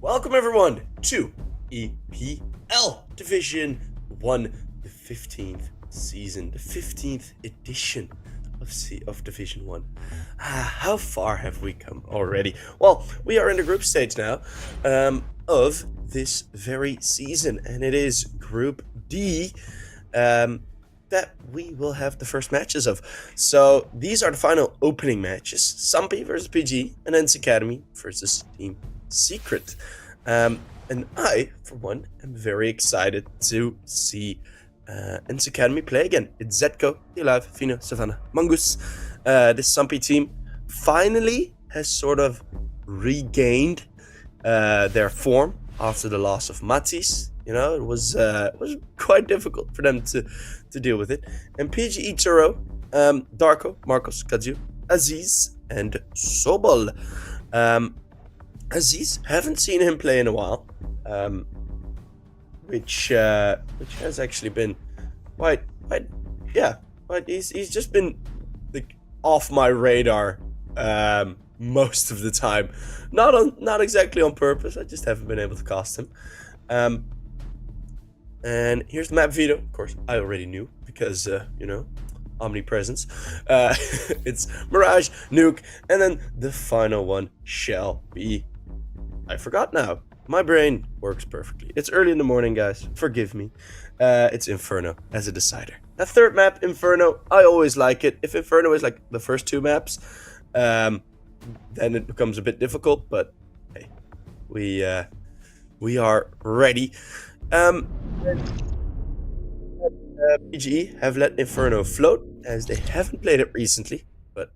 Welcome everyone to EPL Division 1, the 15th season, the 15th edition of Division 1. How far have we come already? Well, we are in the group stage now of this very season, and it is Group D that we will have the first matches of. So these are the final opening matches. Sampi versus PGE and ENCE Academy versus Team Secret. And I, for one, am very excited to see ENCE Academy play again. It's Zetko, Alive, Fino, Savannah, Mongoose. This Sampi team finally has sort of regained their form after the loss of Matis. You know, it was quite difficult for them to deal with it. And PGE Turow, Darko, Marcos, Kazu, Aziz, and Sobol. Aziz, haven't seen him play in a while, which has actually been quite he's just been like off my radar most of the time. Not exactly on purpose. I just haven't been able to cast him. And here's the map veto. Of course, I already knew because omnipresence. It's Mirage, Nuke, and then the final one shall be. I forgot now. My brain works perfectly. It's early in the morning, guys. Forgive me. It's Inferno as a decider. That third map, Inferno, I always like it. If Inferno is like the first two maps, then it becomes a bit difficult. But hey, we are ready. PGE have let Inferno float as they haven't played it recently, but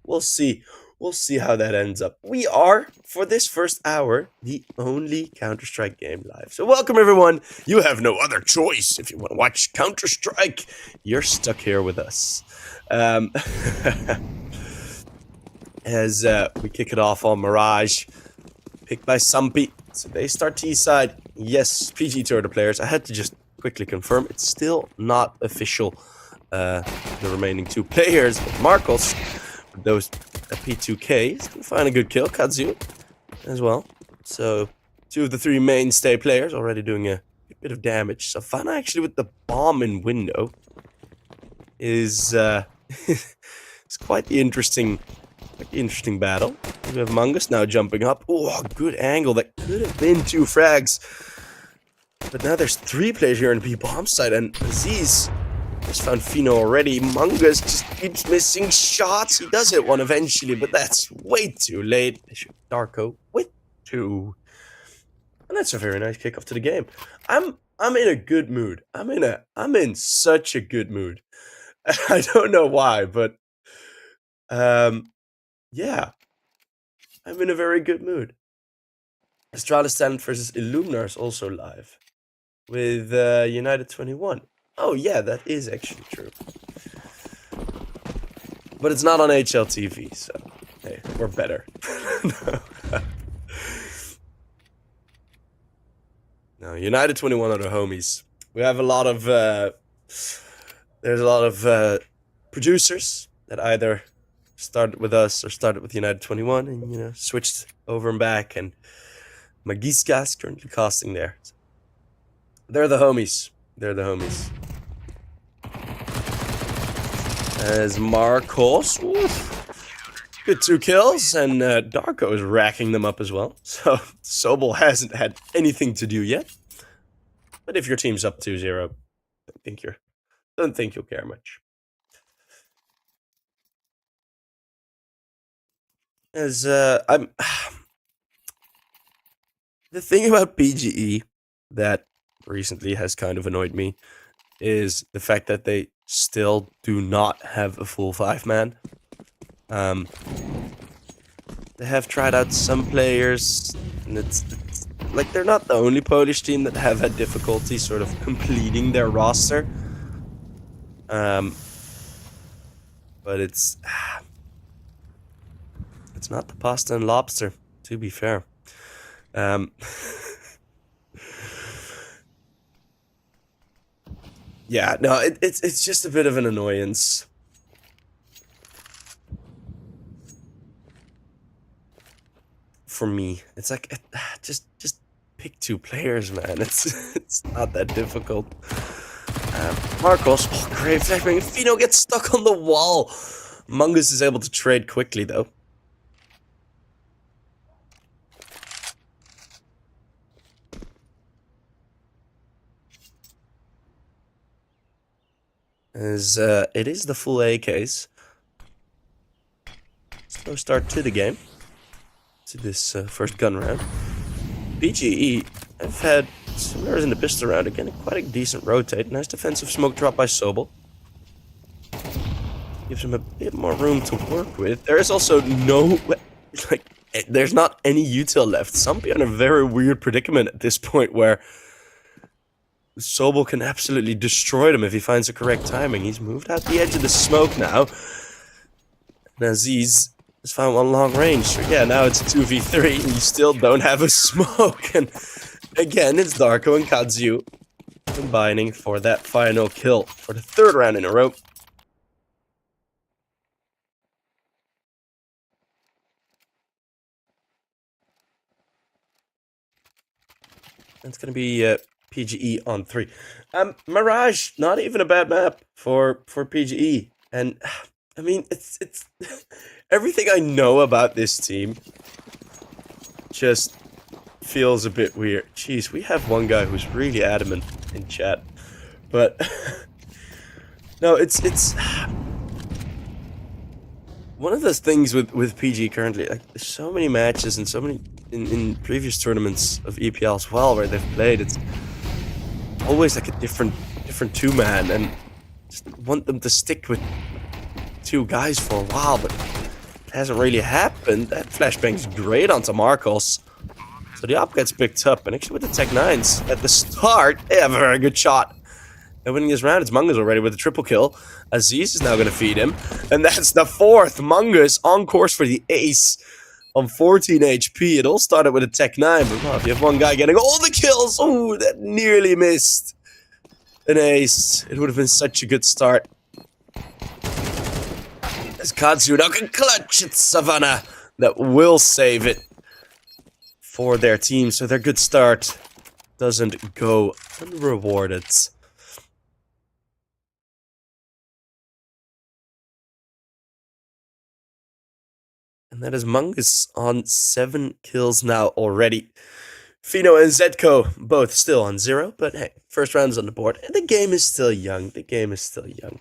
we'll see. We'll see how that ends up. We are, for this first hour, the only Counter-Strike game live. So welcome everyone. You have no other choice. If you want to watch Counter-Strike, you're stuck here with us. As we kick it off on Mirage, picked by Sampi. So they start T-side. Yes, PGE Turow the players. I had to just quickly confirm. It's still not official. The remaining two players, Marcos, those P2K is gonna find a good kill. Kazu as well. So two of the three mainstay players already doing a bit of damage. Savannah actually with the bomb in window is it's quite the interesting battle. We have Mongoose now jumping up. Oh, good angle. That could have been two frags. But now there's three players here in the B bomb side, and Aziz just found Fino already. Mongoose just keeps missing shots. He does hit one eventually, but that's way too late. Darko with two. And that's a very nice kickoff to the game. I'm in a good mood. I'm in such a good mood. I don't know why, but yeah. I'm in a very good mood. Astralis Talent versus Illuminar is also live with United 21. Oh yeah, that is actually true. But it's not on HLTV, so hey, we're better. No, United 21 are the homies. We have a lot of there's a lot of producers that either started with us or started with United 21 and switched over and back, and Magiskas currently casting there. So they're the homies. They're the homies. As Marcos, good 2 kills, and Darko is racking them up as well. So Sobol hasn't had anything to do yet. But if your team's up 2-0, don't think you'll care much. As the thing about PGE that recently has kind of annoyed me is the fact that they still do not have a full 5-man. They have tried out some players, and it's like they're not the only Polish team that have had difficulty sort of completing their roster. But it's not the pasta and lobster, to be fair. Yeah, no, it's just a bit of an annoyance. for me. It's like, just pick 2 players, man. It's not that difficult. Marcos, oh, great flashbang. Inferno gets stuck on the wall. Mungus is able to trade quickly, though. As it is the full A case. Slow start to the game. To this first gun round. PGE have had similar in the pistol round again, quite a decent rotate. Nice defensive smoke drop by Sobel. Gives him a bit more room to work with. There is also no, like, there's not any util left. Sampi in a very weird predicament at this point where Sobel can absolutely destroy them if he finds the correct timing. He's moved out the edge of the smoke now. And Aziz has found one long range. So yeah, now it's a 2v3 and you still don't have a smoke. And again, it's Darko and Kadzu combining for that final kill for the 3rd round in a row. That's going to be PGE on 3. Mirage, not even a bad map for PGE. And I mean, it's everything I know about this team just feels a bit weird. Jeez, we have one guy who's really adamant in chat. But no, it's one of those things with PG currently. Like, there's so many matches and so many in previous tournaments of EPL as well where they've played. It's always like a different 2-man, and just want them to stick with 2 guys for a while, but it hasn't really happened. That flashbang's great onto Marcos. So the op gets picked up, and actually with the Tech 9s at the start, they have a very good shot. And winning this round, it's Mungus already with a triple kill. Aziz is now going to feed him, and that's the 4th. Mungus on course for the ace on 14 HP. It all started with a Tech 9, but wow, if you have one guy getting all the kills, oh, that nearly missed an ace. It would have been such a good start. As Kadzu now can clutch it, Savannah, that will save it for their team. So their good start doesn't go unrewarded. And that is Mungus on 7 kills now already. Fino and Zedko both still on 0, but hey, first round's on the board. And the game is still young. The game is still young.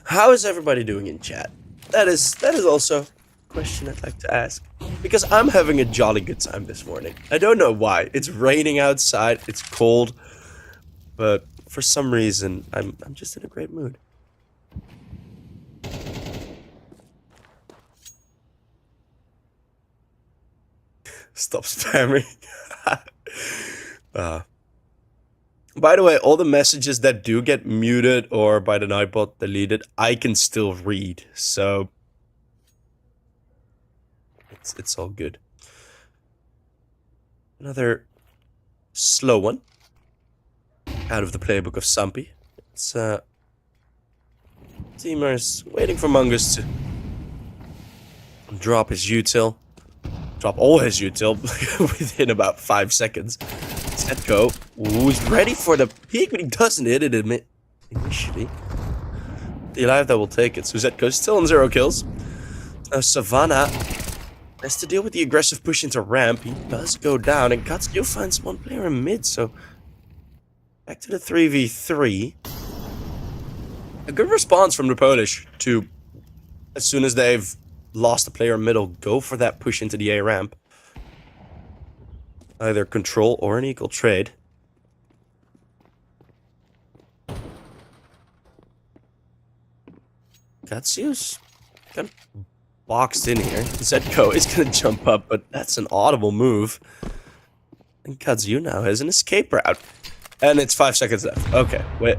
How is everybody doing in chat? That is also a question I'd like to ask. Because I'm having a jolly good time this morning. I don't know why. It's raining outside, it's cold, but for some reason, I'm just in a great mood. Stop spamming. By the way, all the messages that do get muted or by the Nightbot deleted, I can still read, so it's all good. Another slow one out of the playbook of Sampi. It's Teamers waiting for Mungus to drop his util. Drop all his util within about 5 seconds. Zetko, who's ready for the peak, but he doesn't hit it initially. The alive that will take it. So Zetko's still on 0 kills. Savannah has to deal with the aggressive push into ramp. He does go down, and Katsuyo finds one player in mid, so back to the 3v3. A good response from the Polish to, as soon as they've lost a player in middle, go for that push into the A ramp. Either control or an equal trade. Katsuyo's kind of boxed in here. Zetko is going to jump up, but that's an audible move. And Katsuyo now has an escape route. And it's 5 seconds left. Okay, wait,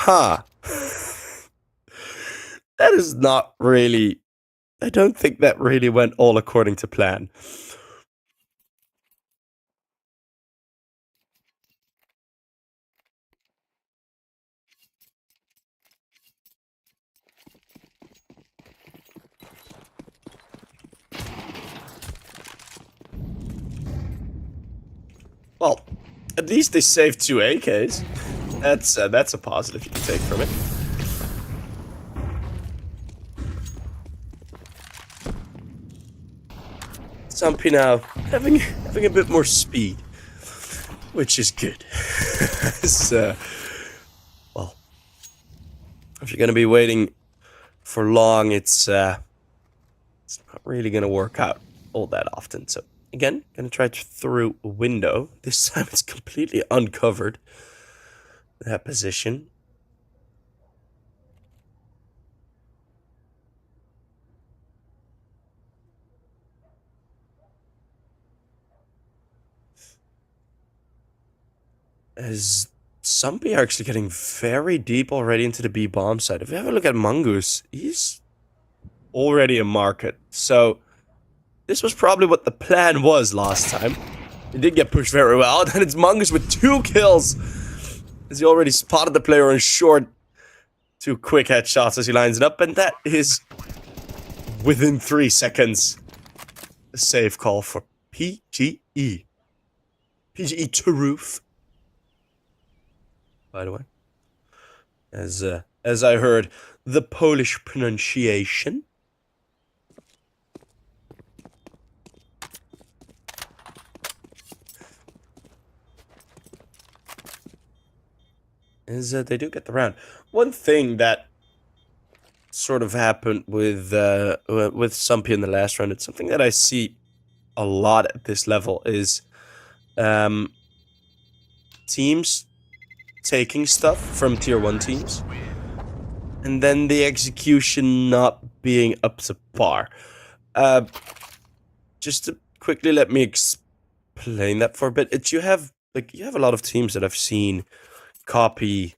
Huh. That is not really... I don't think that really went all according to plan. Well, at least they saved 2 AKs. That's a positive you can take from it. Sampi now having a bit more speed, which is good. Well, if you're gonna be waiting for long, it's not really gonna work out all that often. So again, gonna try through a window. This time it's completely uncovered. That position. As Sampi are actually getting very deep already into the B bomb side. If you have a look at Mongoose, he's already in market. So this was probably what the plan was last time. He did get pushed very well. Then it's Mongoose with 2 kills. As he already spotted the player on short. 2 quick headshots as he lines it up. And that is within 3 seconds. A save call for PGE. PGE Turow. By the way. As I heard the Polish pronunciation. Is they do get the round. One thing that sort of happened with Sampi in the last round, it's something that I see a lot at this level, is teams taking stuff from tier 1 teams and then the execution not being up to par. Just to quickly let me explain that for a bit. You have a lot of teams that I've seen copy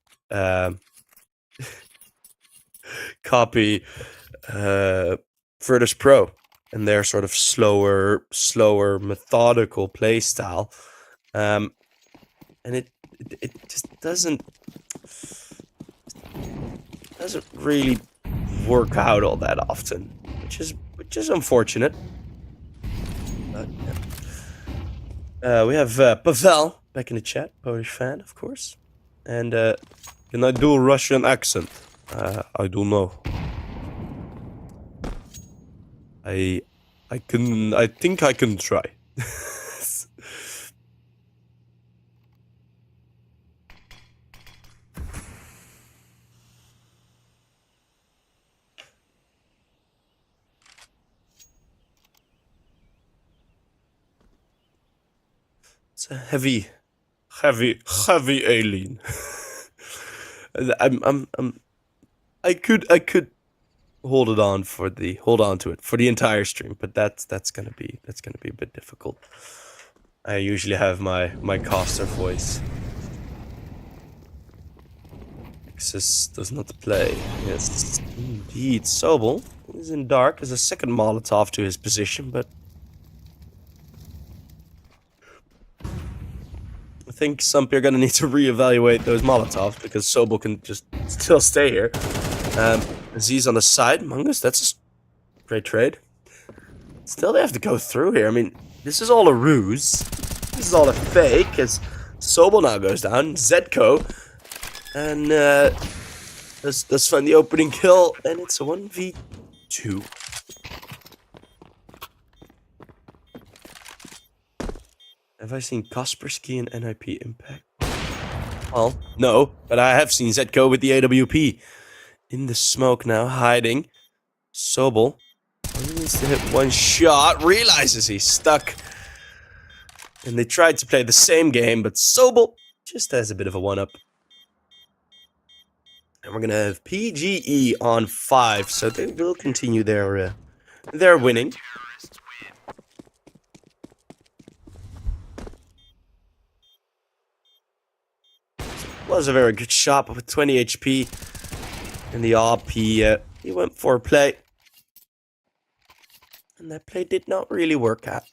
Virtus Pro and their sort of slower methodical play style, and it just doesn't really work out all that often, which is unfortunate. But, yeah. We have Pavel back in the chat, Polish fan, of course. And can I do a Russian accent? I don't know. I think I can try. It's a heavy alien. I could hold on to it for the entire stream, but that's gonna be a bit difficult. I usually have my caster voice. Nexus does not play. Yes, indeed. Sobel is in dark as a second Molotov to his position, but I think Sampi are gonna need to reevaluate those Molotovs because Sobel can just still stay here. Aziz on the side, Mongoose, that's a great trade. Still, they have to go through here. I mean, this is all a ruse. This is all a fake, as Sobel now goes down. Zedko, and let's find the opening kill, and it's a 1v2. Have I seen Kaspersky and NIP Impact? Well, no, but I have seen Zedko with the AWP. In the smoke now, hiding. Sobel needs to hit one shot, realizes he's stuck. And they tried to play the same game, but Sobel just has a bit of a one-up. And we're gonna have PGE on 5, so they will continue their winning. Was a very good shot, but with 20 HP in the AWP, He went for a play. And that play did not really work out.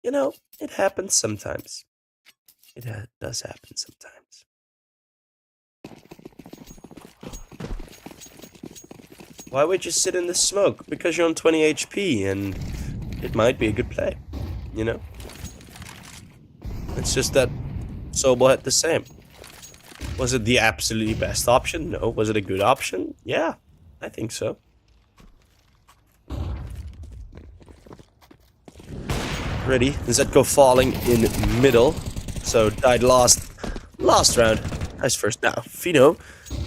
You know, it happens sometimes. It does happen sometimes. Why would you sit in the smoke? Because you're on 20 HP and it might be a good play, you know? It's just that Sobel had the same. Was it the absolutely best option? No. Was it a good option? Yeah, I think so. Ready. Zetko falling in middle. So died last round. Nice first. Now, Fino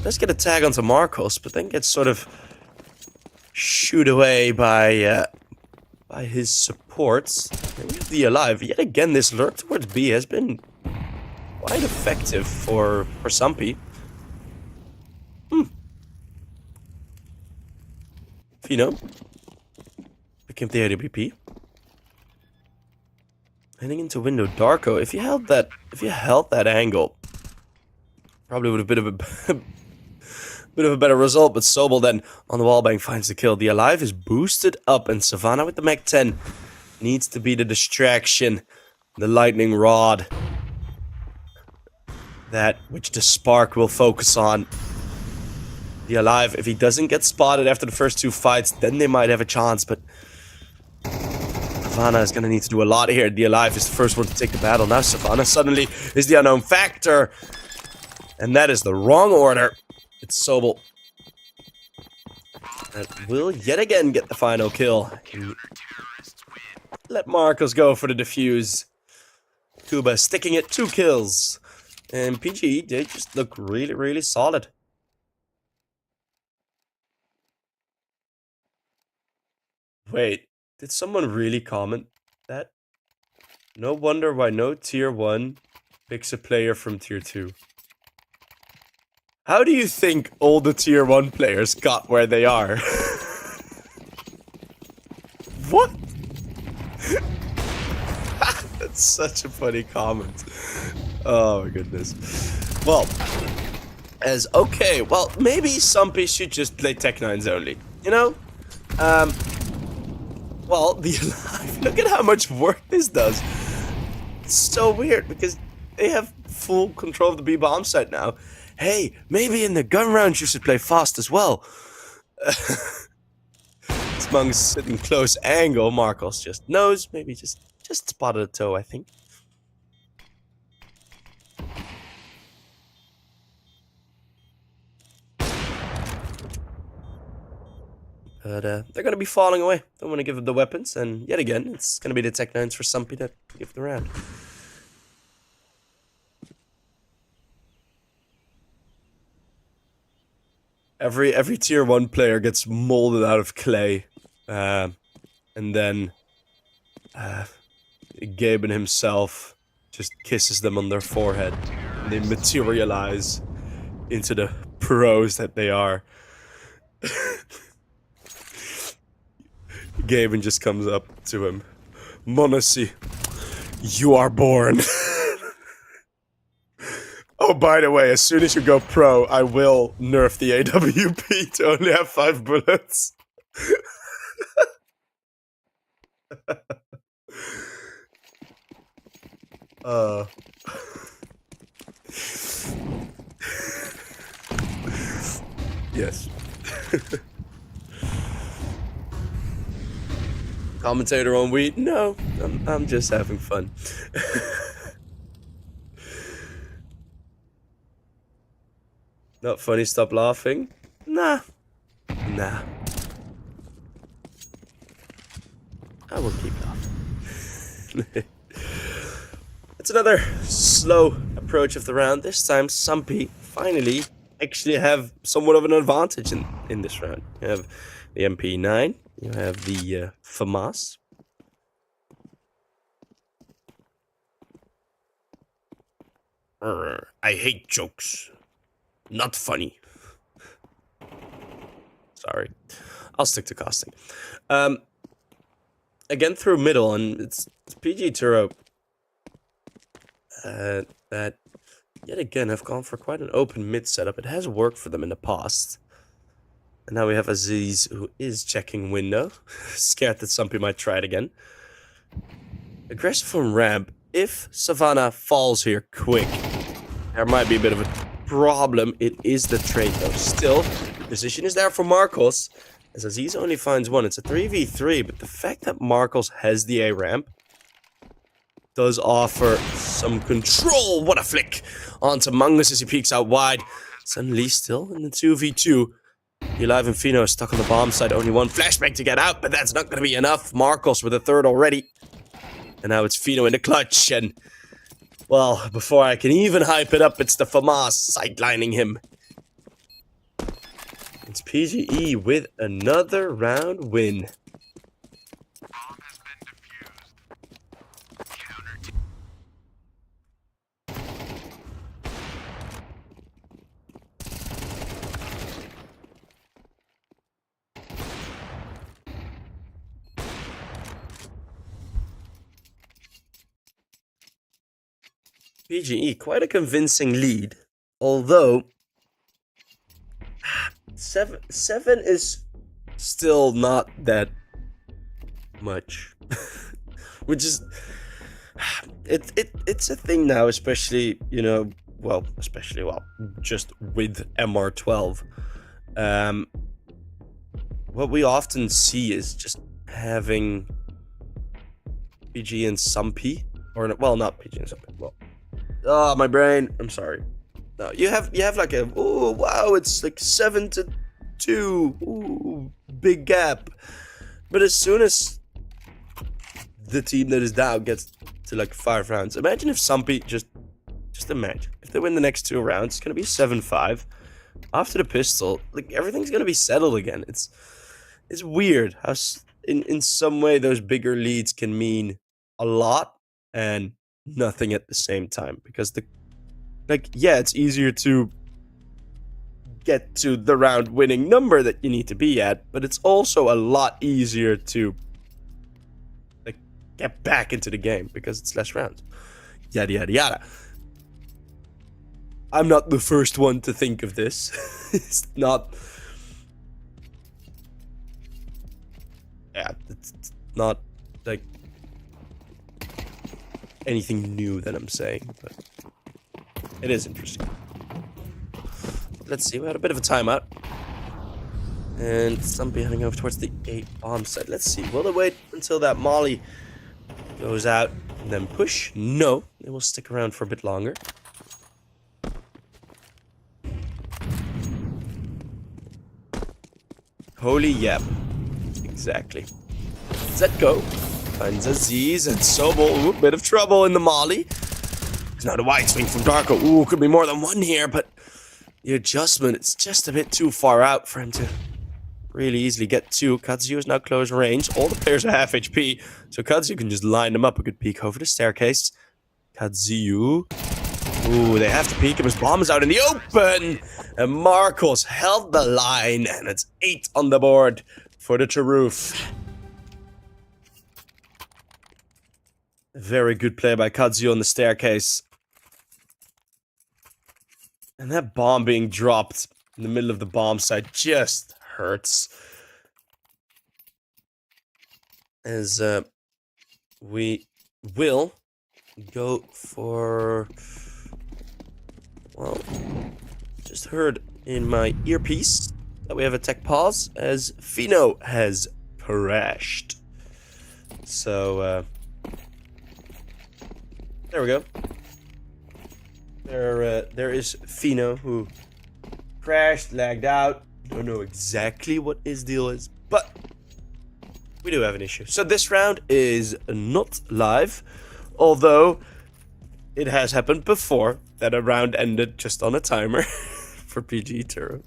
does get a tag onto Marcos, but then gets sort of shooed away by his supports. And with the alive, yet again, this lurk towards B has been quite effective for Sampi. Fino became the AWP. Heading into window Darko. If you held that angle, probably would have been a bit of a better result. But Sobel then on the wallbang finds the kill. The alive is boosted up, and Savannah with the Mach 10 needs to be the distraction, the lightning rod, that which the spark will focus on. The alive, if he doesn't get spotted after the first two fights, then they might have a chance. But Savannah is going to need to do a lot here. The alive is the first one to take the battle. Now Savannah suddenly is the unknown factor. And that is the wrong order. It's Sobel that will yet again get the final kill. Let Marcos go for the defuse. Kuba sticking it, 2 kills. And PGE, they just look really, really solid. Wait. Did someone really comment that? No wonder why no tier 1 picks a player from tier 2. How do you think all the tier 1 players got where they are? What? That's such a funny comment. Oh my goodness. Well, well, maybe Sampi should just play Tech-9s only. You know? Well, the alive, look at how much work this does. It's so weird because they have full control of the B bomb site now. Hey, maybe in the gun rounds you should play fast as well. Smung's sitting close angle. Marcos just knows. Maybe just spotted a toe, I think. But they're going to be falling away. Don't want to give them the weapons. And yet again, it's going to be the Tech-9s for Sampi that give the round. Every tier 1 player gets molded out of clay. And then Gaben himself just kisses them on their forehead. And they materialize into the pros that they are. Gaben just comes up to him. Monasi, you are born. Oh, by the way, as soon as you go pro, I will nerf the AWP to only have 5 bullets. Yes. Commentator on weed? No, I'm just having fun. Not funny, stop laughing? Nah. I will keep laughing. It's another slow approach of the round. This time, Sampi finally actually have somewhat of an advantage in this round. You have the MP9. You have the FAMAS. I hate jokes. Not funny. Sorry. I'll stick to casting. Again through middle, and it's PGE Turow that yet again have gone for quite an open mid setup. It has worked for them in the past. And now we have Aziz, who is checking window. Scared that Sampi might try it again. Aggressive from ramp. If Savannah falls here quick, there might be a bit of a problem. It is the trade, though. Still, the position is there for Marcos. As Aziz only finds one. It's a 3v3, but the fact that Marcos has the A ramp does offer some control. What a flick onto Mangus as he peeks out wide. Suddenly still in the 2v2. Elive and Fino are stuck on the bomb side. Only one flashbang to get out, but that's not going to be enough. Marcos with a third already. And now it's Fino in the clutch. And, well, before I can even hype it up, it's the FAMAS sidelining him. It's PGE with another round win. PGE, quite a convincing lead, although 7 is still not that much, which is it's a thing now, especially just with MR12. What we often see is just having PGE and Sampi, or well, not PGE and Sampi, well. Oh, my brain. I'm sorry. No, you have like a, oh wow, it's like 7-2. Ooh, big gap. But as soon as the team that is down gets to like 5 rounds, imagine if Sampi just imagine if they win the next 2 rounds, it's gonna be 7-5. After the pistol, like everything's gonna be settled again. It's weird how in some way those bigger leads can mean a lot and nothing at the same time, because it's easier to get to the round winning number that you need to be at, but it's also a lot easier to get back into the game because it's less rounds. Yada yada yada. I'm not the first one to think of this. It's not like anything new that I'm saying, but it is interesting. Let's see, we had a bit of a timeout. And Sampi heading over towards the A bomb site. Let's see, will they wait until that molly goes out and then push? No, they will stick around for a bit longer. Holy yep. Exactly. Zetko finds Aziz and Sobol. Ooh, bit of trouble in the molly. There's now the wide swing from Darko. Ooh, could be more than one here, but the adjustment, it's just a bit too far out for him to really easily get to. Kazuyu is now close range. All the players are half HP, so Kazuyu can just line them up. A good peek over the staircase. Kazuyu. Ooh, they have to peek him. His bomb is out in the open. And Marcos held the line, and it's 8 on the board for the Turow. Very good play by Kazuyu on the staircase. And that bomb being dropped in the middle of the bomb site just hurts. As we will go for... Well, just heard in my earpiece that we have a tech pause as Fino has crashed. So, there we go. There is Fino who crashed, lagged out. Don't know exactly what his deal is, but we do have an issue. So this round is not live, although it has happened before that a round ended just on a timer for PGE Turow.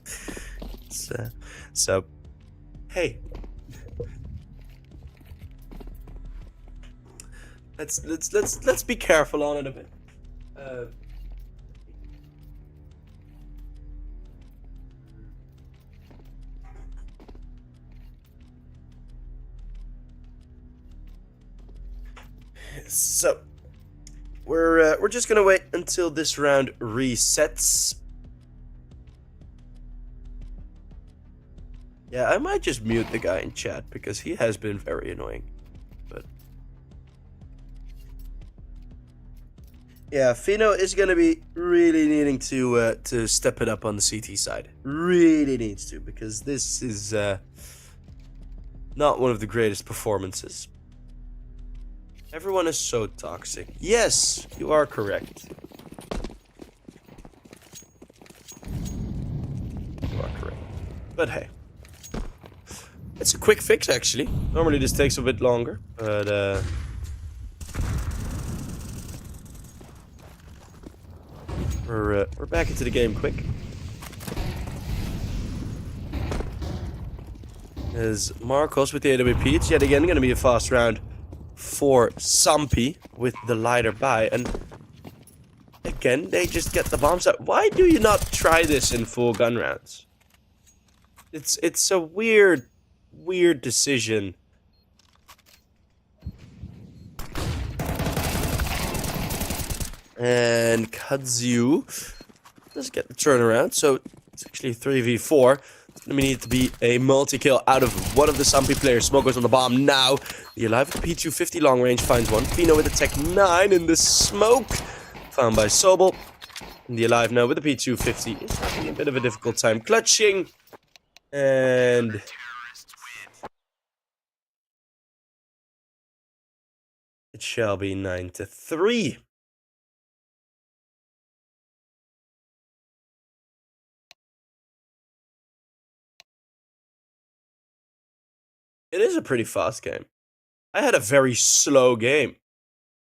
So, hey. Let's be careful on it a bit. So we're just gonna wait until this round resets. Yeah, I might just mute the guy in chat because he has been very annoying. But yeah, Fino is gonna be really needing to step it up on the CT side. Really needs to, because this is not one of the greatest performances. Everyone is so toxic. Yes, you are correct. You are correct. But hey. It's a quick fix, actually. Normally this takes a bit longer, but we're back into the game quick. As Marcos with the AWP, it's yet again going to be a fast round for Sampi with the lighter by, and again they just get the bombs out. Why do you not try this in full gun rounds? It's a weird decision. And Kudzu does get the turnaround, so it's actually 3v4. It's gonna need to be a multi-kill out of one of the Sampi players. Smoke goes on the bomb now. The Alive with the P250 long range finds one. Fino with the Tech 9 in the smoke. Found by Sobel. And the Alive now with the P250 is having a bit of a difficult time clutching. And it shall be 9-3. It is a pretty fast game. I had a very slow game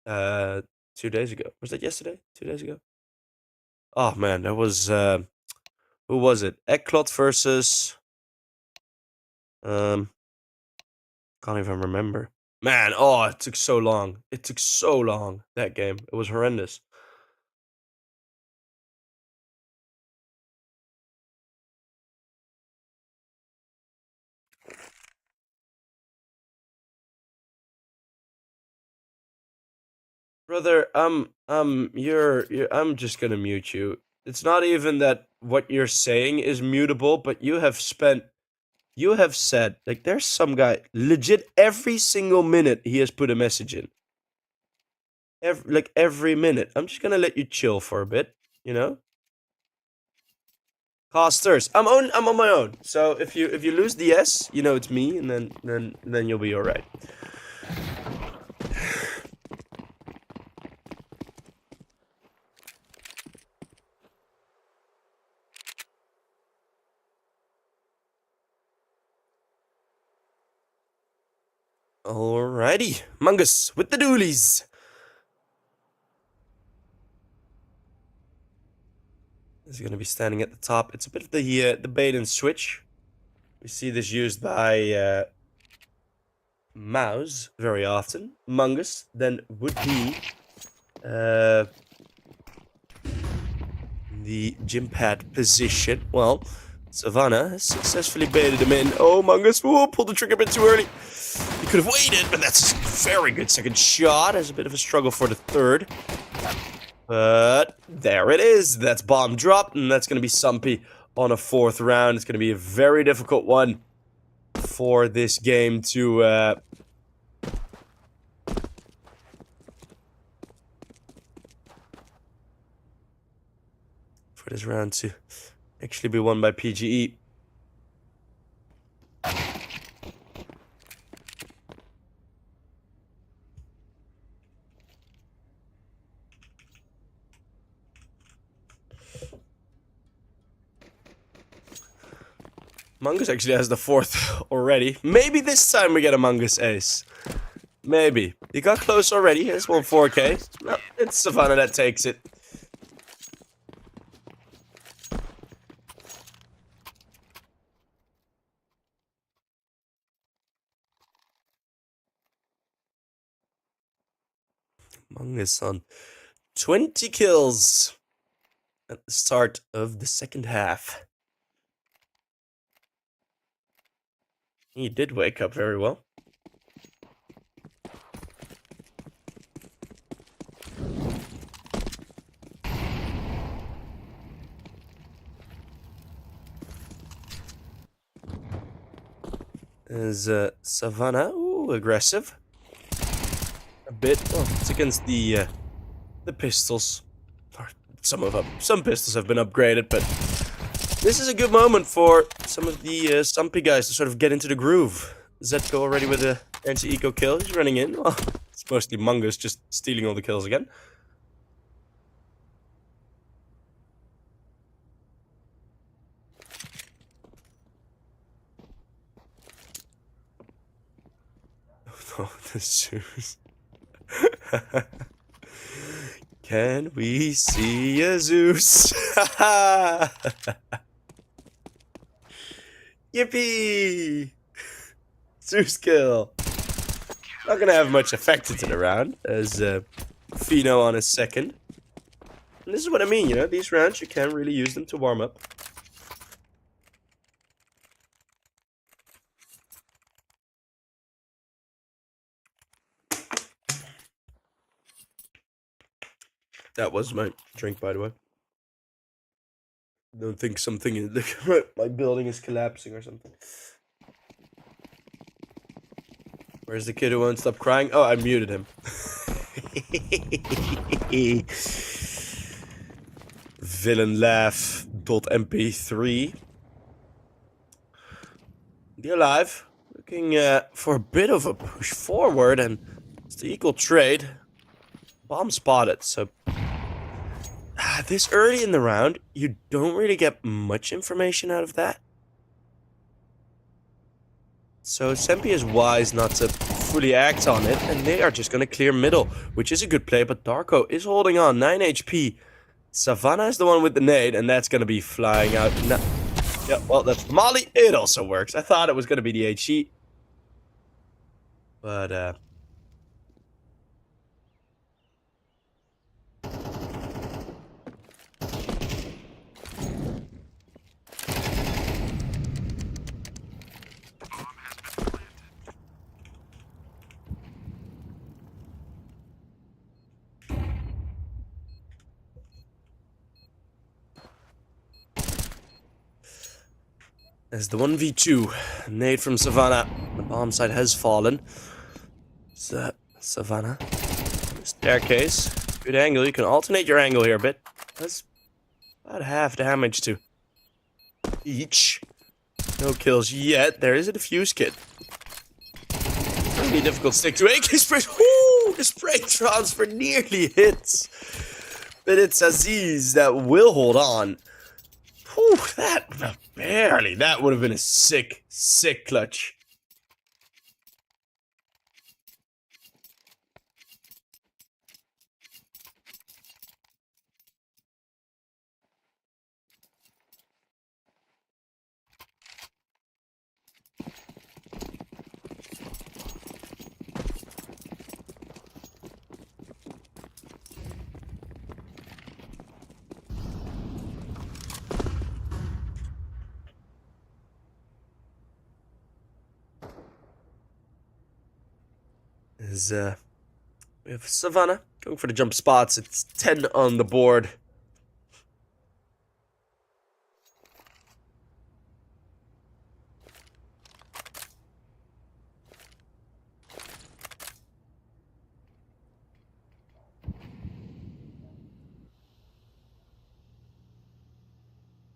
2 days ago. Was that yesterday? 2 days ago? Oh man, that was who was it? Eklot versus can't even remember. Man, oh, it took so long. It took so long, that game. It was horrendous. Brother, you're I'm just gonna mute you. It's not even that what you're saying is mutable, but you have said, like, there's some guy, legit every single minute he has put a message in. Every minute. I'm just gonna let you chill for a bit, you know? Casters. I'm on my own. So if you lose the S, you know it's me, and then you'll be alright. Alrighty, Mungus with the doolies. Is going to be standing at the top. It's a bit of the bait and switch. We see this used by Mouse very often. Mungus then would be the gym pad position. Well, Savannah has successfully baited him in. Oh, Mungus, whoa, pulled the trigger a bit too early. He could have waited, but that's a very good second shot. There's a bit of a struggle for the third. But there it is. That's bomb dropped, and that's going to be Sampi on a fourth round. It's going to be a very difficult one for this game to for this round to actually be won by PGE. Mungus actually has the fourth already. Maybe this time we get a Mungus ace. Maybe. He got close already. Here's 4K. No, it's Savannah that takes it. Mungus on 20 kills at the start of the second half. He did wake up very well. As Savannah, ooh, aggressive. A bit. Well, it's against the pistols. Or some of them. Some pistols have been upgraded, but this is a good moment for some of the Sampi guys to sort of get into the groove. Zetko already with a ENCE eco kill. He's running in. Well, it's mostly Mungus just stealing all the kills again. Oh, the Zeus. Can we see a Zeus? Yippee! Zeus kill. Not gonna have much effect into the round, as Fino on his second. And this is what I mean, you know, these rounds you can't really use them to warm up. That was my drink, by the way. Don't think something in my building is collapsing or something. Where's the kid who won't stop crying? Oh, I muted him. Villain laugh. .mp3. The alive. Looking for a bit of a push forward, and it's the equal trade. Bomb spotted, so this early in the round, you don't really get much information out of that. So Sampi is wise not to fully act on it, and they are just going to clear middle, which is a good play, but Darko is holding on, 9 HP. Savannah is the one with the nade, and that's going to be flying out. Yeah, well, that's Molly. It also works. I thought it was going to be the HE. But, as the 1v2, nade from Savannah. The bomb site has fallen. Savannah. Staircase. Good angle. You can alternate your angle here a bit. That's about half damage to each. No kills yet. There is a defuse kit. Really difficult stick to AK spray. Woo! The spray transfer nearly hits. But it's Aziz that will hold on. Whew, that barely. That would have been a sick, sick clutch. We have Savannah going for the jump spots. It's 10 on the board.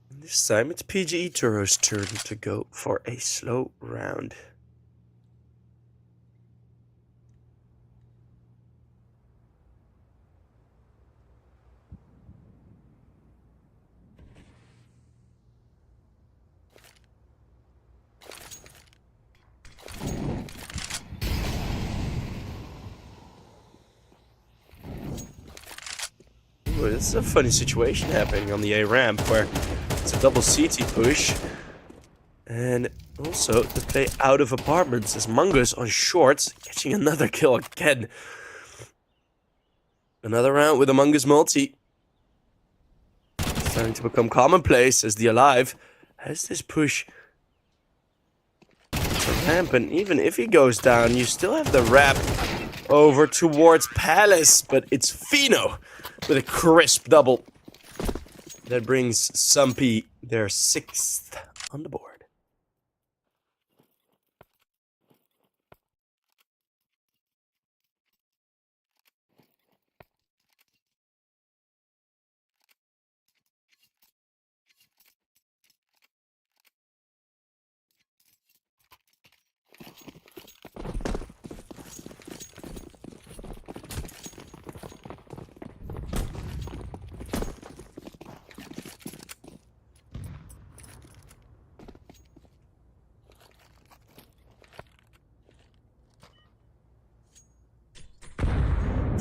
And this time it's PGE Turow's turn to go for a slow round. This is a funny situation happening on the A ramp where it's a double CT push. And also the play out of apartments as Mungus on shorts catching another kill again. Another round with a Mungus multi. It's starting to become commonplace as the alive has this push to ramp, and even if he goes down, you still have the wrap over towards Palace, but it's Fino with a crisp double. That brings Sampi their 6th on the board.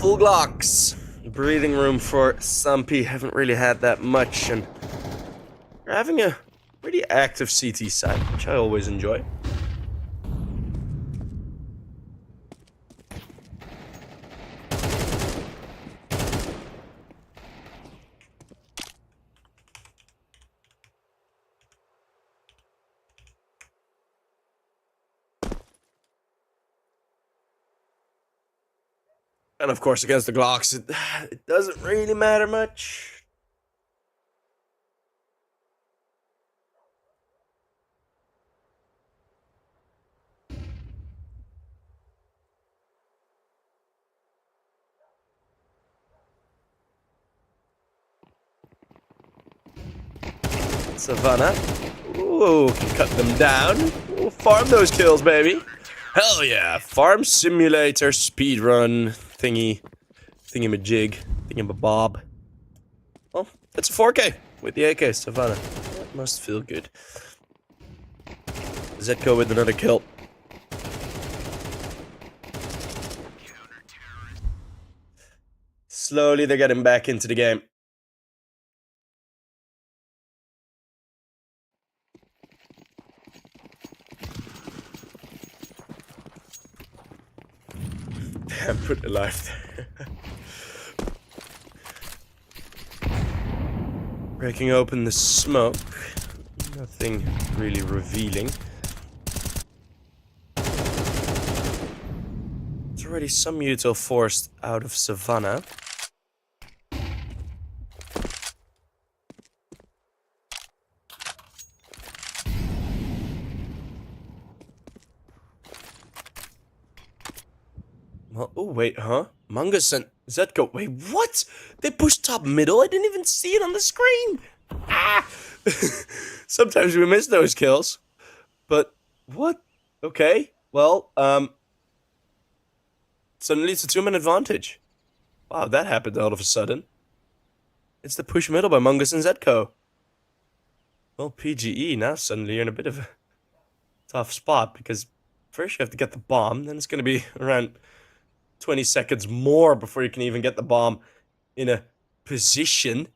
full Glocks. Breathing room for Sampi. Haven't really had that much, and we're having a pretty active CT side, which I always enjoy. And of course, against the Glocks, it doesn't really matter much. Savannah. Ooh, can cut them down. Ooh, farm those kills, baby. Hell yeah. Farm simulator speedrun thingy-majig, thingy-mabob. Well, it's a 4K with the AK, Savannah. That must feel good. Zetko with another kill. Slowly, they're getting back into the game. Damn, put the life there. Breaking open the smoke. Nothing really revealing. There's already some util forced out of Savannah. Well, oh wait, huh? Mungus and Zetko. Wait, what? They pushed top middle? I didn't even see it on the screen. Ah! Sometimes we miss those kills. But what? Okay. Well, suddenly it's a 2-man advantage. Wow, that happened all of a sudden. It's the push middle by Mungus and Zetko. Well, PGE, now suddenly you're in a bit of a tough spot, because first you have to get the bomb, then it's going to be around 20 seconds more before you can even get the bomb in a position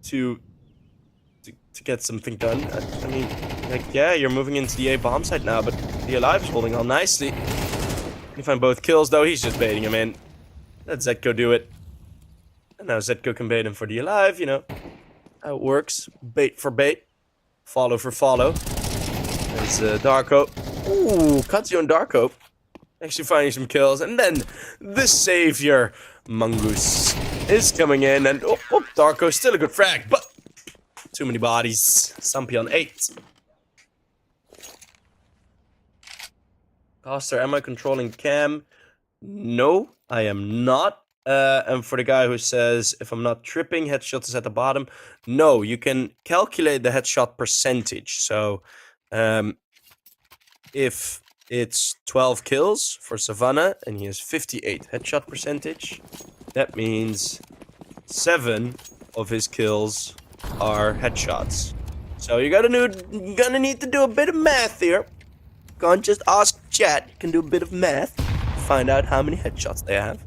to get something done. I mean, like, yeah, you're moving into the A bomb site now, but the Alive's holding on nicely. You find both kills, though. He's just baiting him in. Let Zetko do it. And now Zetko can bait him for the Alive, you know. How it works. Bait for bait. Follow for follow. There's Darko. Ooh, Katsu and Darko. Actually finding some kills. And then the savior, Mungus, is coming in. And oh, Darko, still a good frag, but too many bodies. Sampi on 8. Coster, am I controlling cam? No, I am not. And for the guy who says, if I'm not tripping, headshot is at the bottom. No, you can calculate the headshot percentage. So, if it's 12 kills for Savannah, and he has 58 headshot percentage, that means 7 of his kills are headshots. So you're gonna need to do a bit of math here. Can't just ask chat. You can do a bit of math to find out how many headshots they have.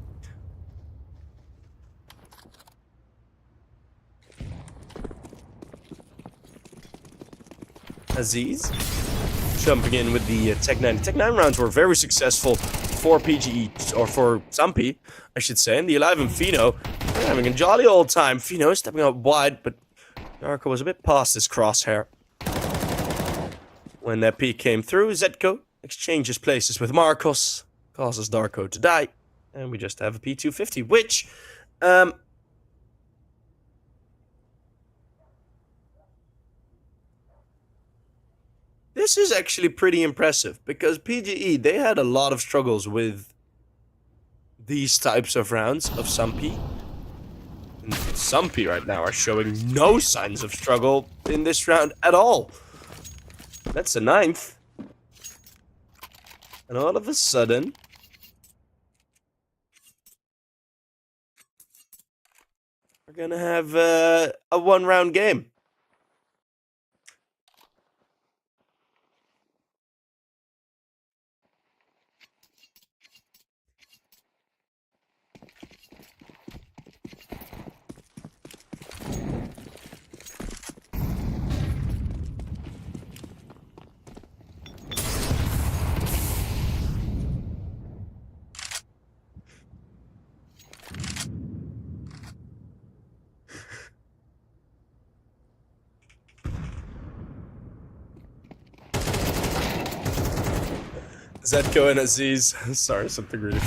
Aziz jumping in with the Tech 9. The Tech 9 rounds were very successful for PGE, or for Sampi, I should say. And the Alive and Fino are having a jolly old time. Fino stepping up wide, but Darko was a bit past his crosshair. When that peek came through, Zetko exchanges places with Marcos, causes Darko to die, and we just have a P250, which, this is actually pretty impressive, because PGE, they had a lot of struggles with these types of rounds of Sampi. And Sampi right now are showing no signs of struggle in this round at all. That's the 9th. And all of a sudden, we're gonna have a 1-round game. Zetko and Aziz. Sorry, something really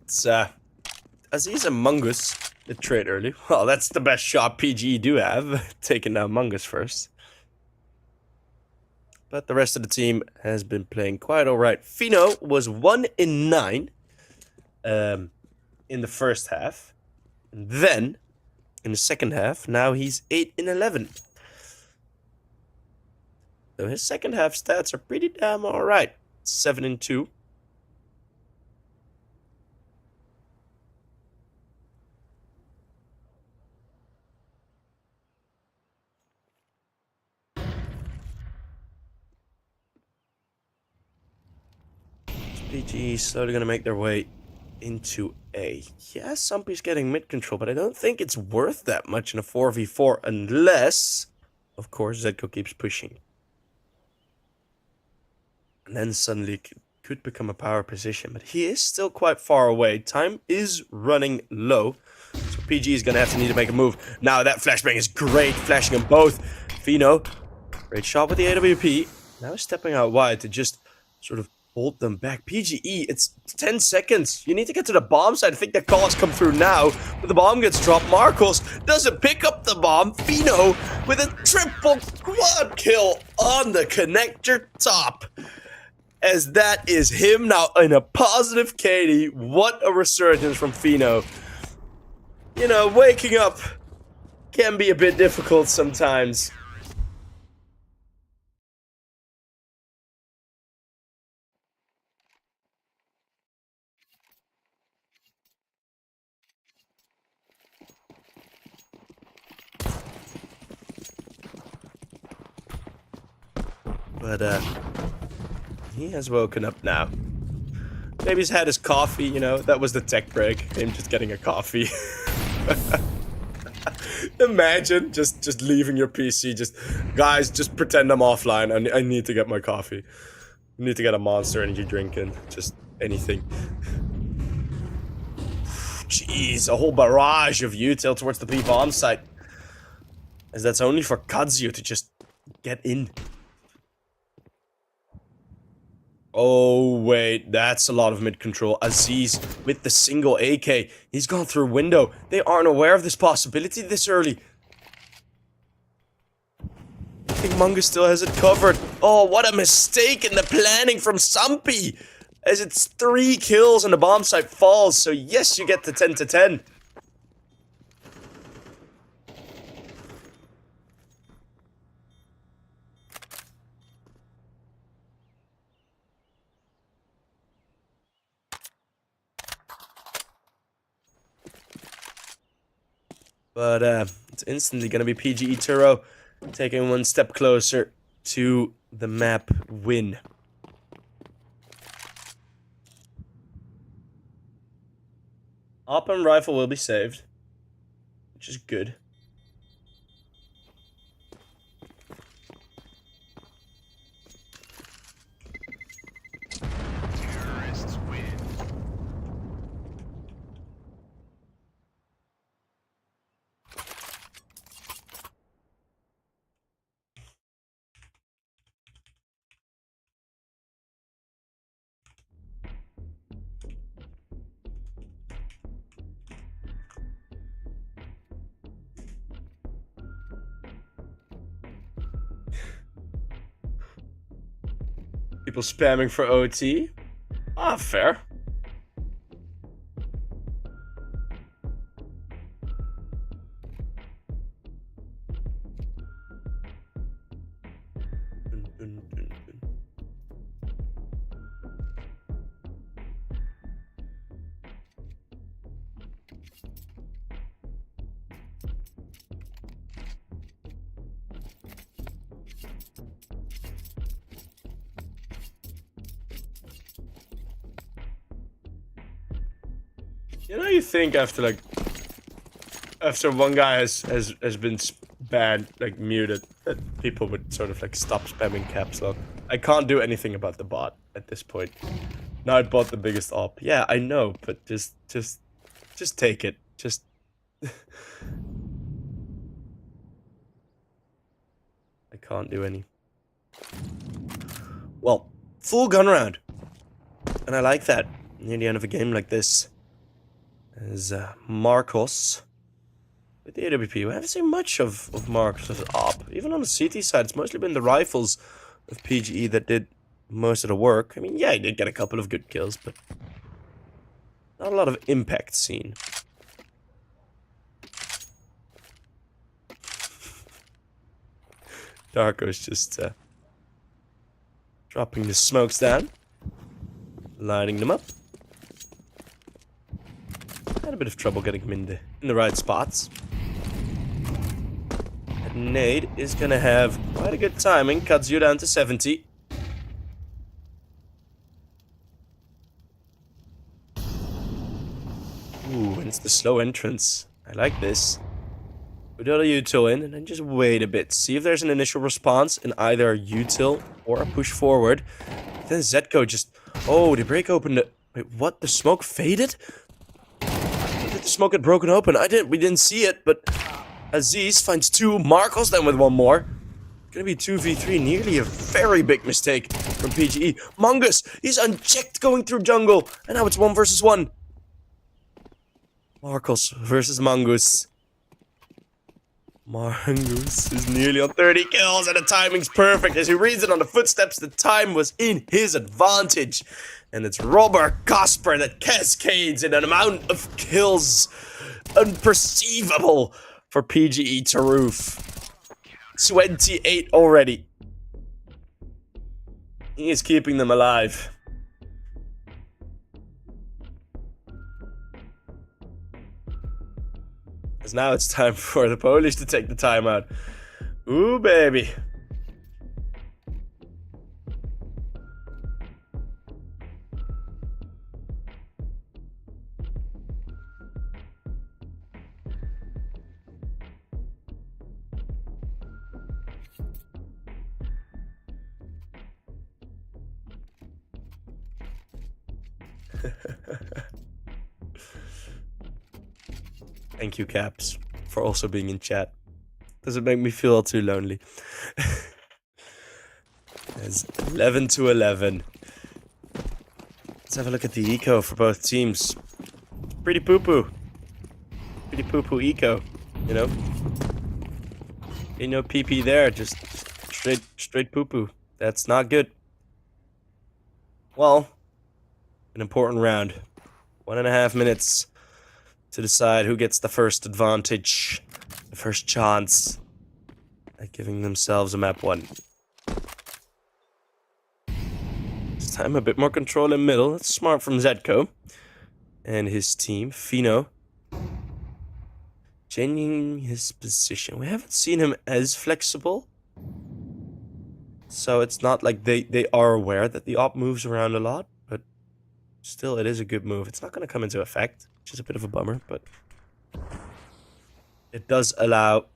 It's Aziz and Mungus did trade early. Well, that's the best shot PGE do have, taking down Mungus first. But the rest of the team has been playing quite alright. Fino was 1 in 9 in the first half. And then, in the second half, now he's 8 in 11. So his second half stats are pretty damn alright. 7 in 2. PGE slowly gonna make their way into A. Yeah, Sampi's getting mid control, but I don't think it's worth that much in a 4v4 unless, of course, Zetko keeps pushing. And then suddenly it could become a power position, but he is still quite far away. Time is running low, so PG is gonna need to make a move. Now that flashbang is great, flashing them both. Fino, great shot with the AWP. Now stepping out wide to just sort of hold them back. PGE, it's 10 seconds. You need to get to the bomb side. I think that call has come through now. But the bomb gets dropped. Marcos doesn't pick up the bomb. Fino with a triple quad kill on the connector top. As that is him now in a positive KD. What a resurgence from Fino. You know, waking up can be a bit difficult sometimes. But, he has woken up now. Maybe he's had his coffee, you know, that was the tech break. Him just getting a coffee. Imagine just leaving your PC, guys, just pretend I'm offline. I need to get my coffee. I need to get a Monster energy drink and just anything. Jeez, a whole barrage of util towards the B-bomb site. As that's only for Kazuyo to just get in. Oh, wait, that's a lot of mid-control. Aziz with the single AK. He's gone through a window. They aren't aware of this possibility this early. I think Mungus still has it covered. Oh, what a mistake in the planning from Sampi. As it's 3 kills and the bomb site falls. So yes, you get the 10 to 10. But it's instantly going to be PGE Turow taking one step closer to the map win. Open rifle will be saved, which is good. People spamming for OT? Ah, fair. You know, you think after one guy has been banned, like muted, that people would sort of like stop spamming caps lock. I can't do anything about the bot at this point. Now I bought the biggest op. Yeah, I know, but just take it. Just I can't do any. Well, full gun round. And I like that near the end of a game like this. As Marcos with the AWP. We haven't seen much of Marcos' op. Even on the CT side, it's mostly been the rifles of PGE that did most of the work. I mean, yeah, he did get a couple of good kills, but not a lot of impact seen. Darko's just dropping the smokes down, lining them up. Had a bit of trouble getting him in the right spots. That nade is gonna have quite a good timing. Cuts you down to 70. Ooh, and it's the slow entrance. I like this. Put out a util in and then just wait a bit. See if there's an initial response in either a util or a push forward. Then Zetko just... Oh, they break open the... Wait, what? The smoke faded? The smoke had broken open. We didn't see it, but Aziz finds two. Marcos then with one more. Gonna be 2v3. Nearly a very big mistake from PGE. Mongoose, he's unchecked going through jungle. And now it's 1 versus 1. Marcos versus Mongoose. Mongoose is nearly on 30 kills and the timing's perfect. As he reads it on the footsteps, the time was in his advantage. And it's Robert Cosper that cascades in an amount of kills unperceivable for PGE Turow. 28 already. He is keeping them alive. Because now it's time for the Polish to take the timeout. Ooh, baby. Thank you, Caps, for also being in chat. Doesn't make me feel too lonely. It's 11 to 11. Let's have a look at the eco for both teams. Pretty poo-poo. Pretty poo-poo eco, you know? Ain't no PP there, just straight poo-poo. That's not good. Well, an important round. 1.5 minutes to decide who gets the first advantage, the first chance at giving themselves a map 1. This time a bit more control in middle. That's smart from Zetko and his team. Fino changing his position. We haven't seen him as flexible, so it's not like they are aware that the op moves around a lot, but still it is a good move. It's not going to come into effect, which is a bit of a bummer, but it does allow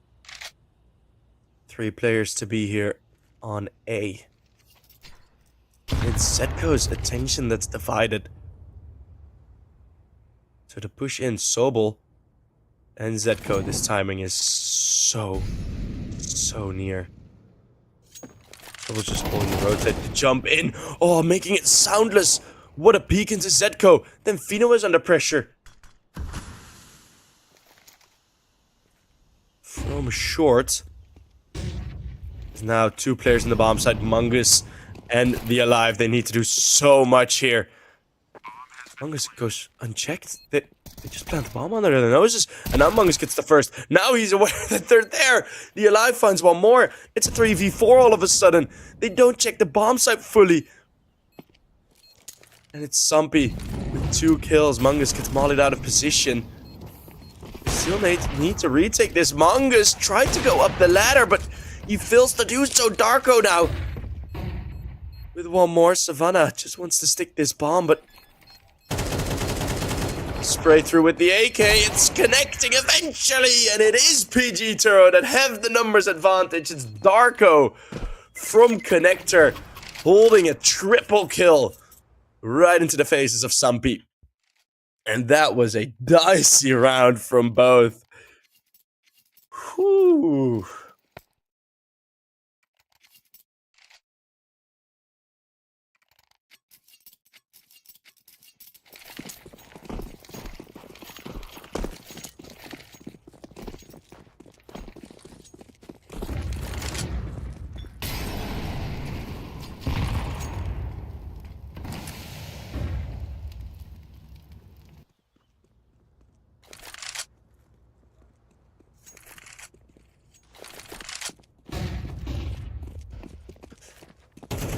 3 players to be here on A. It's Zetko's attention that's divided. So to push in Sobel and Zetko, this timing is so near. Sobel's just pulling the rotate to jump in. Oh, making it soundless. What a peek into Zetko. Then Fino is under pressure. From short. There's now 2 players in the bomb side. Mungus and the Alive. They need to do so much here. Mungus goes unchecked. They just plant the bomb under their noses. And now Mungus gets the first. Now he's aware that they're there. The Alive finds one more. It's a 3v4 all of a sudden. They don't check the bomb site fully. And it's Sampi with 2 kills. Mungus gets mollied out of position. Still need to retake this. Mungus tried to go up the ladder, but he fails to do so. Darko now with one more. Savannah just wants to stick this bomb, but spray through with the AK. It's connecting eventually, and it is PGE Turow that have the numbers advantage. It's Darko from Connector holding a triple kill right into the faces of Sampi. And that was a dicey round from both. Whew.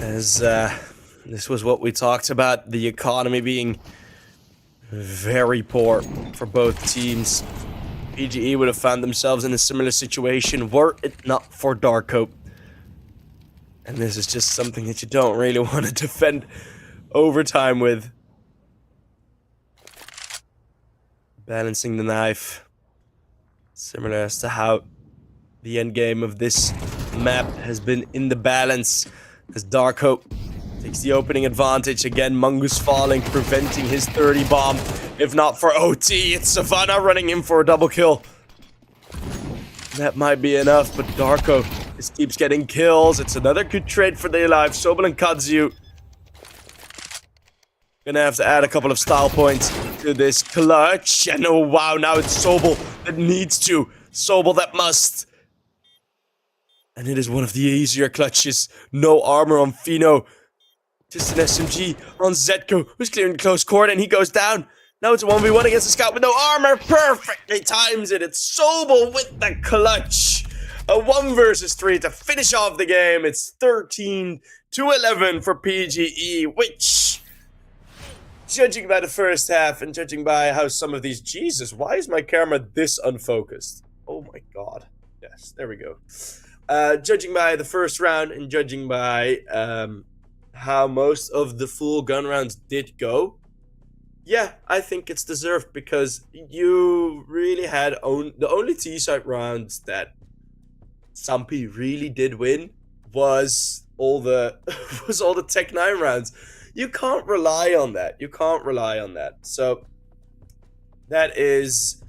As this was what we talked about, the economy being very poor for both teams. PGE would have found themselves in a similar situation were it not for Darko. And this is just something that you don't really want to defend overtime with. Balancing the knife. Similar as to how the end game of this map has been in the balance. As Darko takes the opening advantage. Again, Mungus falling, preventing his 30 bomb. If not for OT, it's Savannah running in for a double kill. That might be enough, but Darko just keeps getting kills. It's another good trade for the alive. Sobel and Kadzu. Gonna have to add a couple of style points to this clutch. And oh wow, now it's Sobel that needs to. Sobel that must. And it is one of the easier clutches. No armor on Fino. Just an SMG on Zetko, who's clearing the close corner, and he goes down. Now it's a 1v1 against the scout with no armor. Perfectly times it. It's Sobel with the clutch. A 1 versus 3 to finish off the game. It's 13-11 for PGE, which, judging by the first half and judging by how some of these... Jesus, why is my camera this unfocused? Oh my god. Yes, there we go. Judging by the first round and judging by how most of the full gun rounds did go, yeah, I think it's deserved because you really had the only T-side rounds that Sampi really did win was all the Tech 9 rounds. You can't rely on that. You can't rely on that. So that is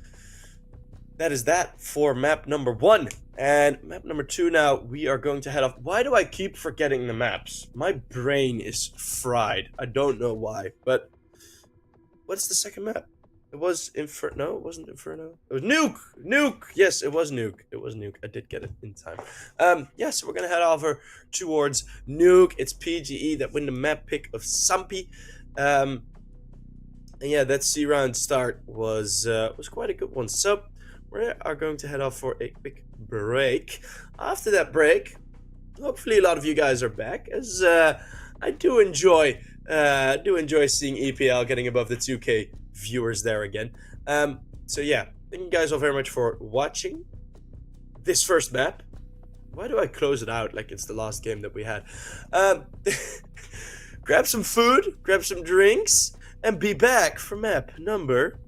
that for map number 1. And map number 2 now, we are going to head off. Why do I keep forgetting the maps? My brain is fried. I don't know why, but what's the second map? It was Inferno. No, it wasn't Inferno. It was Nuke. Nuke. Yes, it was Nuke. It was Nuke. I did get it in time. Yeah, so we're going to head over towards Nuke. It's PGE that win the map pick of Sampi. And yeah, that C round start was quite a good one. So we are going to head off for a quick break. After that break, hopefully a lot of you guys are back, as I do enjoy seeing EPL getting above the 2K viewers there again. So yeah, thank you guys all very much for watching this first map. Why do I close it out like it's the last game that we had? Grab some food, grab some drinks, and be back for map number...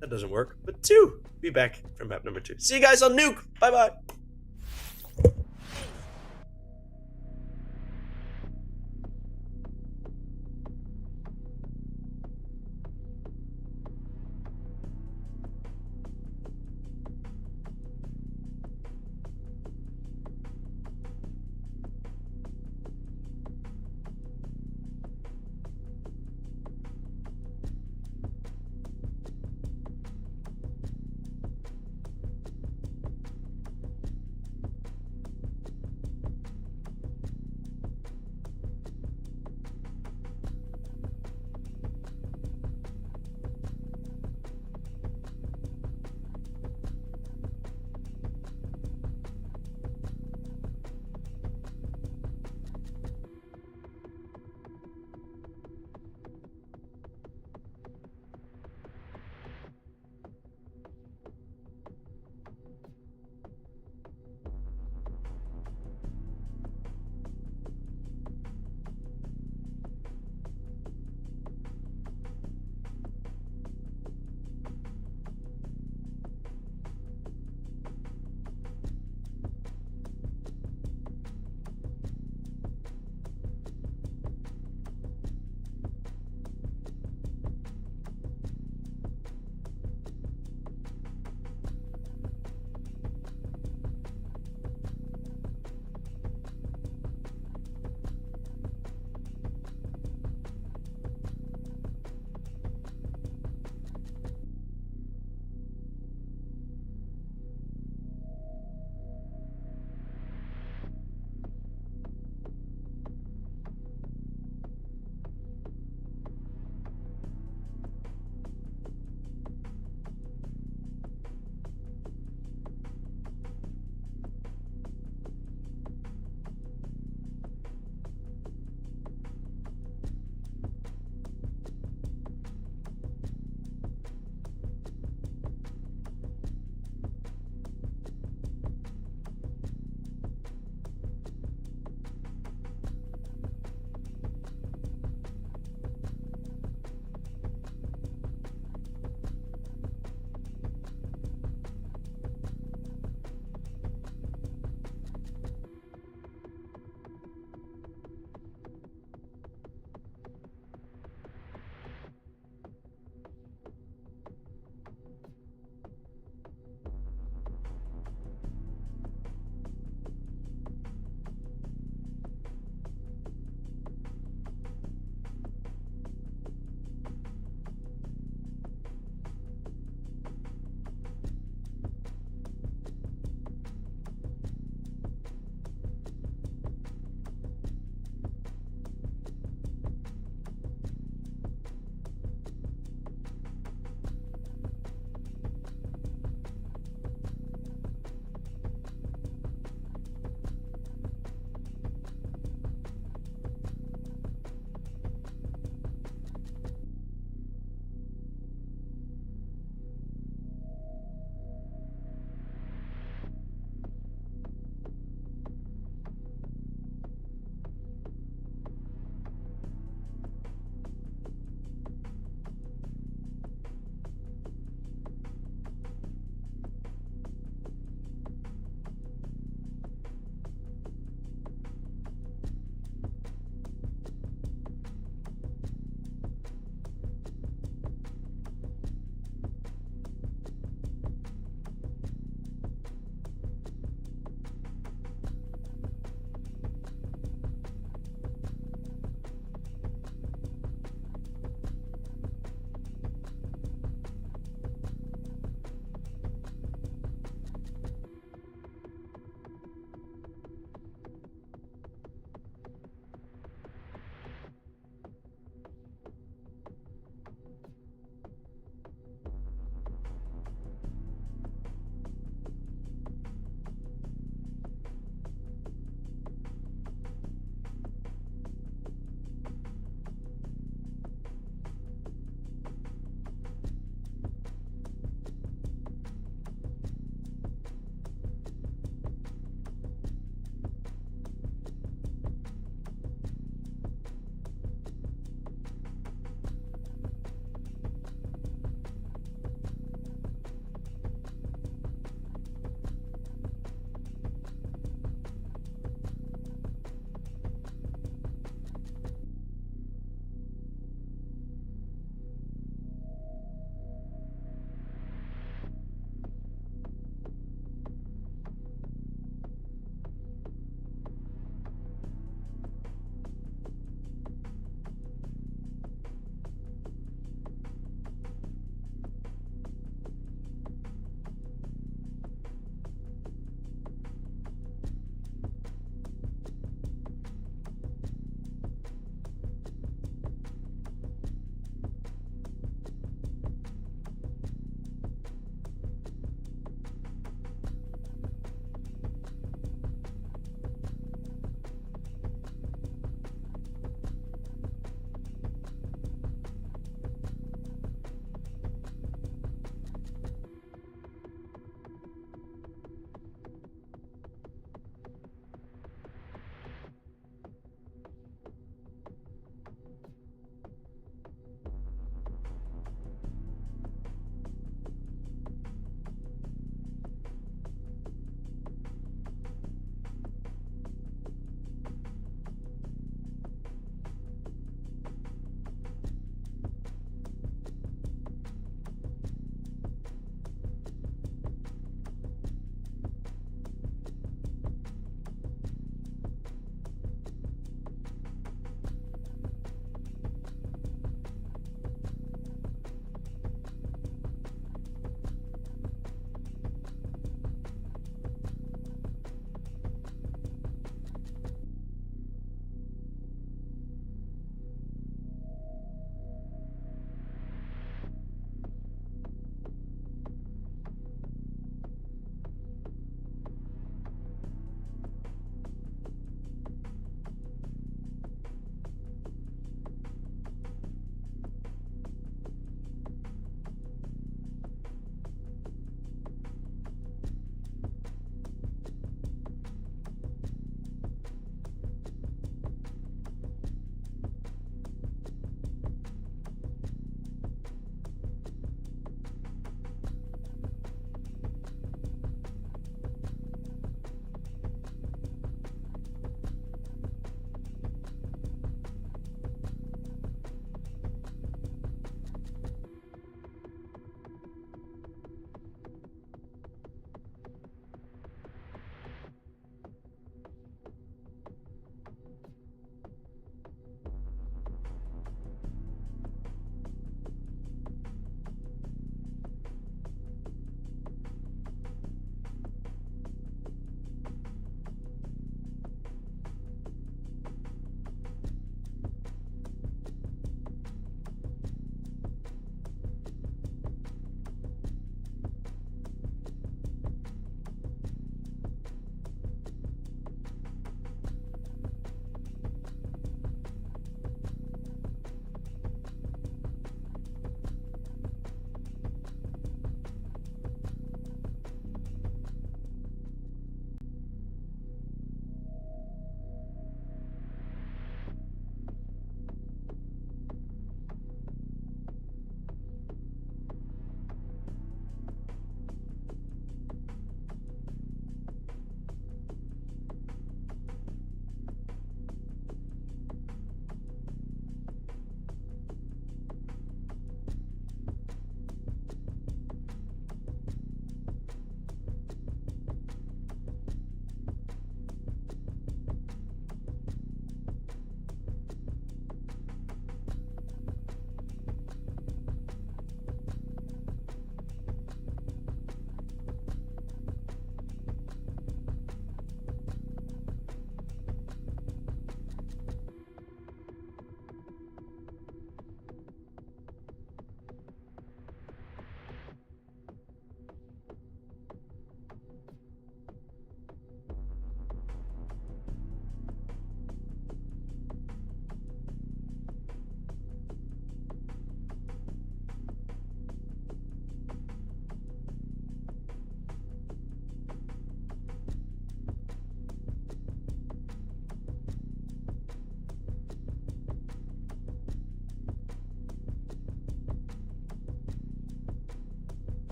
That doesn't work, but 2. Be back for map number 2. See you guys on Nuke. Bye-bye.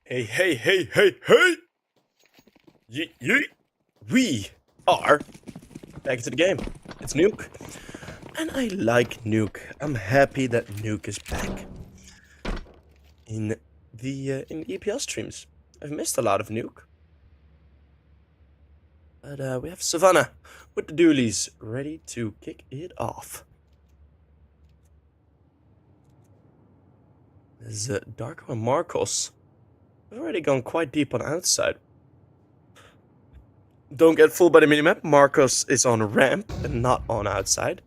Hey, hey, hey, hey, hey! Yeet, yeet! We are back to the game. It's Nuke. And I like Nuke. I'm happy that Nuke is back in the EPL streams. I've missed a lot of Nuke. But we have Savannah with the dualies ready to kick it off. There's Darko and Marcos. We've already gone quite deep on outside. Don't get fooled by the minimap. Marcos is on ramp and not on outside.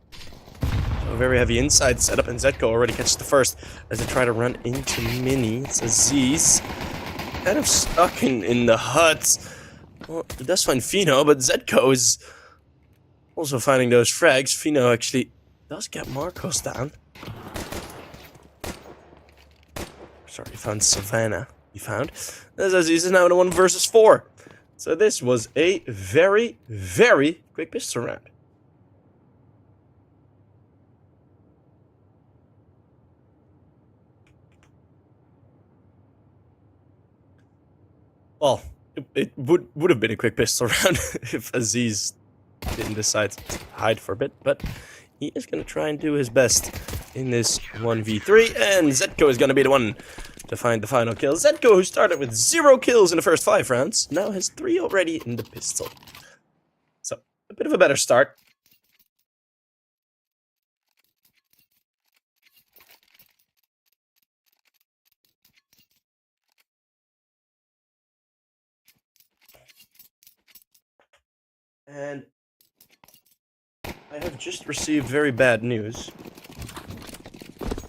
So a very heavy inside setup, and Zetko already catches the first as they try to run into Mini. It's Aziz. Kind of stuck in the hut. Well, he does find Fino, but Zetko is also finding those frags. Fino actually does get Marcos down. Sorry, he found Savannah. As Aziz is now in a 1 versus 4. So this was a very, very quick pistol round. Well, it would have been a quick pistol round if Aziz didn't decide to hide for a bit, but he is going to try and do his best in this 1v3, and Zetko is going to be the one to find the final kill. Zetko, who started with 0 kills in the first 5 rounds, now has 3 already in the pistol. So, a bit of a better start. And I have just received very bad news.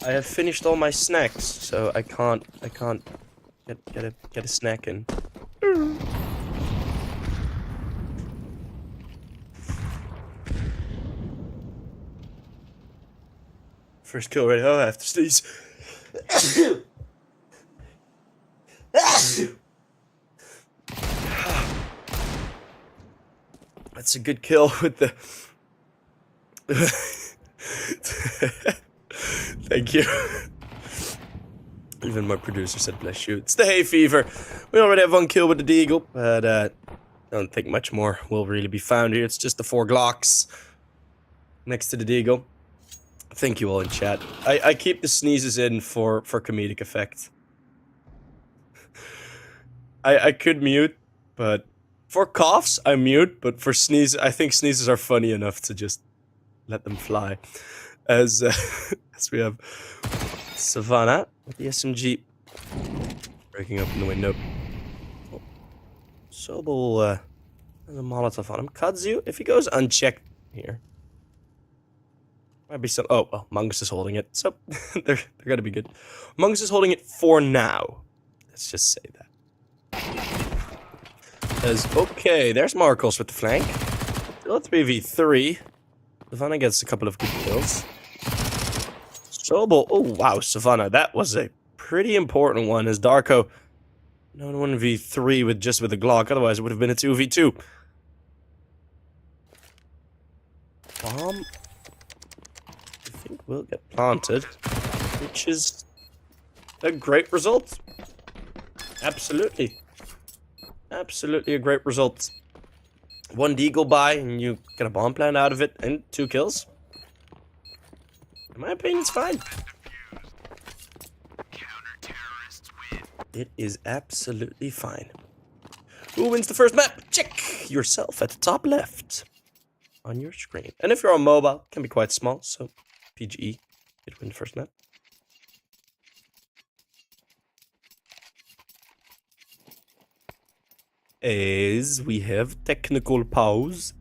I have finished all my snacks, so I can't get a snack in. First kill ready. Oh, I have to sneeze. That's a good kill with the... Thank you. Even my producer said bless you. It's the hay fever. We already have 1 kill with the deagle, but I don't think much more will really be found here. It's just the 4 Glocks next to the deagle. Thank you all in chat. I keep the sneezes in for comedic effect. I could mute, but for coughs I mute, but for sneezes, I think sneezes are funny enough to just let them fly. As we have Savannah with the SMG breaking open the window. Oh. Sobel has a Molotov on him. Kudzu, if he goes unchecked here, might be some... Oh, well, Mungus is holding it, so they're gonna be good. Mungus is holding it for now. Let's just say that. Okay, there's Marcos with the flank. Still a 3v3. Savannah gets a couple of good kills. Sobel, oh wow, Savannah, that was a pretty important one as Darko. No 1v3 with a Glock, otherwise it would have been a 2v2. Bomb, I think will get planted, which is a great result. Absolutely. Absolutely a great result. 1 deagle by, and you get a bomb plant out of it, and 2 kills. In my opinion, it's fine. It is absolutely fine. Who wins the first map? Check yourself at the top left on your screen. And if you're on mobile, it can be quite small, so PGE did win the first map. As we have technical pause.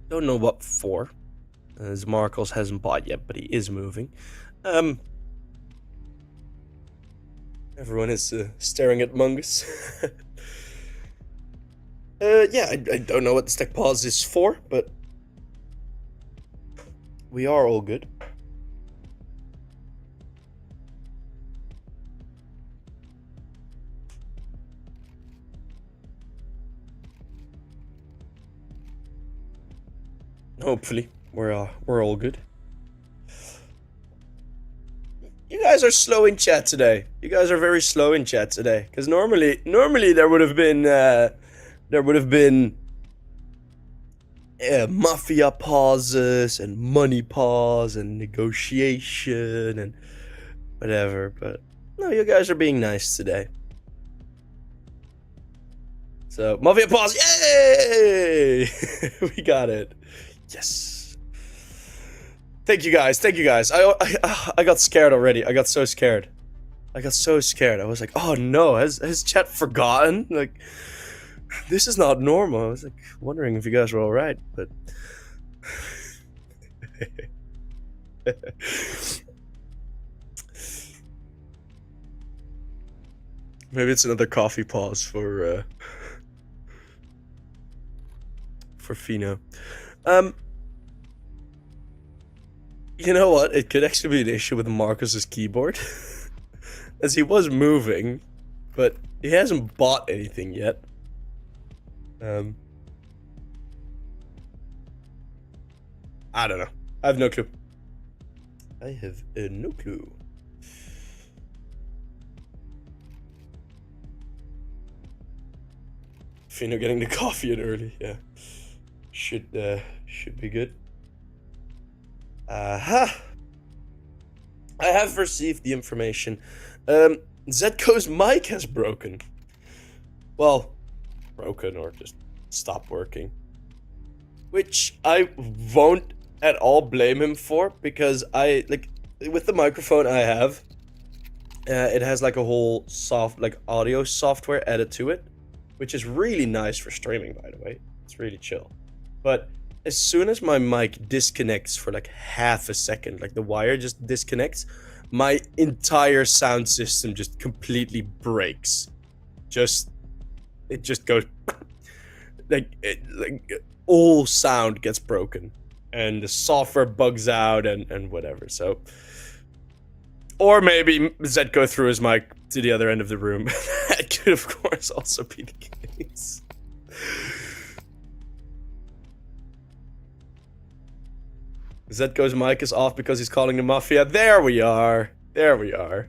Don't know what for, as Marcos hasn't bought yet, but he is moving. Everyone is staring at Mungus. Yeah, I don't know what this tech pause is for, but we are all good. Hopefully, we're all good. You guys are slow in chat today. You guys are very slow in chat today. Because normally there would have been, mafia pauses and money pause and negotiation and whatever. But no, you guys are being nice today. So, mafia pause, yay! We got it. Yes. Thank you guys. I got scared already. I got so scared. I was like, oh no, has chat forgotten? Like, this is not normal. I was like wondering if you guys were alright, but maybe it's another coffee pause for Fino. You know what? It could actually be an issue with Marcus's keyboard. As he was moving, but he hasn't bought anything yet. I don't know. I have no clue. No clue. Fino getting the coffee in early, yeah. Should be good. I have received the information. Zetko's mic has broken. Well, broken or just stopped working. Which I won't at all blame him for, because with the microphone I have, it has like a whole audio software added to it, which is really nice for streaming, by the way. It's really chill. But as soon as my mic disconnects for like half a second, like the wire just disconnects, my entire sound system just completely breaks. It just goes like all sound gets broken, and the software bugs out and whatever. So, or maybe Zetko threw his mic to the other end of the room. That could, of course, also be the case. Zetko's mic is off because he's calling the mafia. There we are. Or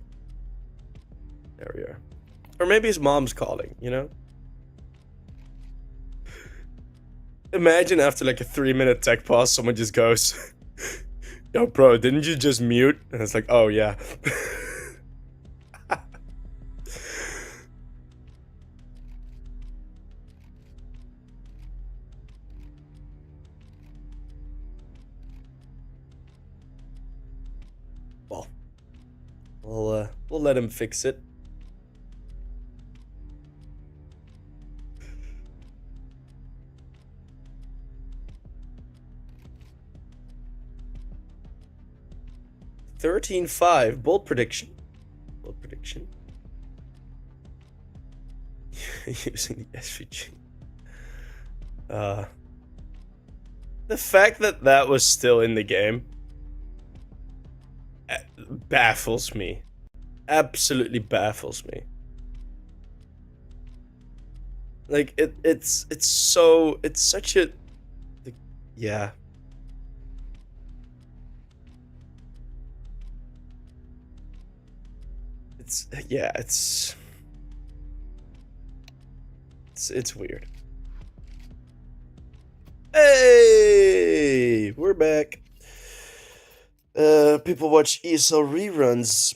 maybe his mom's calling, you know? Imagine after like a 3-minute tech pause, someone just goes, yo, bro, didn't you just mute? And it's like, oh, yeah. Well, we'll let him fix it. $13.5 bold prediction. Using the SVG. The fact that was still in the game baffles me. Absolutely baffles me. Like it's such a yeah. It's weird. Hey, we're back. People watch ESL reruns.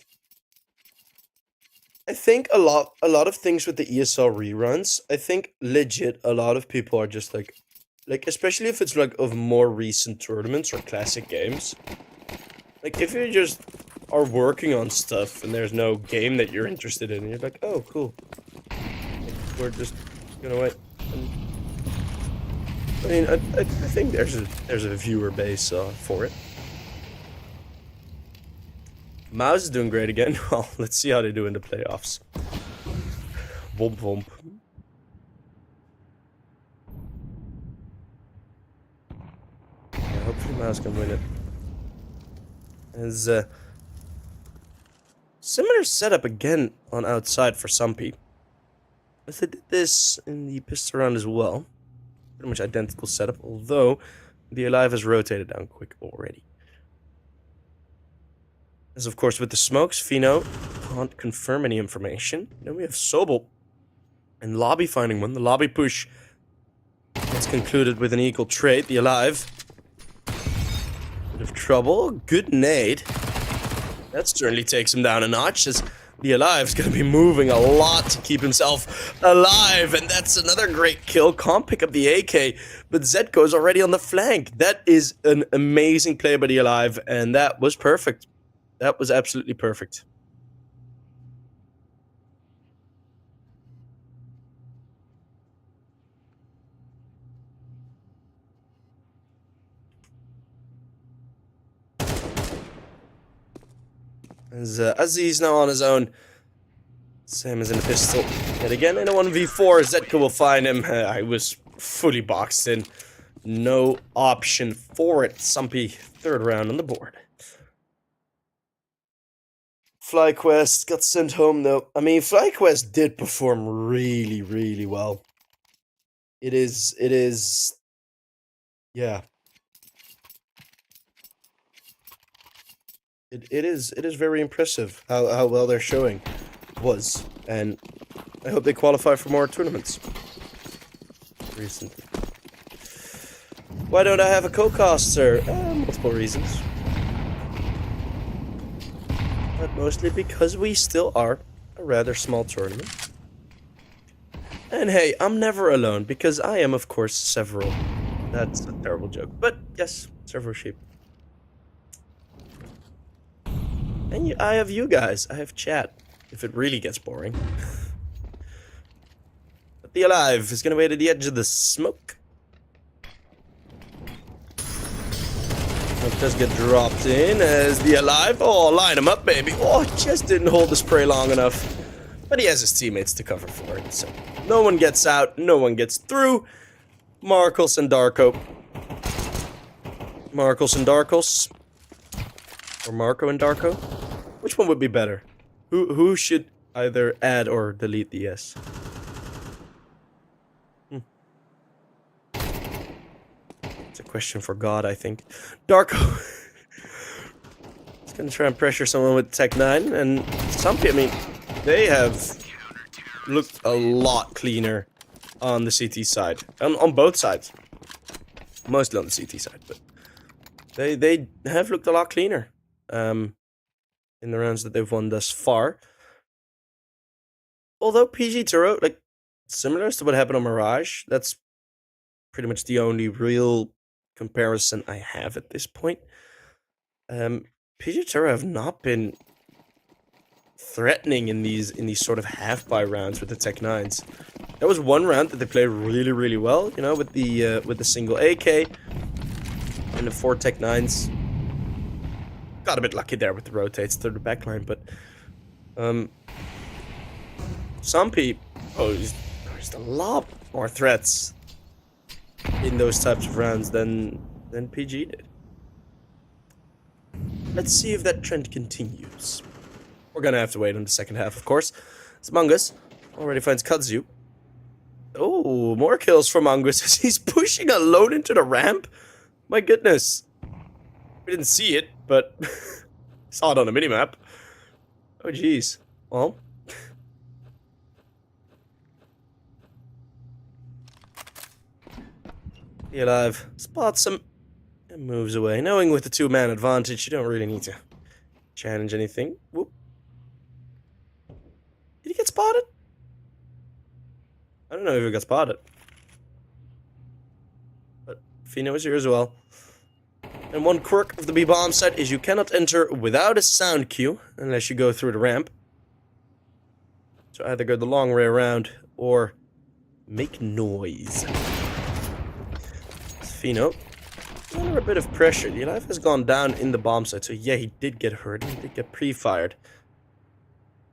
I think a lot of things with the ESL reruns, I think legit a lot of people are just like especially if it's like of more recent tournaments or classic games. Like if you just are working on stuff and there's no game that you're interested in, and you're like, oh cool. Like, we're just gonna wait. I mean, I think there's a viewer base for it. Mouse is doing great again. Well, let's see how they do in the playoffs. Womp womp. Yeah, hopefully Mouse can win it. There's a similar setup again on outside for Sampi. As they did this in the pistol round as well. Pretty much identical setup, although the Alive has rotated down quick already. As of course with the smokes, Fino can't confirm any information. Then we have Sobel and Lobby finding one. The lobby push is concluded with an equal trade. The Alive. Bit of trouble. Good nade. That certainly takes him down a notch, as the Alive's gonna be moving a lot to keep himself alive, and that's another great kill. Can't pick up the AK, but Zetko's already on the flank. That is an amazing play by the Alive, and that was perfect. That was absolutely perfect. As Aziz now on his own. Sam is in a pistol. Yet again in a 1v4. Zetka will find him. I was fully boxed in. No option for it. Sampi, third round on the board. FlyQuest got sent home though. I mean, FlyQuest did perform really, really well. It is, yeah. It is very impressive how well they're showing. Was, and I hope they qualify for more tournaments. Recently. Why don't I have a co-caster? Multiple reasons. But mostly because we still are a rather small tournament. And hey, I'm never alone, because I am, of course, several. That's a terrible joke. But yes, several sheep. And I have you guys. I have chat. If it really gets boring. But the Alive is gonna wait at the edge of the smoke. Smoke does get dropped in as the Alive. Oh, line him up, baby. Oh, just didn't hold the spray long enough. But he has his teammates to cover for it. So no one gets out, no one gets through. Marcos and Darko. Marcos and Darkos. Or Marco and Darko. Which one would be better? Who should either add or delete the S? It's a question for God, I think. Darko. He's gonna try and pressure someone with Tech 9, and Sampi, I mean, they have looked a lot cleaner on the CT side. On both sides. Mostly on the CT side, but they have looked a lot cleaner. In the rounds that they've won thus far. Although PGE Turow, like, similar to what happened on Mirage, that's pretty much the only real comparison I have at this point. PGE Turow have not been threatening in these sort of half-buy rounds with the Tech 9s. There was one round that they played really, really well, you know, with the single AK and the 4 Tech 9s. Got a bit lucky there with the rotates through the backline, but Sampi posed a lot more threats in those types of rounds than PG did. Let's see if that trend continues. We're gonna have to wait on the second half, of course. As Mangus already finds Kudzu. Oh, more kills from Mangus as he's pushing alone into the ramp. My goodness. We didn't see it, but saw it on the minimap. Oh, jeez. Well. The Alive spots him and moves away. Knowing with the 2-man advantage, you don't really need to challenge anything. Whoop. Did he get spotted? I don't know if he got spotted. But Fino is here as well. And one quirk of the B bomb site is you cannot enter without a sound cue unless you go through the ramp. So either go the long way around or make noise. Fino under a bit of pressure. The Alive has gone down in the bomb site, so yeah, he did get hurt. He did get pre-fired.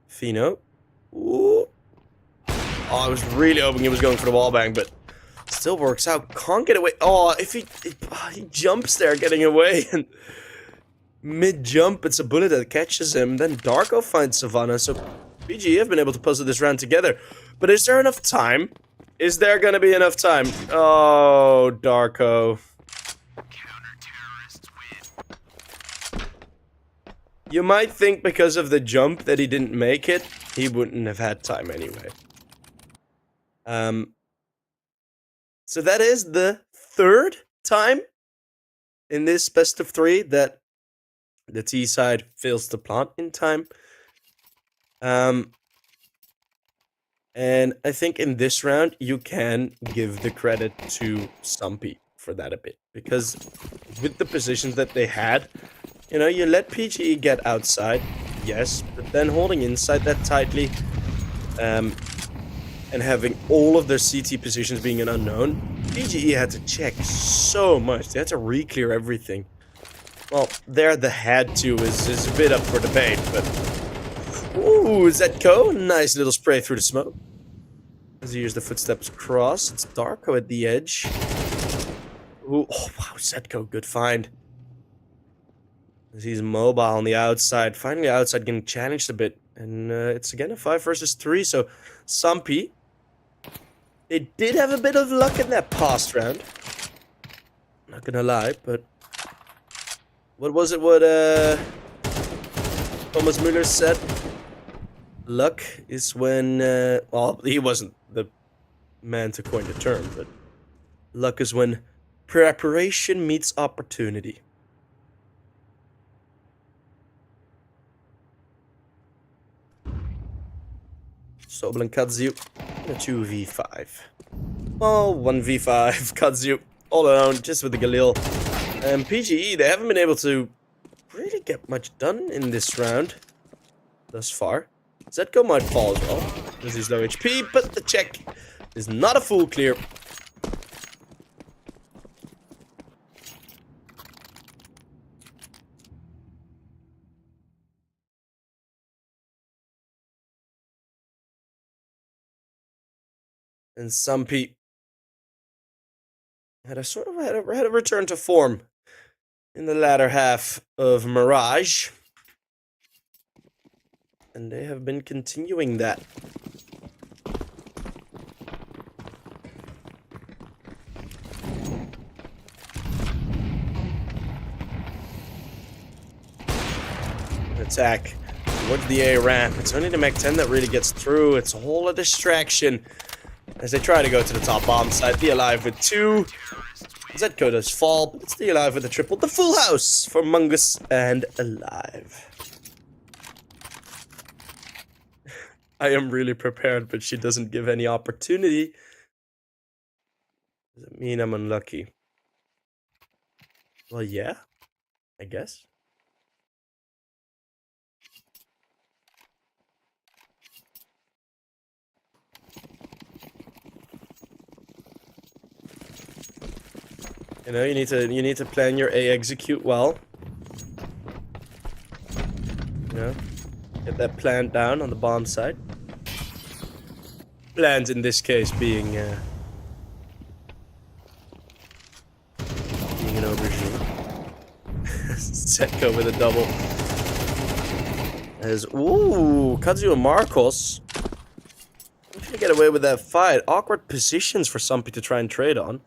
Fino. Ooh. Oh, I was really hoping he was going for the wall bang, but still works out. Can't get away. Oh, if he jumps there getting away, and mid-jump, it's a bullet that catches him. Then Darko finds Savannah, so PGE have been able to puzzle this round together. But is there enough time? Is there gonna be enough time? Oh, Darko. You might think because of the jump that he didn't make it, he wouldn't have had time anyway. So that is the third time in this best of 3 that the T side fails to plant in time. And I think in this round, you can give the credit to Sampi for that a bit. Because with the positions that they had, you know, you let PGE get outside, yes, but then holding inside that tightly, and having all of their CT positions being an unknown, PGE had to check so much. They had to re-clear everything. Well, there the had to is a bit up for debate, but... Ooh, Zetko, nice little spray through the smoke. As he hears the footsteps cross, it's Darko at the edge. Ooh, oh wow, Zetko, good find. As he's mobile on the outside, finally outside getting challenged a bit. And it's again a 5 versus 3, so Sampi, they did have a bit of luck in that past round. Not gonna lie, but... What was it what Thomas Müller said? Luck is when, well, he wasn't the man to coin the term, but luck is when preparation meets opportunity. Sobel and Kudzu in a 2v5. Well, 1v5, Kudzu all alone, just with the Galil. And PGE, they haven't been able to really get much done in this round thus far. Zetko might fall as well, because he's low HP, but the check is not a full clear. And Sampi had a return to form in the latter half of Mirage. And they have been continuing that. Attack towards the A ramp. It's only the Mech 10 that really gets through. It's all a distraction as they try to go to the top bomb site. The alive with 2. Zetko does fall, but it's the alive with the triple. The full house for Mungus and alive. I am really prepared, but she doesn't give any opportunity. Does it mean I'm unlucky? Well, yeah, I guess. You know, you need to plan your A execute well. You know, get that plan down on the bomb side. Plans in this case being an aubergine. Zetko with a double. As Kudzu and Marcos trying to get away with that fight. Awkward positions for Sampi to try and trade on.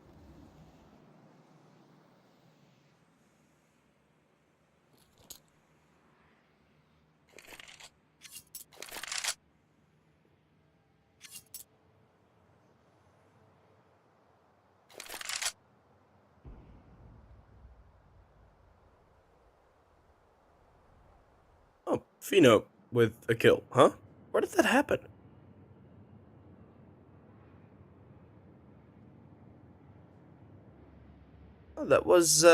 Oh, Fino with a kill, huh? Where did that happen? Oh, that was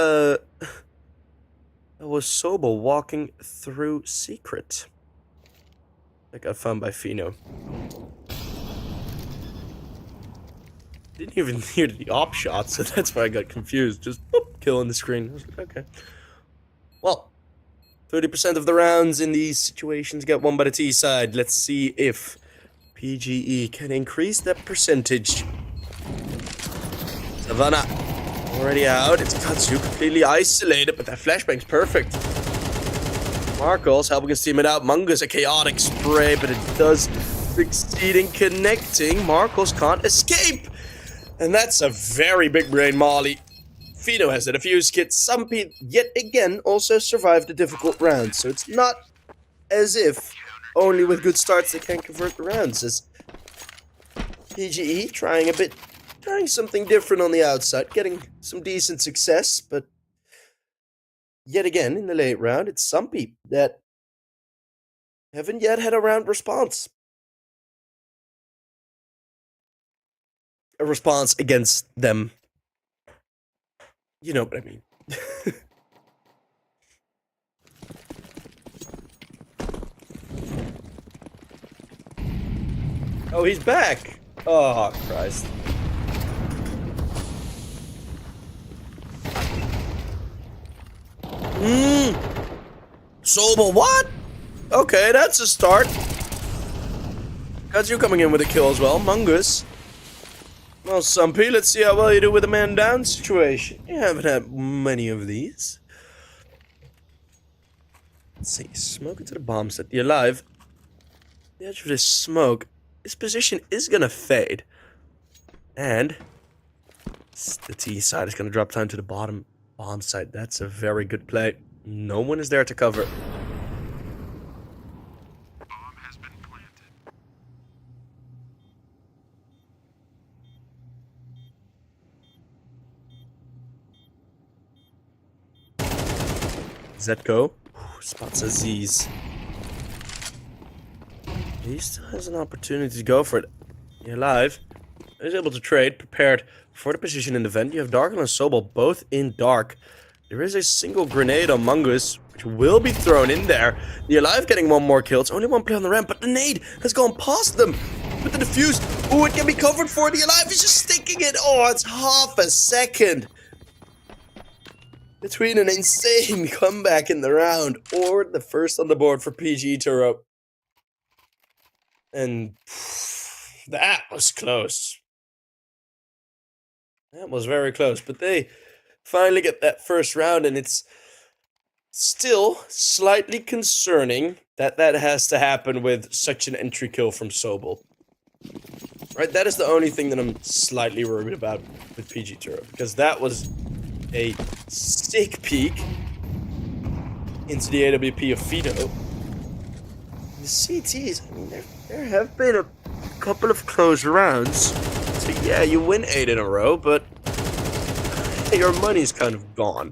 Sobel walking through secret. That got found by Fino. Didn't even hear the op shot, so that's why I got confused. Just boop, kill on the screen. I was like, okay. Well, 30% of the rounds in these situations get won by the T side. Let's see if PGE can increase that percentage. Savannah already out. It's Kudzu completely isolated, but that flashbang's perfect. Marcos helping his teammate out. Mungus a chaotic spray, but it does succeed in connecting. Marcos can't escape. And that's a very big brain molly Inferno has a defuse kit. Sampi, yet again, also survived a difficult round. So it's not as if only with good starts they can convert the rounds. As PGE trying something different on the outside, getting some decent success, but yet again in the late round, it's Sampi that haven't yet had a round response. A response against them. You know what I mean. Oh, he's back! Oh, Christ. Sobel, what? Okay, that's a start. Got you coming in with a kill as well, Mungus. Well, Sampi, let's see how well you do with a man down situation. You haven't had many of these. Let's see, smoke into the bomb set. The alive. The edge of this smoke. His position is gonna fade. And the T side is gonna drop down to the bottom bomb site. That's a very good play. No one is there to cover. Bomb has been planted. Zetko spots Aziz. He still has an opportunity to go for it. You're alive. He's able to trade, prepared for the position in the vent. You have Darkle and Sobel both in dark. There is a single grenade on Mungus, which will be thrown in there. The alive getting one more kill. It's only one play on the ramp, but the nade has gone past them. With the defuse, oh, it can be covered for. The alive is just sticking it. Oh, it's half a second between an insane comeback in the round or the first on the board for PGE Turow. And that was close. That was very close, but they finally get that first round, and it's still slightly concerning that that has to happen with such an entry kill from Sobel. Right, that is the only thing that I'm slightly worried about with PGE Turow, because that was a sick peek into the AWP of Fido. The CTs, I mean, there have been a couple of close rounds. So yeah, you win 8 in a row, but your money's kind of gone.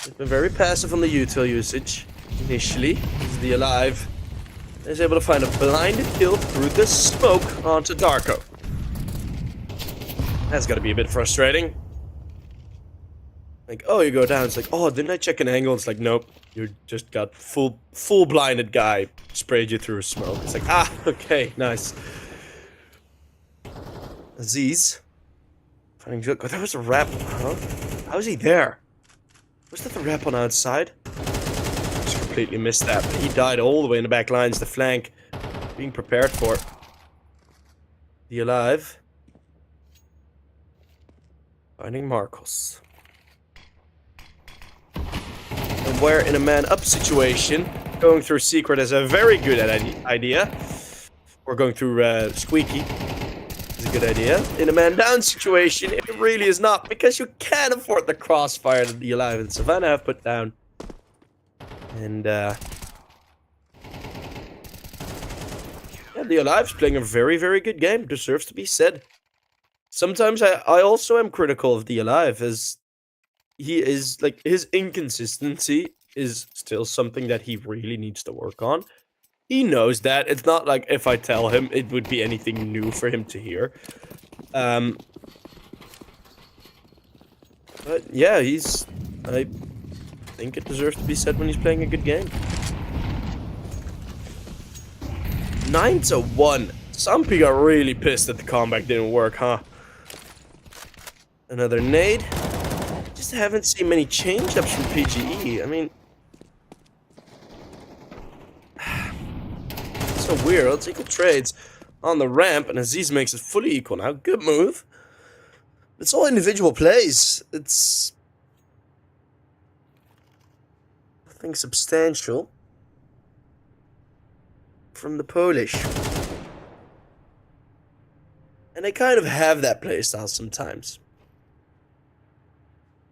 They've been very passive on the util usage initially. The alive is able to find a blinded kill through the smoke onto Darko. That's gotta be a bit frustrating. Like, oh, you go down. It's like, oh, didn't I check an angle? It's like, nope. You just got full blinded guy sprayed you through smoke. It's like, ah, okay, nice. Aziz. Finding Joke. Oh, that was a rap, huh? How is he there? Was that the rap on outside? Just completely missed that. But he died all the way in the back lines, the flank. Being prepared for it. The alive. Finding Marcos. And where in a man-up situation, going through Secret is a very good idea. Or going through Squeaky is a good idea. In a man-down situation, it really is not, because you can't afford the crossfire that the Alive and Savannah have put down. And, yeah, the Alive's playing a very, very good game. Deserves to be said. Sometimes I also am critical of the Alive, as he is, like, his inconsistency is still something that he really needs to work on. He knows that. It's not like if I tell him, it would be anything new for him to hear. But yeah, I think it deserves to be said when he's playing a good game. 9-1. Sampi got really pissed that the comeback didn't work, huh? Another nade. Just haven't seen many change-ups from PGE. I mean, so weird. Let's equal trades on the ramp, and Aziz makes it fully equal now. Good move. It's all individual plays. It's nothing substantial. from the Polish. And they kind of have that playstyle sometimes.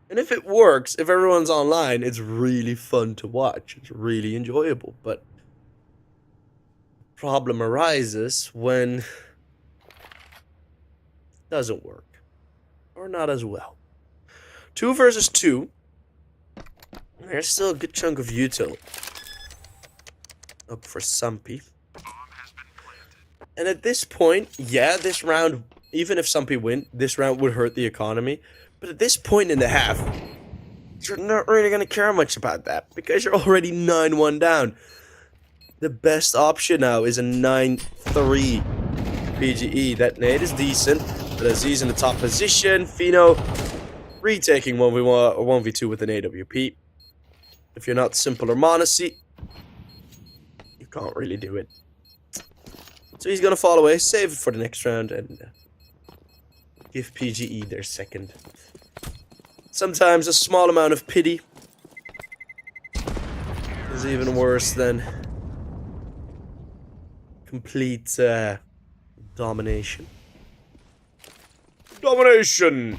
And if it works, if everyone's online, it's really fun to watch. It's really enjoyable. But the problem arises when it doesn't work. Or not as well. 2 versus 2. There's still a good chunk of util up for Sampi. And at this point, yeah, this round, even if Sampi win, this round would hurt the economy. But at this point in the half, you're not really going to care much about that because you're already 9-1 down. The best option now is a 9-3 PGE. That nade is decent, but Aziz in the top position. Fino retaking 1v1 or 1v2 with an AWP. If you're not Simple or Monacy, you can't really do it. So he's going to fall away, save it for the next round, and give PGE their second. Sometimes a small amount of pity is even worse than complete domination. Domination!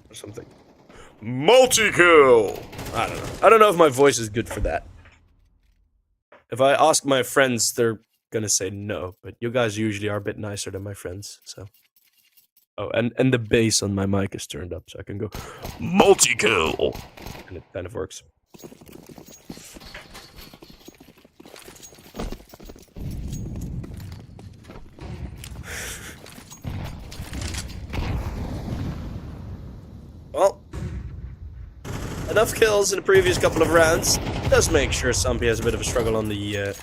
Or something. Multi-kill! I don't know. I don't know if my voice is good for that. If I ask my friends, they're gonna say no, but you guys usually are a bit nicer than my friends, so. Oh, and the bass on my mic is turned up, so I can go multi-kill, and it kind of works. Well, enough kills in the previous couple of rounds. Does make sure Sampi has a bit of a struggle on the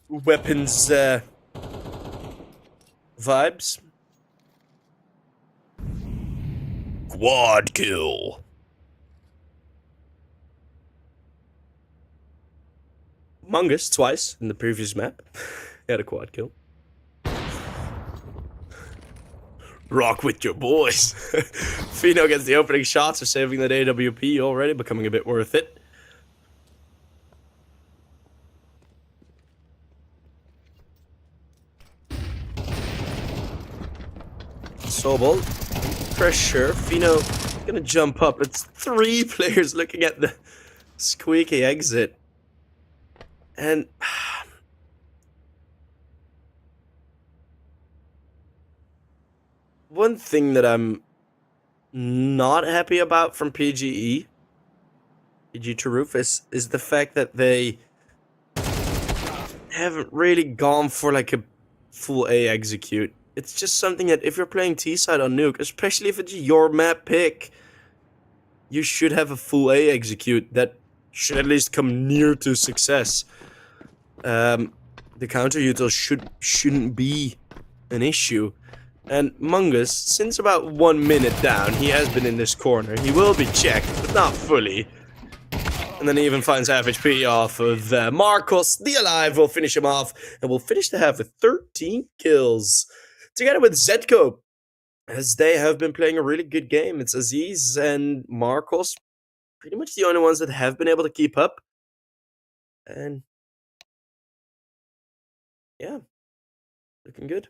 weapons vibes. Quad kill. Mungus twice in the previous map. He had a quad kill. Rock with your boys. Fino gets the opening shots for saving that AWP already, becoming a bit worth it. Sobol, pressure. Fino gonna jump up. It's 3 players looking at the squeaky exit. And one thing that I'm not happy about from PGE Turow is the fact that they haven't really gone for like a full A execute. It's just something that if you're playing T-side on Nuke, especially if it's your map pick, you should have a full A execute that should at least come near to success. The counter util shouldn't be an issue. And Mungus, since about 1 minute down, he has been in this corner. He will be checked, but not fully. And then he even finds half HP off of Marcos. The Alive will finish him off, and we'll finish the half with 13 kills. Together with Zetko, as they have been playing a really good game. It's Aziz and Marcos, pretty much the only ones that have been able to keep up. And yeah, looking good.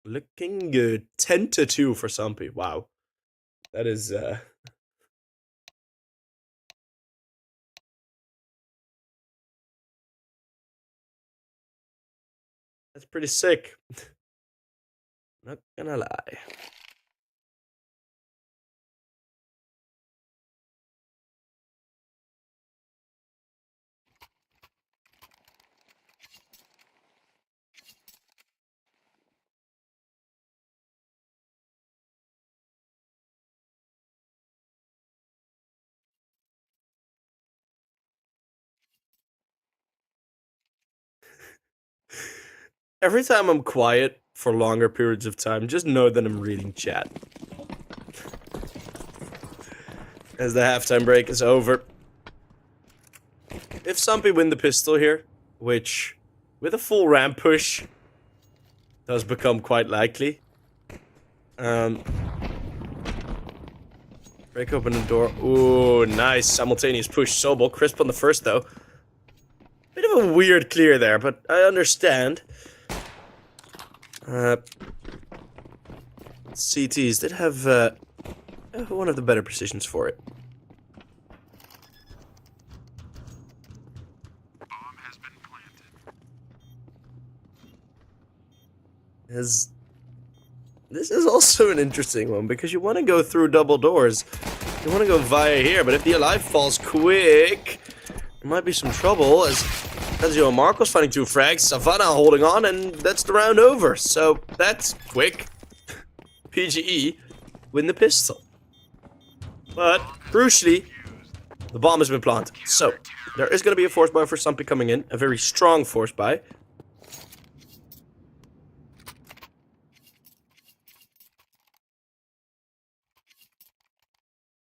Looking good. 10-2 for Sampi. Wow. That is that's pretty sick. Not gonna lie. Every time I'm quiet for longer periods of time, just know that I'm reading chat. As the halftime break is over. If Sampi win the pistol here, which with a full ramp push does become quite likely. Very Break open the door. Ooh, nice. Simultaneous push. Sobel. Crisp on the first, though. Bit of a weird clear there, but I understand. CTs did have one of the better positions for it. Bomb has been planted. This is also an interesting one, because you want to go through double doors. You want to go via here, but if the alive falls quick, there might be some trouble, as Marcos finding 2 frags, Savannah holding on, and that's the round over. So, that's quick. PGE win the pistol. But, crucially, the bomb has been planted. So, there is going to be a force buy for Sampi coming in. A very strong force buy.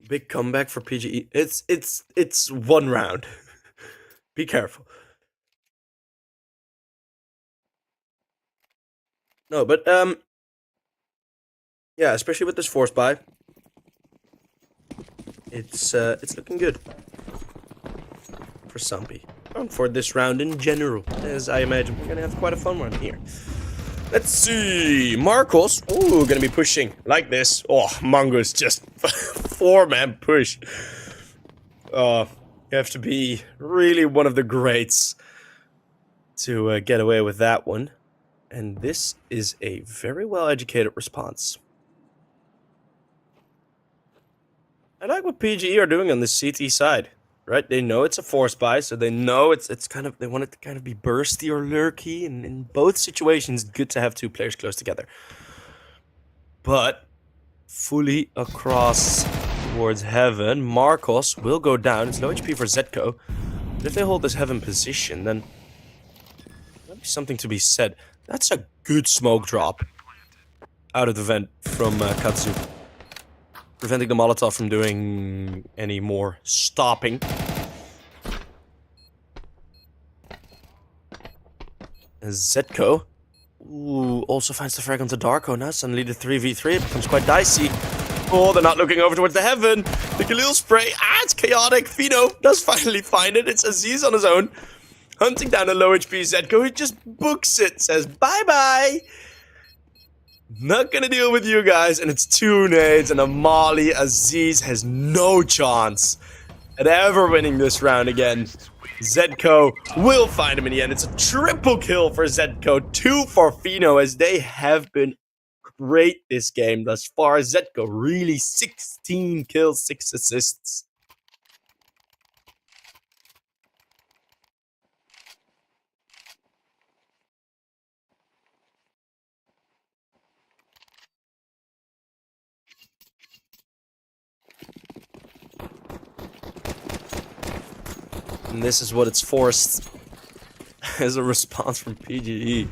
Big comeback for PGE. It's one round. Be careful. No, but yeah, especially with this force buy, it's looking good for Sampi and for this round in general. As I imagine, we're gonna have quite a fun one here. Let's see, Marcos. Ooh, gonna be pushing like this. Oh, Mongo's just 4-man push. You have to be really one of the greats to get away with that one. And this is a very well-educated response. I like what PGE are doing on this CT side, right? They know it's a force buy, so they know it's kind of, they want it to kind of be bursty or lurky, and in both situations, good to have 2 players close together. But fully across towards heaven, Marcos will go down. It's low HP for Zetko. But if they hold this heaven position, then there'll be something to be said. That's a good smoke drop out of the vent from Katsu. Preventing the Molotov from doing any more stopping. Zetko. Ooh, also finds the frag onto Darko. Now suddenly the 3v3 becomes quite dicey. Oh, they're not looking over towards the heaven. The Khalil spray. Ah, it's chaotic. Fino does finally find it. It's Aziz on his own. Hunting down a low HP Zetko. He just books it. Says bye-bye. Not gonna deal with you guys. And it's 2 nades and a molly. Aziz has no chance at ever winning this round again. Zetko will find him in the end. It's a triple kill for Zetko. 2 for Fino, as they have been great this game thus far. Zetko really 16 kills, 6 assists. And this is what it's forced as a response from PGE.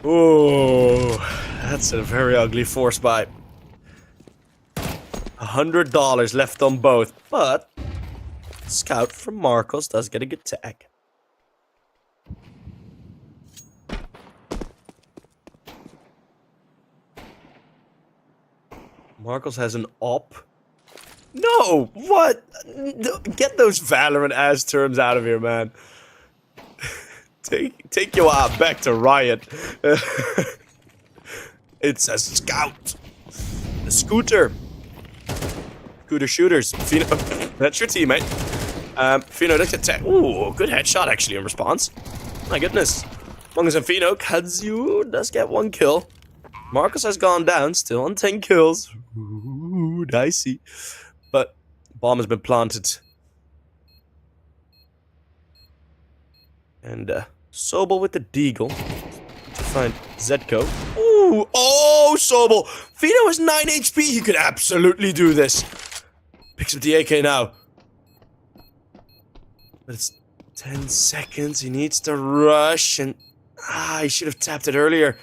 Oh, that's a very ugly force buy. $100 left on both, but Scout from Marcos does get a good tag. Marcos has an op. No! What? Get those Valorant ass terms out of here, man. Take your ass back to Riot. It's a scout. A scooter. Scooter shooters. Fino, that's your teammate. Fino does get tech. Ooh, good headshot actually in response. My goodness. Mongus and Fino. Kazu does get 1 kill. Marcos has gone down, still on 10 kills. Ooh, dicey. But bomb has been planted. And Sobel with the deagle to find Zetko. Ooh, oh, Sobel. Fino has 9 HP. He could absolutely do this. Picks up the AK now. But it's 10 seconds. He needs to rush. And he should have tapped it earlier.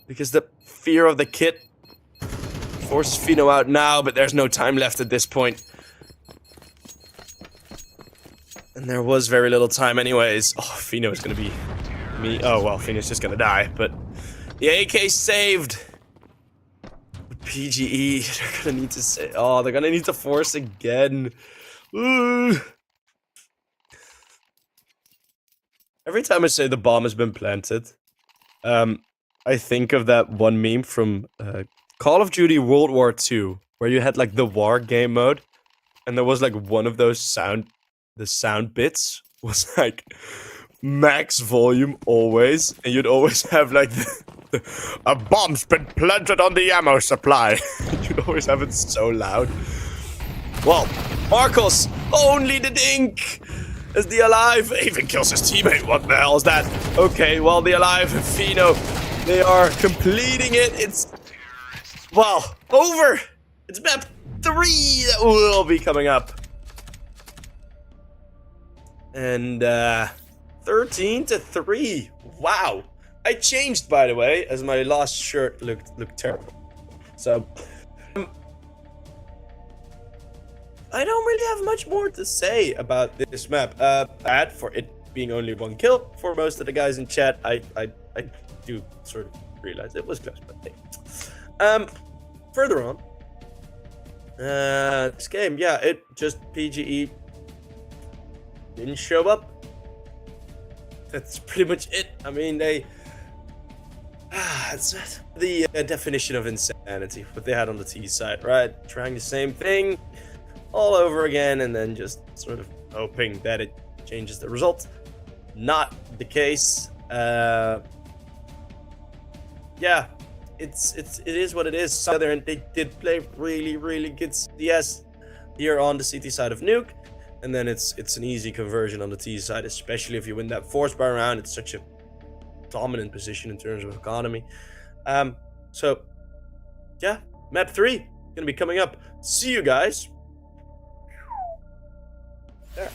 Because the fear of the kit forces Fino out now, but there's no time left at this point. And there was very little time anyways. Oh, Fino is going to be me. Oh, well, Fino's just going to die, but the AK saved. But PGE, they're gonna need to say, oh, they're gonna need to force again. Ooh. Every time I say the bomb has been planted, I think of that one meme from Call of Duty World War II, where you had like the war game mode, and there was like one of those the sound bits was like max volume always, and you'd always have like a bomb's been planted on the ammo supply. You'd always have it so loud. Well, Marcos, only the dink as the alive even kills his teammate. What the hell is that? Okay, well, the alive and Fino, they are completing it. It's, well, over. It's map 3 that will be coming up. And 13-3. Wow. I changed, by the way, as my last shirt looked terrible. So I don't really have much more to say about this map. Bad for it being only 1 kill for most of the guys in chat. I do sort of realize it was close, but hey. Further on, this game, yeah, it just PGE didn't show up. That's pretty much it. I mean, it's the definition of insanity, what they had on the T side, right? Trying the same thing all over again, and then just sort of hoping that it changes the result. Not the case. Yeah, it is what it is. So they did play really good CS here on the CT side of Nuke, and then it's an easy conversion on the T side, especially if you win that force bar round. It's such a dominant position in terms of economy. So yeah, map 3 gonna be coming up. See you guys there.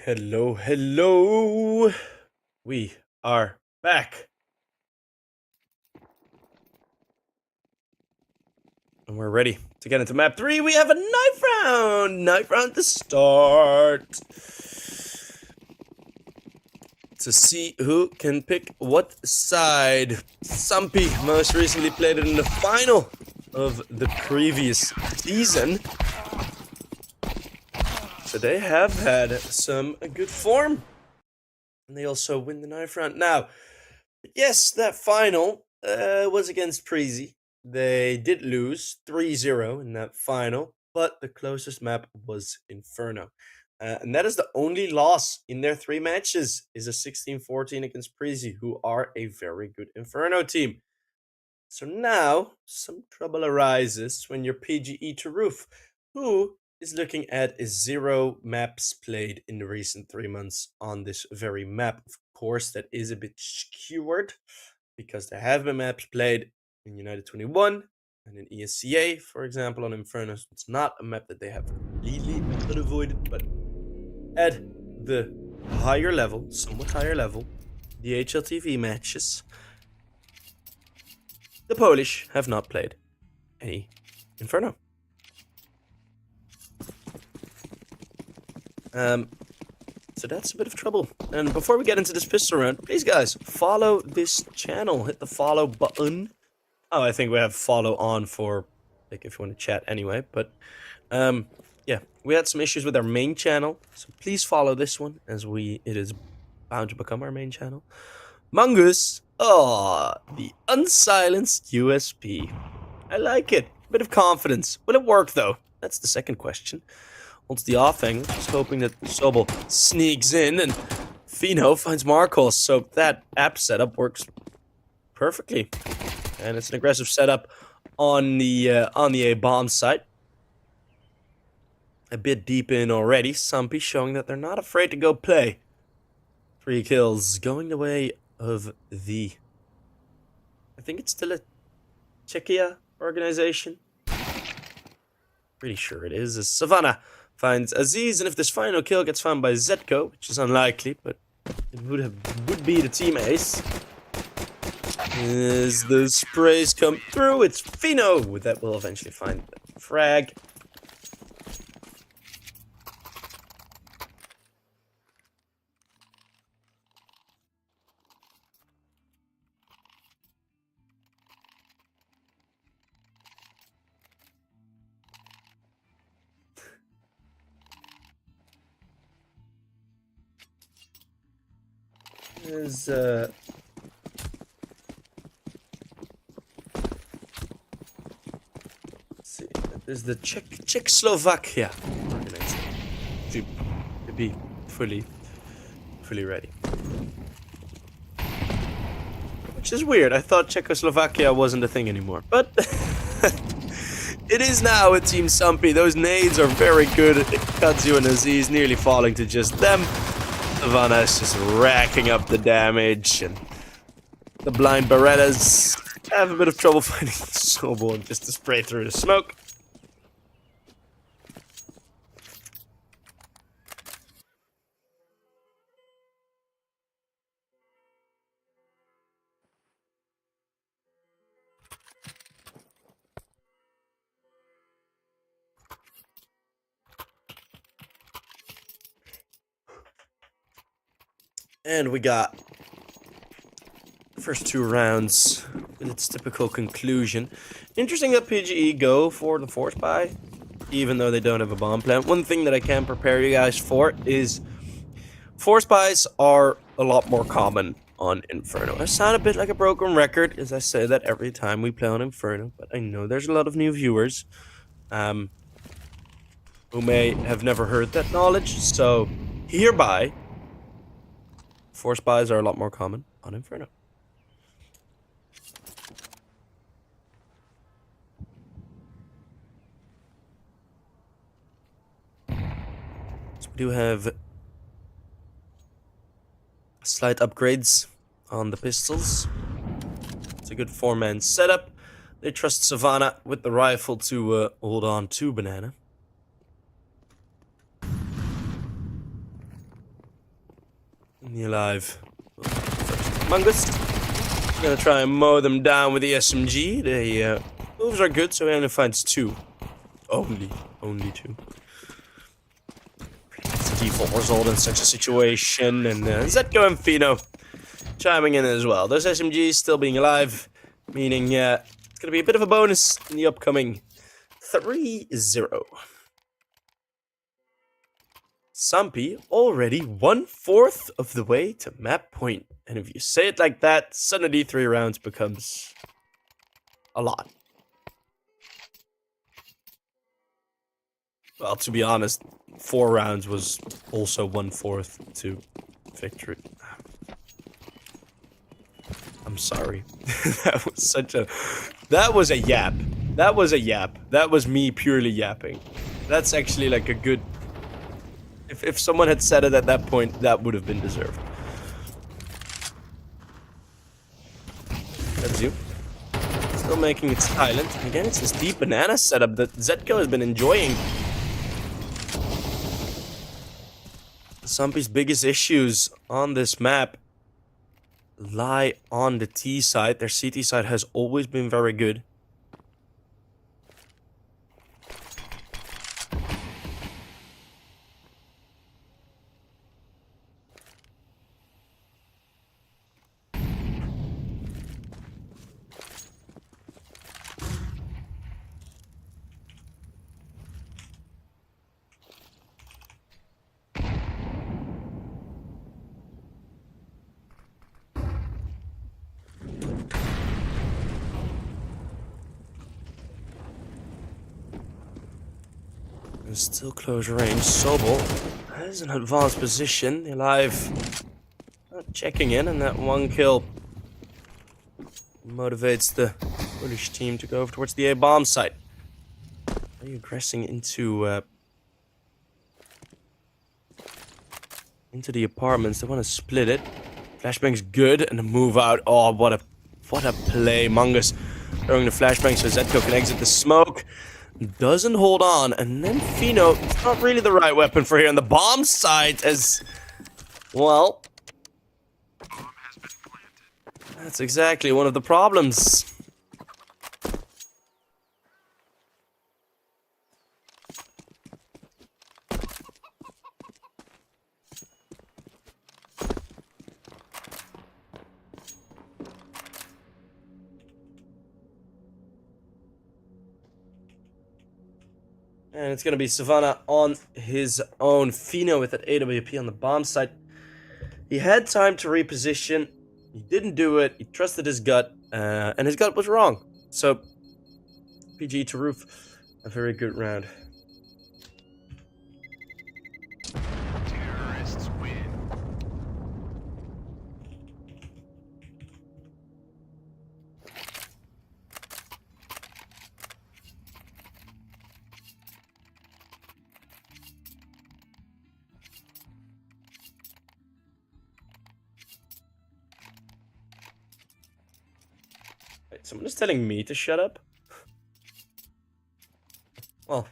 Hello, hello. We are back. And we're ready to get into map 3. We have a knife round. Knife round to start. To see who can pick what side. Sampi most recently played it in the final of the previous season. So they have had some good form. And they also win the knife round. Now, yes, that final was against Preezy. They did lose 3-0 in that final, but the closest map was Inferno. And that is the only loss in their 3 matches, is a 16-14 against Preezy, who are a very good Inferno team. So now, some trouble arises when your PGE Turow, who is looking at 0 maps played in the recent 3 months on this very map. Of course, that is a bit skewed, because there have been maps played in United 21 and in ENCE, for example, on Inferno. So it's not a map that they have completely unavoided, but at the higher level, somewhat higher level, the HLTV matches, the Polish have not played any Inferno. So that's a bit of trouble. And before we get into this pistol round, please guys, follow this channel. Hit the follow button. Oh, I think we have follow on for, like, if you want to chat anyway. But, yeah, we had some issues with our main channel. So please follow this one, as it is bound to become our main channel. Mongoose. Oh, the unsilenced USP. I like it. Bit of confidence. Will it work, though? That's the second question. Holds the offhand, just hoping that Sobel sneaks in and Fino finds Marcos. So that app setup works perfectly. And it's an aggressive setup on the A bomb site. A bit deep in already. Sampi showing that they're not afraid to go play. 3 kills going the way of the, I think it's still a Czechia organization. Pretty sure it is. As Savannah finds Aziz, and if this final kill gets found by Zetko, which is unlikely, but it would be the team ace. As the sprays come through, it's Fino that will eventually find the frag. There's see, there's the Czechoslovakia organization to be fully ready. Which is weird. I thought Czechoslovakia wasn't a thing anymore, but it is now with Team Sampi. Those nades are very good. Kazu and Aziz nearly falling to just them. Savannah is just racking up the damage, and the blind Berettas have a bit of trouble finding Sobel just to spray through the smoke. And we got the first 2 rounds with its typical conclusion. Interesting that PGE go for the force buy, even though they don't have a bomb plant. One thing that I can prepare you guys for is force buys are a lot more common on Inferno. I sound a bit like a broken record as I say that every time we play on Inferno, but I know there's a lot of new viewers who may have never heard that knowledge. So hereby, force buys are a lot more common on Inferno. So we do have slight upgrades on the pistols. It's a good 4-man setup. They trust Savannah with the rifle to hold on to Banana. The alive. Mungus. Gonna try and mow them down with the SMG. The moves are good, so he only finds 2. Only 2. That's the default result in such a situation. And Zetko and Fino chiming in as well. Those SMGs still being alive, meaning it's gonna be a bit of a bonus in the upcoming 3-0. Sampi already 1/4 of the way to map point. And if you say it like that, suddenly 3 rounds becomes a lot. Well, to be honest, 4 rounds was also 1/4 to victory. I'm sorry. That was a yap. That was a yap. That was me purely yapping. That's actually like a good... If someone had said it at that point, that would have been deserved. That's you. Still making it silent. Again, it's this deep banana setup that Zetko has been enjoying. Sampi's biggest issues on this map lie on the T side. Their CT side has always been very good. Still close range. Sobel has an advanced position. Alive. Checking in, and that 1 kill motivates the British team to go over towards the A-bomb site. Are you aggressing into the apartments? They want to split it. Flashbang's good, and the move out. Oh, what a play. Mungus throwing the flashbang so Zetko can exit the smoke. Doesn't hold on, and then Fino, it's not really the right weapon for here on the bomb site, as well. That's exactly one of the problems. And it's going to be Savannah on his own. Fino with that AWP on the bomb site. He had time to reposition. He didn't do it. He trusted his gut. And his gut was wrong. So, PGE Turow, a very good round. Terrorists win. Wait, someone is telling me to shut up? Well,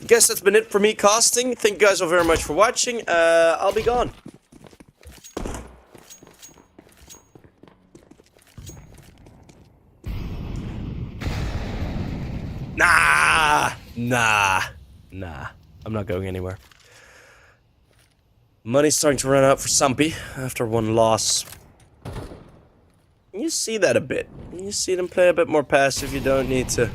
guess that's been it for me casting. Thank you guys all very much for watching. I'll be gone. Nah. I'm not going anywhere. Money's starting to run out for Sampi after 1 loss. You see that a bit. You see them play a bit more passive. You don't need to...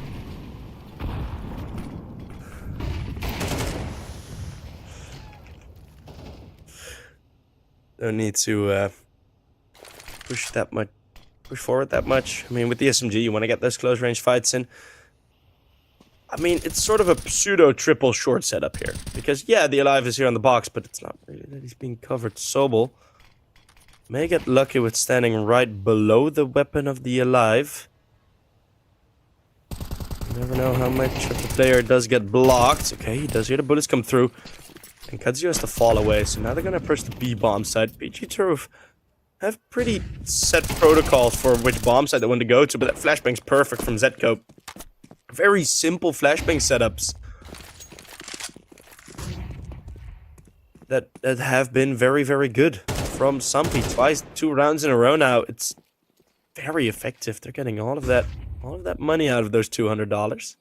Don't need to push forward that much. I mean, with the SMG, you want to get those close range fights in. I mean, it's sort of a pseudo triple short setup here. Because, yeah, the Alive is here on the box, but it's not really that he's being covered. Sobel may get lucky with standing right below the weapon of the Alive. You never know how much of the player does get blocked. Okay, he does hear the bullets come through. And Kazuya has to fall away, so now they're going to push the B bomb site. PGE Turow have pretty set protocols for which bomb site they want to go to, but that flashbang's perfect from Zetko. Very simple flashbang setups that have been very, very good. from Sampi. Twice, 2 rounds in a row now. It's very effective. They're getting all of that money out of those $200.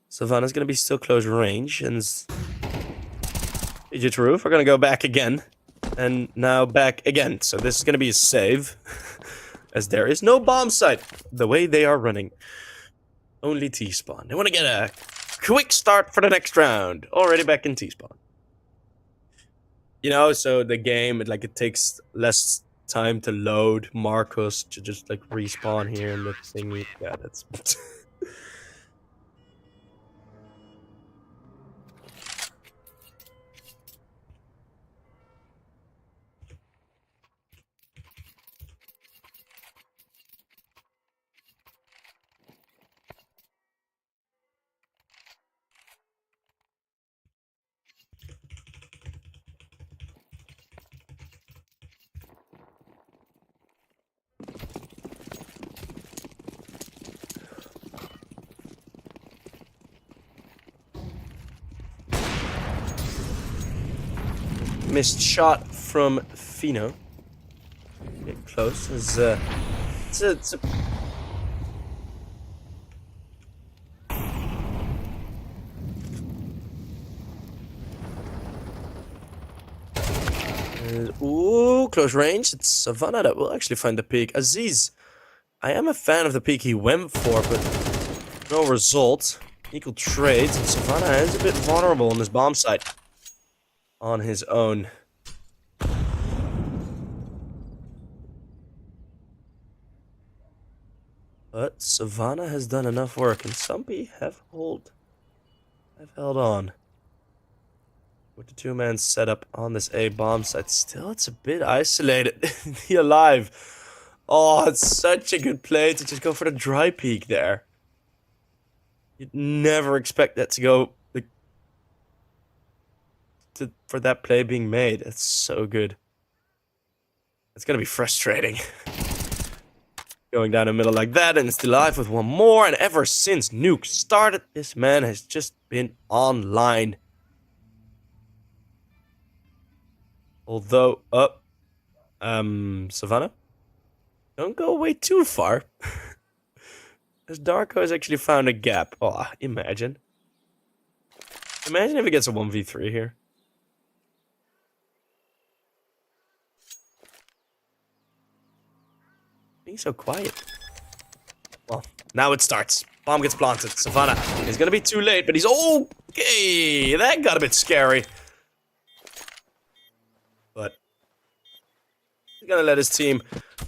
Savannah's gonna be still close range, and PGE Turow are gonna go back again, and now back again. So this is gonna be a save, as there is no bomb site. The way they are running, only T-spawn. They want to get a quick start for the next round. Already back in T-spawn. You know, so the game, it takes less time to load. Marcus to just like respawn here and the thingy. Yeah, that's. Missed shot from Fino. Get close. It's a ooh, close range. It's Savannah that will actually find the peak. Aziz, I am a fan of the peak he went for, but no result. Equal trades, and Savannah is a bit vulnerable on this bomb site. On his own. But Savannah has done enough work, and Sampi have held on. With the 2-man setup on this A bomb site, still it's a bit isolated. The alive. Oh, it's such a good play to just go for the dry peak there. You'd never expect that to go for that play being made. It's so good. It's gonna be frustrating. Going down the middle like that, and it's still alive with one more. And ever since Nuke started, this man has just been online. Although, Savannah, don't go away too far. As Darko has actually found a gap. Oh, imagine. Imagine if he gets a 1v3 here. Being so quiet. Well, now it starts. Bomb gets planted. Savannah is gonna be too late, but he's okay. That got a bit scary. But he's gonna let his team,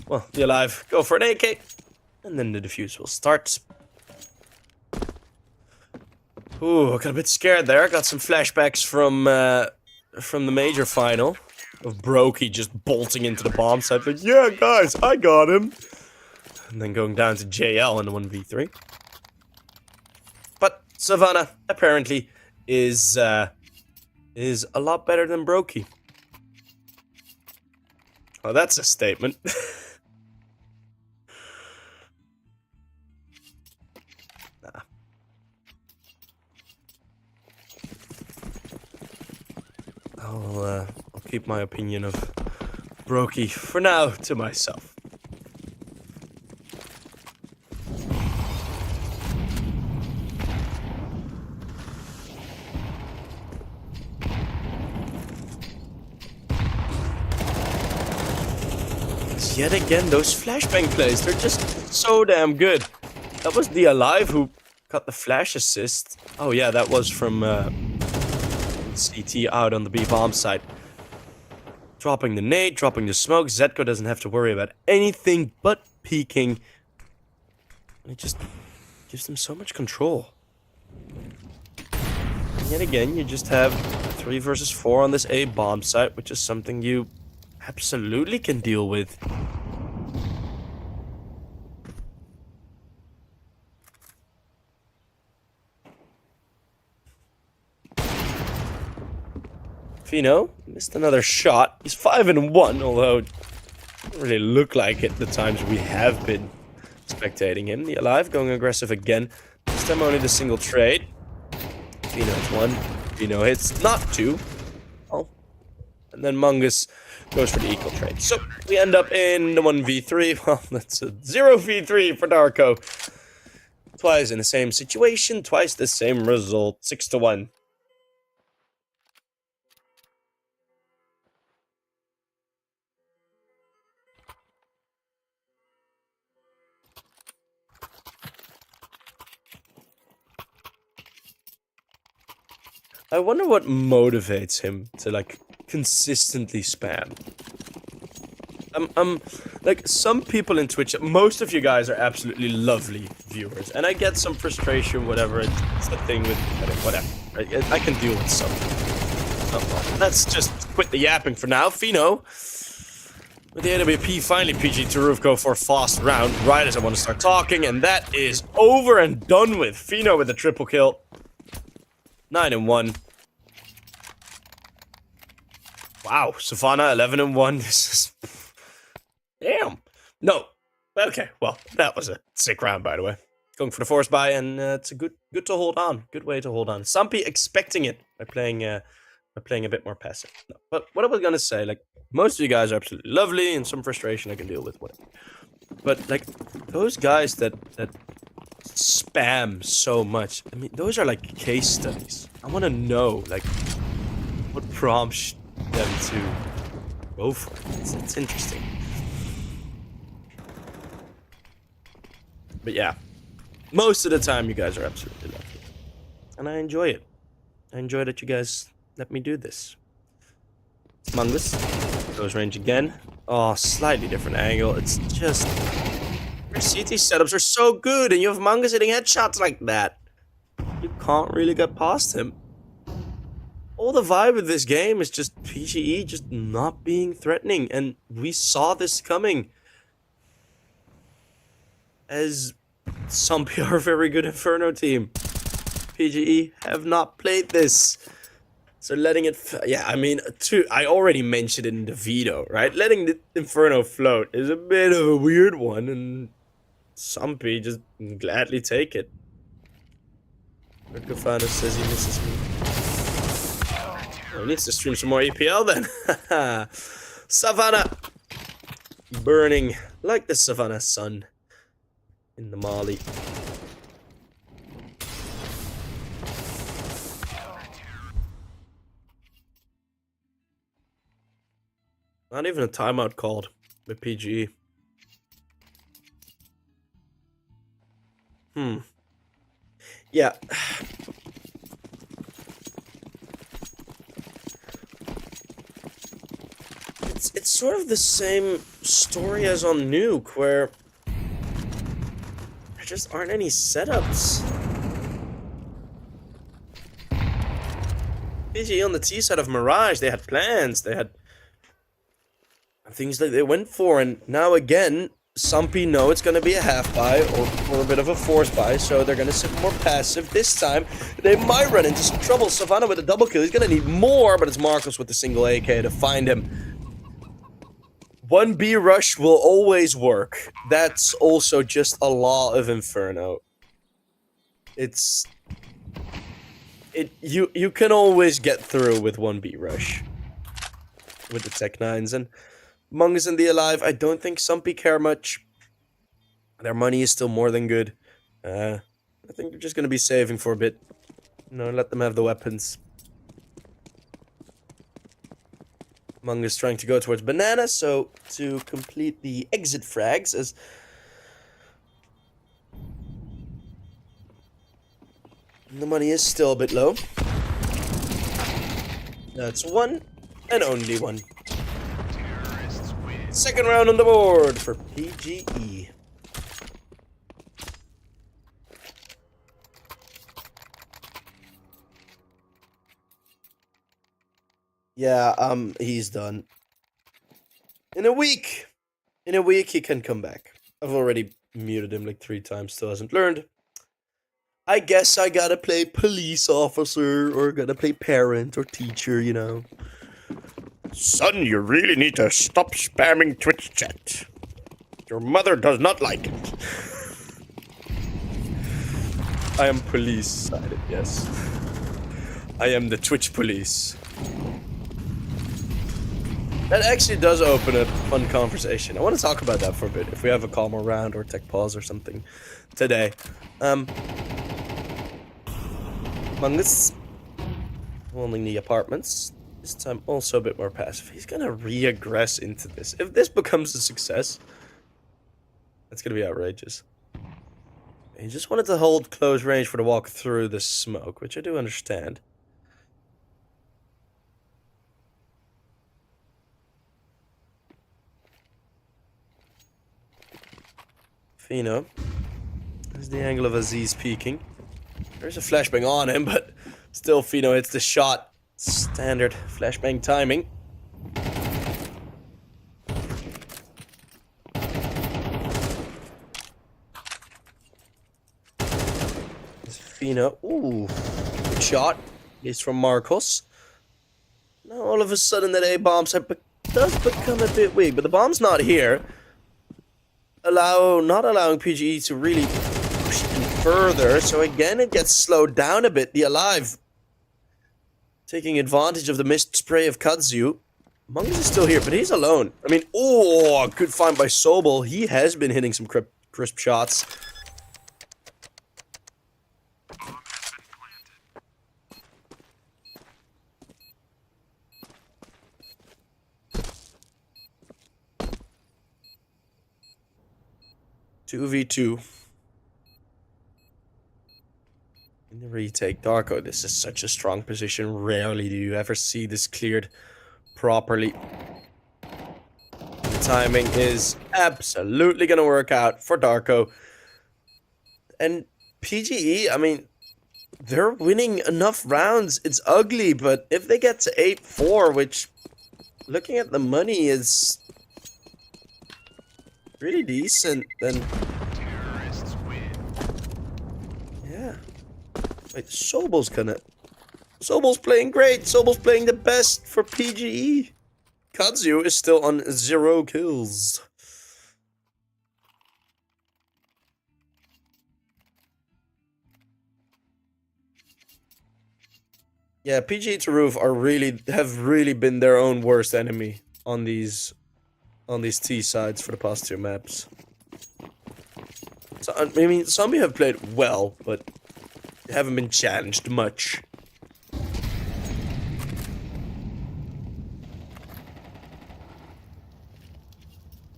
well, be alive, go for an AK, and then the defuse will start. Ooh, I got a bit scared there. Got some flashbacks from the major final. Of Brokey just bolting into the bomb site, like, yeah, guys, I got him. And then going down to JL in the 1v3. But Savannah, apparently, is a lot better than Brokey. Oh, that's a statement. Nah. I'll keep my opinion of Brokey for now to myself. Yet again, those flashbang plays, they're just so damn good. That was the Alive who got the flash assist. Oh yeah, that was from CT out on the B bomb site. Dropping the nade, dropping the smoke. Zetko doesn't have to worry about anything but peeking. And it just gives them so much control. And yet again, you just have 3 versus 4 on this A bomb site, which is something you absolutely can deal with. Fino missed another shot. He's 5-1, although it doesn't really look like it the times we have been spectating him. The Alive going aggressive again. This time only the single trade. Fino hits 1. Fino hits not 2. Oh, And then Mungus goes for the equal trade. So we end up in the 1v3. Well, that's a 0v3 for Darko. Twice in the same situation, twice the same result. 6-1. I wonder what motivates him to, like, consistently spam. Like, some people in Twitch, most of you guys are absolutely lovely viewers, and I get some frustration, whatever, it's the thing with, whatever, I can deal with some. Oh, let's just quit the yapping for now. Fino, with the AWP, finally PGE Turow go for a fast round, right as I want to start talking, and that is over and done with. Fino with the triple kill. 9-1. Wow, Savannah 11-1. This is damn. No. Okay. Well, that was a sick round, by the way. Going for the force buy, and it's a good to hold on. Good way to hold on. Sampi expecting it by playing a bit more passive. No, but what I was gonna say, like, most of you guys are absolutely lovely, and some frustration I can deal with, whatever. But like those guys that spam so much. I mean, those are like case studies. I want to know, like, what prompts them to go for it. It's interesting. But yeah, most of the time you guys are absolutely lovely. And I enjoy it. I enjoy that you guys let me do this. Mungus goes range again. Oh, slightly different angle. It's just... your CT setups are so good, and you have Mungus hitting headshots like that. You can't really get past him. All the vibe of this game is just PGE just not being threatening, and we saw this coming. As Sampi are a very good Inferno team. PGE have not played this. So letting it... yeah, I mean, I already mentioned it in the veto, right? Letting the Inferno float is a bit of a weird one, and Sampi just gladly take it. Redgofano says he misses me. Oh, he needs to stream some more EPL then. Savannah. Burning like the Savannah sun in the Mali. Not even a timeout called with PGE. Yeah. It's sort of the same story as on Nuke, where there just aren't any setups. PGE on the T side of Mirage, they had plans, they had things that they went for, and now again, Sampi know it's going to be a half buy or a bit of a force buy, so they're going to sit more passive. This time, they might run into some trouble. Savannah with a double kill. He's going to need more, but it's Marcos with the single AK to find him. 1B rush will always work. That's also just a law of Inferno. You can always get through with 1B rush with the Tech 9s, and Mungus and the Alive, I don't think Sampi care much. Their money is still more than good. I think they're just going to be saving for a bit. You know, let them have the weapons. Mungus trying to go towards Banana, so to complete the exit frags, as the money is still a bit low. That's one, and only one. Second round on the board for PGE. Yeah, he's done. In a week he can come back. I've already muted him like 3 times, still hasn't learned. I guess I gotta play police officer, or gotta play parent or teacher, you know. Son, you really need to stop spamming Twitch chat. Your mother does not like it. I am police-sided, yes. I am the Twitch police. That actually does open a fun conversation. I want to talk about that for a bit, if we have a calmer round or tech pause or something today. Mungus, holding the apartments, this time also a bit more passive. He's gonna re-aggress into this. If this becomes a success, that's gonna be outrageous. He just wanted to hold close range for the walk through the smoke, which I do understand. Fino. There's the angle of Aziz peeking. There's a flashbang on him, but still Fino hits the shot. Standard flashbang timing. There's Fino. Ooh, good shot. He's from Marcos. Now all of a sudden that A-bomb site does become a bit weak, but the bomb's not here. Not allowing PGE to really push in further, so again it gets slowed down a bit. The Alive taking advantage of the mist spray of Kudzu. Mungus is still here, but he's alone. I mean, oh, good find by Sobel. He has been hitting some crisp shots. Two v2 in the retake. Darko, this is such a strong position. Rarely do you ever see this cleared properly. The timing is absolutely gonna work out for Darko. And PGE, I mean, they're winning enough rounds. It's ugly, but if they get to 8-4, which, looking at the money, is really decent, then Terrorists win. yeah. Wait, Sobel's playing great. Sobel's playing the best for PGE. Kudzu is still on 0 kills. Yeah, PGE Turow have really been their own worst enemy on these T sides for the past 2 maps. So, I mean, Sampi have played well, but they haven't been challenged much.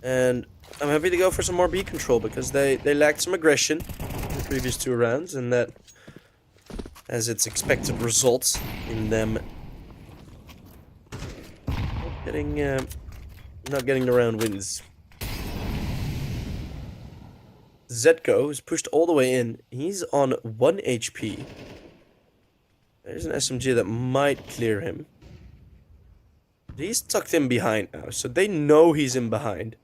And I'm happy to go for some more B control, because they lacked some aggression in the previous 2 rounds, and that has its expected results in them not getting the round wins. Zetko is pushed all the way in. He's on 1 HP. There's an SMG that might clear him. He's tucked in behind now, so they know he's in behind.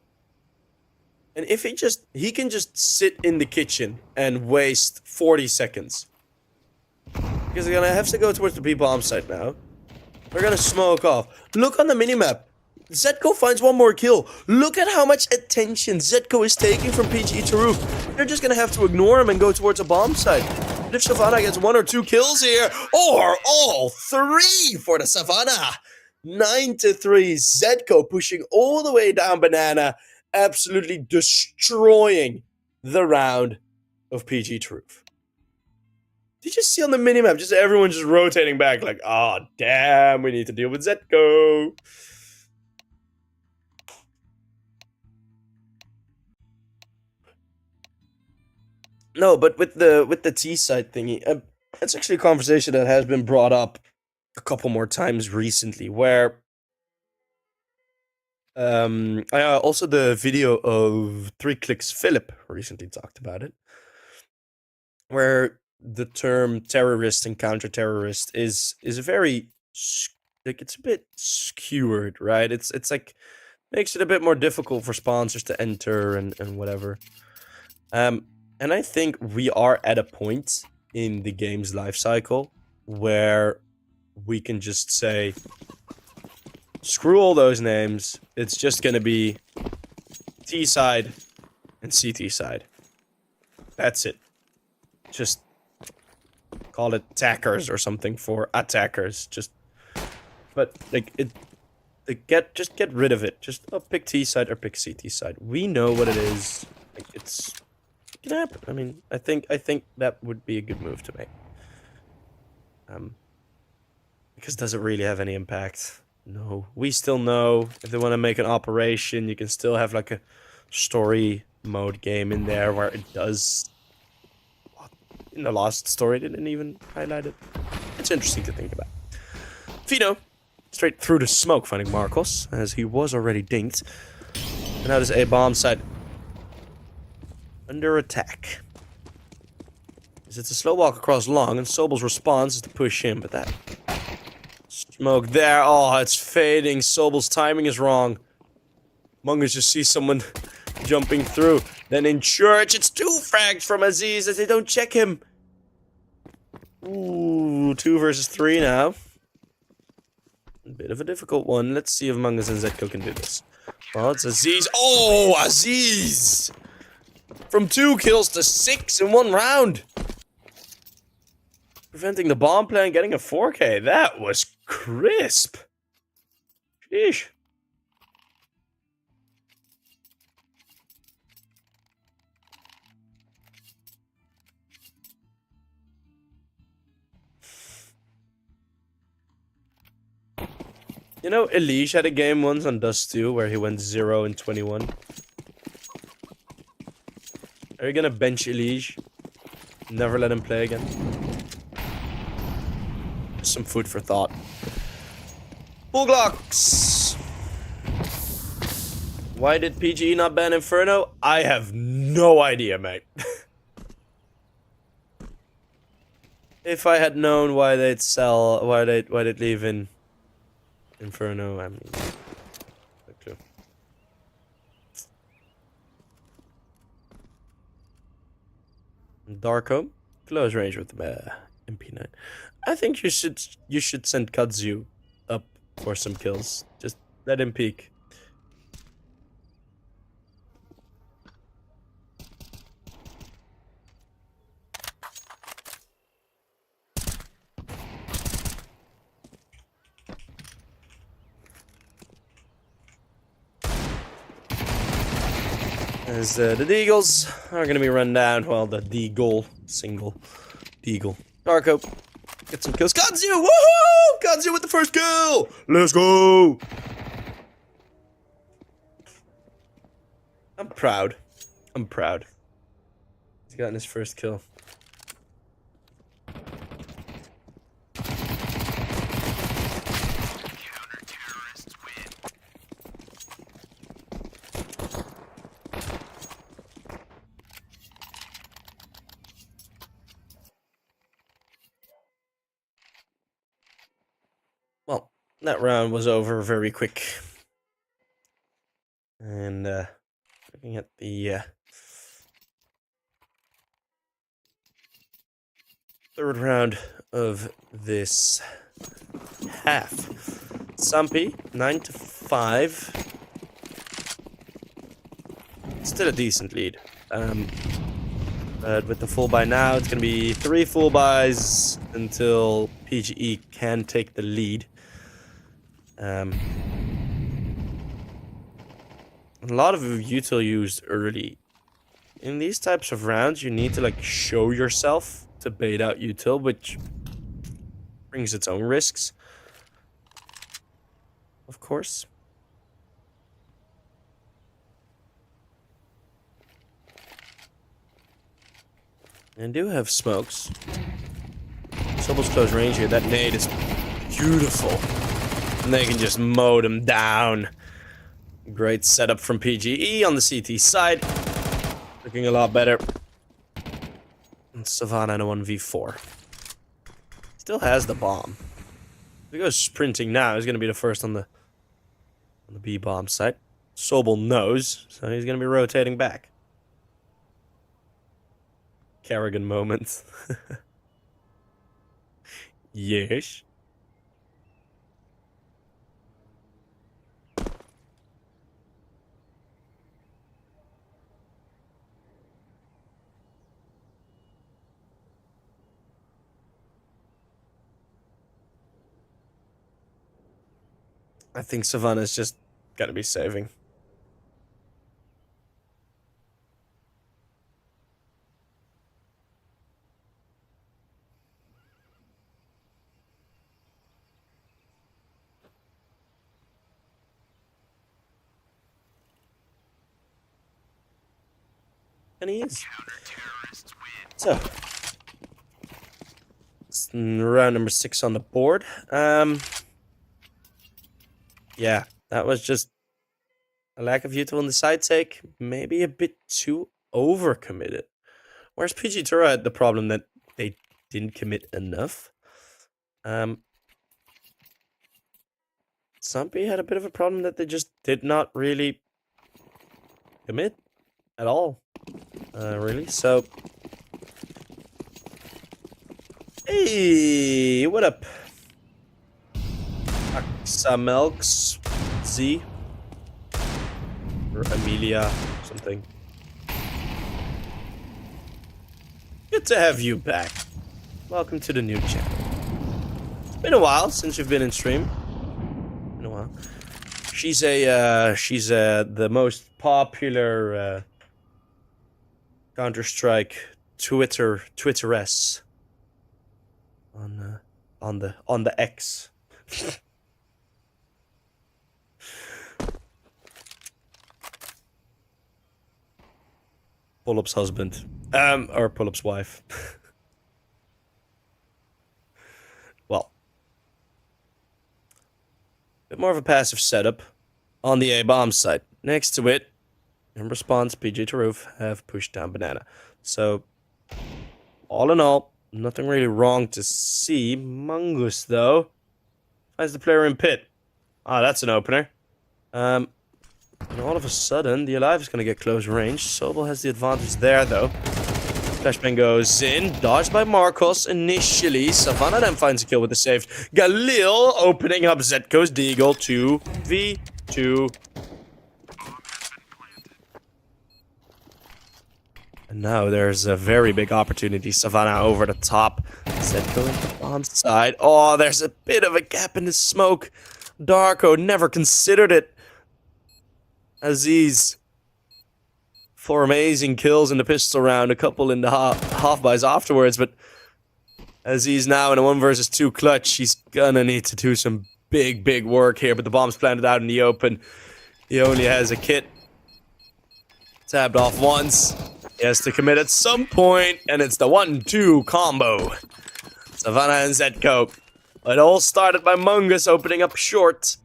And if he can just sit in the kitchen and waste 40 seconds. Because they're gonna have to go towards the B-bomb site now. They're gonna smoke off. Look on the minimap. Zetko finds 1 more kill. Look at how much attention Zetko is taking from PGE Turow. They're just gonna have to ignore him and go towards a bomb site. But if Savannah gets 1 or 2 kills here, or all 3 for the Savannah. 9-3. Zetko pushing all the way down banana. Absolutely destroying the round of PGE Turow. Did you see on the minimap, just everyone just rotating back like, oh, damn, we need to deal with Zetko. No, but with the T side thingy, it's actually a conversation that has been brought up a couple more times recently, where also the video of 3 Clicks Philip recently talked about it, where the term terrorist and counter-terrorist is very, like, it's a bit skewered, right? It's like, makes it a bit more difficult for sponsors to enter and whatever. And I think we are at a point in the game's life cycle where we can just say, screw all those names. It's just going to be T side and CT side. That's it. Just call it attackers or something for attackers. But like, Just get rid of it. Just pick T side or pick CT side. We know what it is. Like, it can happen. I mean, I think that would be a good move to make. Because does it really have any impact? No. We still know if they want to make an operation, you can still have like a story mode game in there where it does. In the last story, they didn't even highlight it. It's interesting to think about. Fino, straight through the smoke, finding Marcos, as he was already dinked. And now there's a bomb site under attack. It's a slow walk across long, and Sobel's response is to push him, but that smoke there, oh, it's fading. Sobel's timing is wrong. Mungus just sees someone jumping through. Then in church, it's 2 frags from Aziz as they don't check him. Ooh, 2 versus 3 now. A bit of a difficult one. Let's see if Mungus and Zetko can do this. Well, it's Aziz. Oh, Aziz! From 2 kills to 6 in 1 round. Preventing the bomb plan, getting a 4K. That was crisp. Sheesh. You know, Elish had a game once on Dust 2 where he went 0 and 21. Are you gonna bench Elish? Never let him play again? Some food for thought. Bullglocks! Why did PGE not ban Inferno? I have no idea, mate. If I had known why they'd sell, why they'd leave in Inferno, I mean, no clue. Darko, close range with the MP9. I think you should send Kudzu up for some kills. Just let him peek. As the Deagles are going to be run down. Well, the Deagle. Single. Deagle. Darko. Get some kills. Kudzu! Woohoo! Kudzu with the first kill! Let's go! I'm proud. I'm proud. He's gotten his first kill. Well, that round was over very quick. And, looking at the, third round of this half. Sampi, 9-5. Still a decent lead. But with the full buy now, it's going to be 3 full buys until PGE can take the lead. A lot of util used early. In these types of rounds, you need to like show yourself to bait out util, which brings its own risks. Of course. And do have smokes. It's almost close range here. That nade is beautiful. And they can just mow them down. Great setup from PGE on the CT side. Looking a lot better. And Savannah in a 1v4. Still has the bomb. If he goes sprinting now, he's going to be the first on the B bomb site. Sobel knows, so he's going to be rotating back. Kerrigan moment. Yes. I think Savannah's just gotta be saving. And he is. So, it's round number 6 on the board. Yeah, that was just a lack of util on the side take. Maybe a bit too overcommitted. Whereas PGE Turow had the problem that they didn't commit enough. Sampi had a bit of a problem that they just did not really commit at all. Really, so... Hey, what up? Axamelx Z? Or Amelia, something. Good to have you back. Welcome to the new channel. It's been a while since you've been in stream. Been a while. She's the most popular Counter-Strike Twitteress on the X. Pull-up's husband. Or Pull-up's wife. Well. Bit more of a passive setup on the A-bomb side. Next to it, in response, PGE Turow have pushed down banana. So, all in all, nothing really wrong to see. Mungus, though, finds the player in pit. Ah, that's an opener. And all of a sudden, the Alive is going to get close range. Sobel has the advantage there, though. Flashbang goes in, dodged by Marcos initially. Savannah then finds a kill with the saved Galil, opening up Zetko's Deagle 2v2. And now there's a very big opportunity. Savannah over the top. Zetko into bomb side. Oh, there's a bit of a gap in the smoke. Darko never considered it. Aziz. 4 amazing kills in the pistol round. A couple in the half-buys afterwards. But Aziz now in a 1 versus 2 clutch. He's gonna need to do some big work here. But the bomb's planted out in the open. He only has a kit. Tabbed off once. He has to commit at some point, and it's the 1-2 combo. Savannah and Zetko. It all started by Mungus opening up short.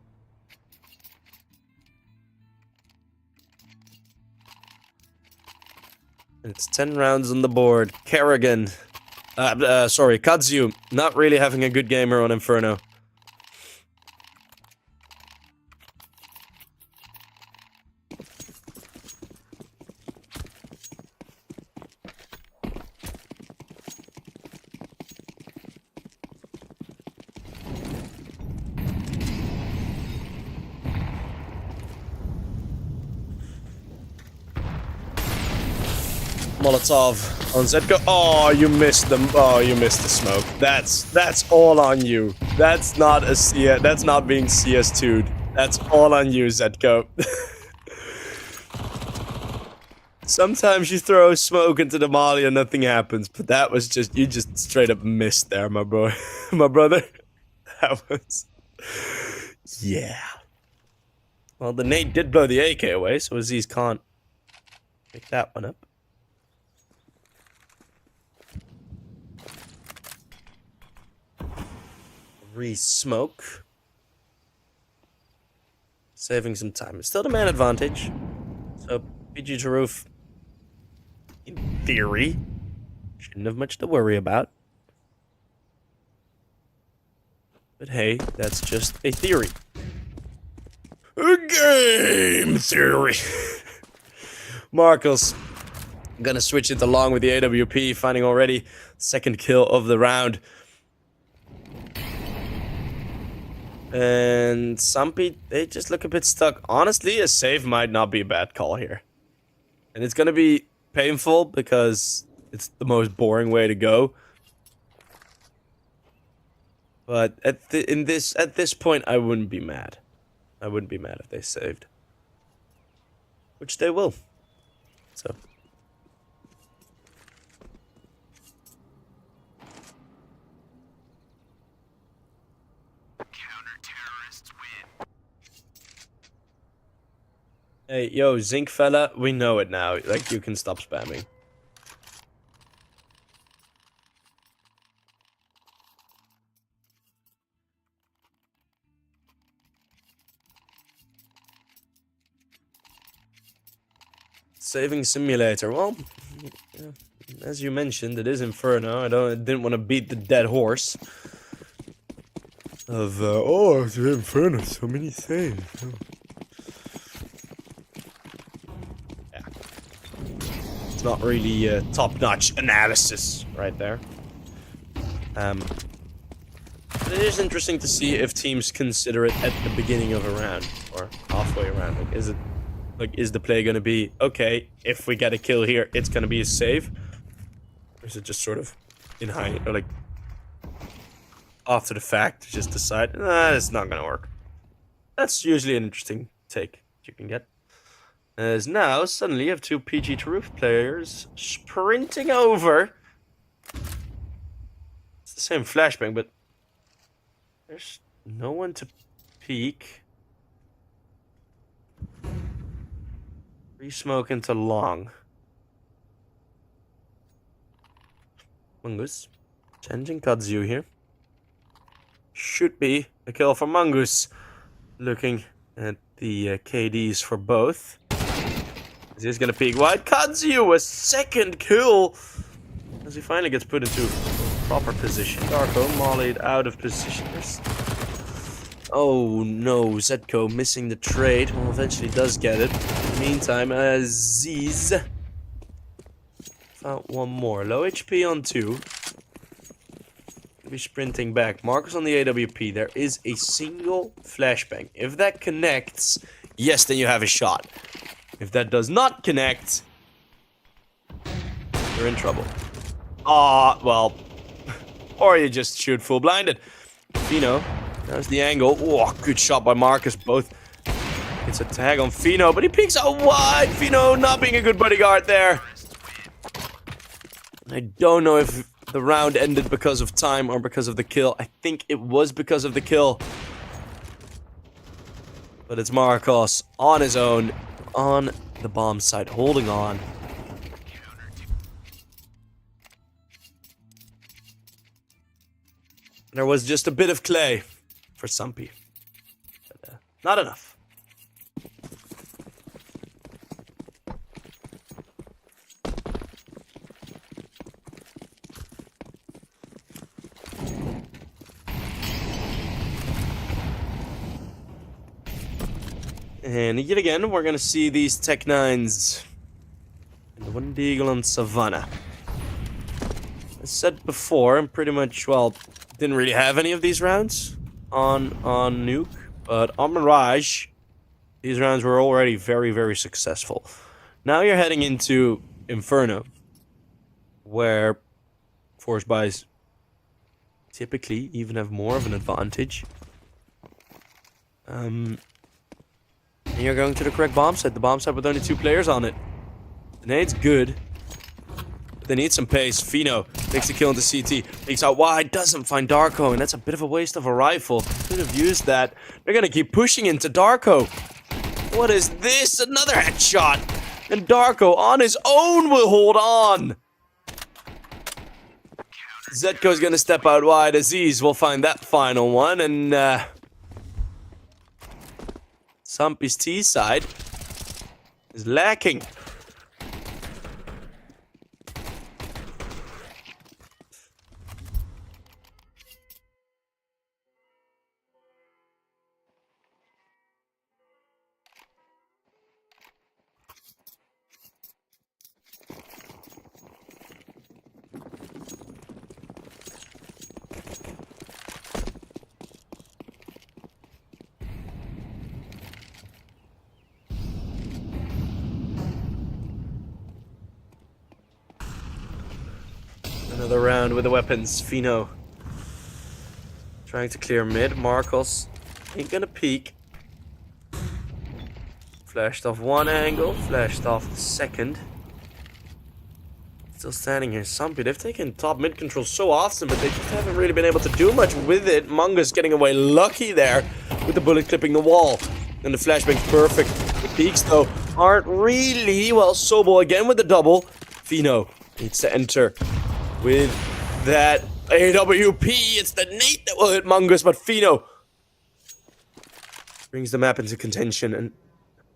It's 10 rounds on the board. Kerrigan. Kazu. Not really having a good gamer on Inferno. Molotov on Zetko. Oh, you missed them. Oh, you missed the smoke. That's all on you. That's not a CS. That's not being CS2'd. That's all on you, Zetko. Sometimes you throw smoke into the molly and nothing happens, but that was just you just straight up missed there, my boy, my brother. That was, yeah. Well, the nade did blow the AK away, so Aziz can't pick that one up. Re-smoke. Saving some time. It's still the man advantage. So, PGE Turow, in theory, shouldn't have much to worry about. But hey, that's just a theory. A game theory. Marcos gonna switch it along with the AWP, finding already second kill of the round. And Sampi, they just look a bit stuck. Honestly, a save might not be a bad call here. And it's gonna be painful because it's the most boring way to go. But at this point, I wouldn't be mad. I wouldn't be mad if they saved. Which they will. So. Counter-terrorists win. Hey, yo, Zinc fella, we know it now. Like, you can stop spamming. Saving simulator. Well, yeah, as you mentioned, it is Inferno. I didn't want to beat the dead horse. Oh, it's Inferno, so many saves. Oh. Yeah. It's not really top-notch analysis right there. But it is interesting to see if teams consider it at the beginning of a round or halfway around. Like, is the play going to be, okay, if we get a kill here, it's going to be a save? Or is it just sort of in high, or like, after the fact, just decide, nah, it's not going to work. That's usually an interesting take you can get. As now, suddenly you have two PGE Turow players sprinting over. It's the same flashbang, but there's no one to peek. Re-smoke into long. Mongoose. Changing Kudzu here. Should be a kill for Mongoose. Looking at the KDs for both. Is he gonna peek wide? Kudzu, a second kill! As he finally gets put into proper position. Darko mollied out of position. Oh no, Zetko missing the trade. Well, eventually does get it. In the meantime, Aziz found one more. Low HP on 2. Be sprinting back. Marcus on the AWP. There is a single flashbang. If that connects, yes, then you have a shot. If that does not connect, you're in trouble. Ah, well, or you just shoot full blinded. Fino. There's the angle. Oh, good shot by Marcus. Both. It's a tag on Fino, but he peeks out wide. Fino not being a good bodyguard there. I don't know if the round ended because of time or because of the kill. I think it was because of the kill. But it's Marcos on his own, on the bomb site, holding on. There was just a bit of clay for Sampi. But, not enough. And yet again, we're gonna see these Tech 9s in the Wind Eagle on Savannah. As said before, I'm pretty much, well, didn't really have any of these rounds on Nuke, but on Mirage, these rounds were already very, very successful. Now you're heading into Inferno, where force buys typically even have more of an advantage. And you're going to the correct bomb site. The bomb site with only 2 players on it. The nade's good. But they need some pace. Fino takes the kill into CT. Peeks out wide. Doesn't find Darko. And that's a bit of a waste of a rifle. Could have used that. They're going to keep pushing into Darko. What is this? Another headshot. And Darko on his own will hold on. Zetko's going to step out wide. Aziz will find that final one. And Sampi's T side is lacking. Another round with the weapons. Fino trying to clear mid. Marcos ain't gonna peek. Flashed off one angle, flashed off the second. Still standing here. Sampi, they've taken top mid control so often, but they just haven't really been able to do much with it. Mungus getting away lucky there with the bullet clipping the wall. And the flashbang's perfect. The peaks, though, aren't really. Well, Sobel again with the double. Fino needs to enter with that AWP. It's the nade that will hit Mungus, but Fino brings the map into contention. And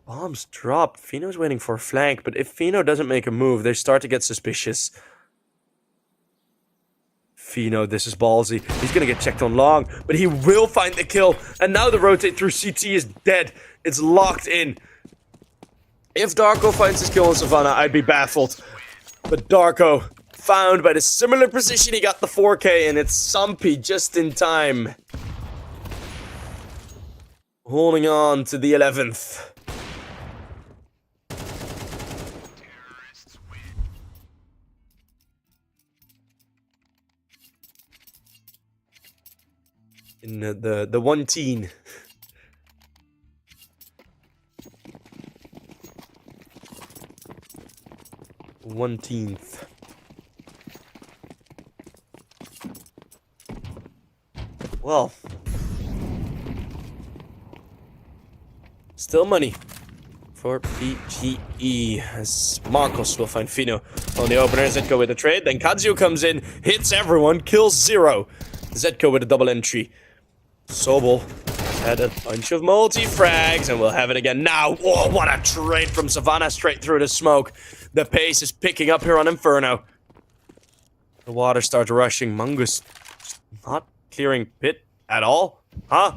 bombs dropped. Fino's waiting for a flank, but if Fino doesn't make a move, they start to get suspicious. Fino, this is ballsy. He's gonna get checked on long, but he will find the kill. And now the rotate through CT is dead. It's locked in. If Darko finds his kill on Savannah, I'd be baffled. But Darko, found by the similar position, he got the 4K, and it's Sampi just in time. Holding on to the 11th. In the 1-teen. One-teenth. Well. Still money for PGE, as Marcos will find Fino on the opener. Zetko with a trade, then Kazuo comes in, hits everyone, kills 0. Zetko with a double entry. Sobel had a bunch of multi-frags, and we'll have it again now. Whoa, what a trade from Savannah straight through the smoke. The pace is picking up here on Inferno. The water starts rushing. Mungus not clearing pit at all. Huh?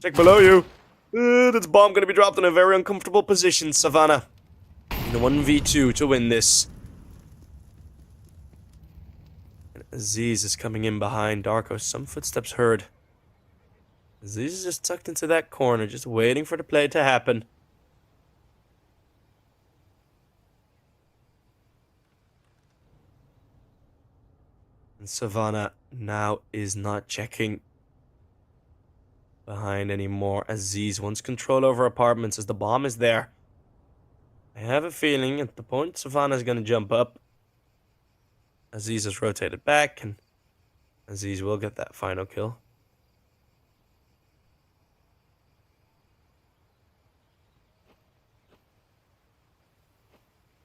Check below you. This bomb gonna be dropped in a very uncomfortable position, Savannah. In a 1v2 to win this. And Aziz is coming in behind Darko. Some footsteps heard. Aziz is just tucked into that corner, just waiting for the play to happen. And Savannah now is not checking behind anymore. Aziz wants control over apartments as the bomb is there. I have a feeling at the point Savannah is going to jump up. Aziz has rotated back, and Aziz will get that final kill.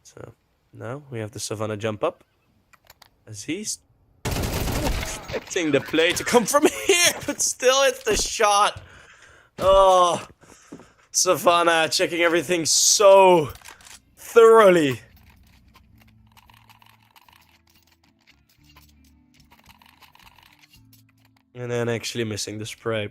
So now we have the Savannah jump up. Aziz expecting the play to come from here, but still it's the shot. Oh, Savannah checking everything so thoroughly. And then actually missing the spray.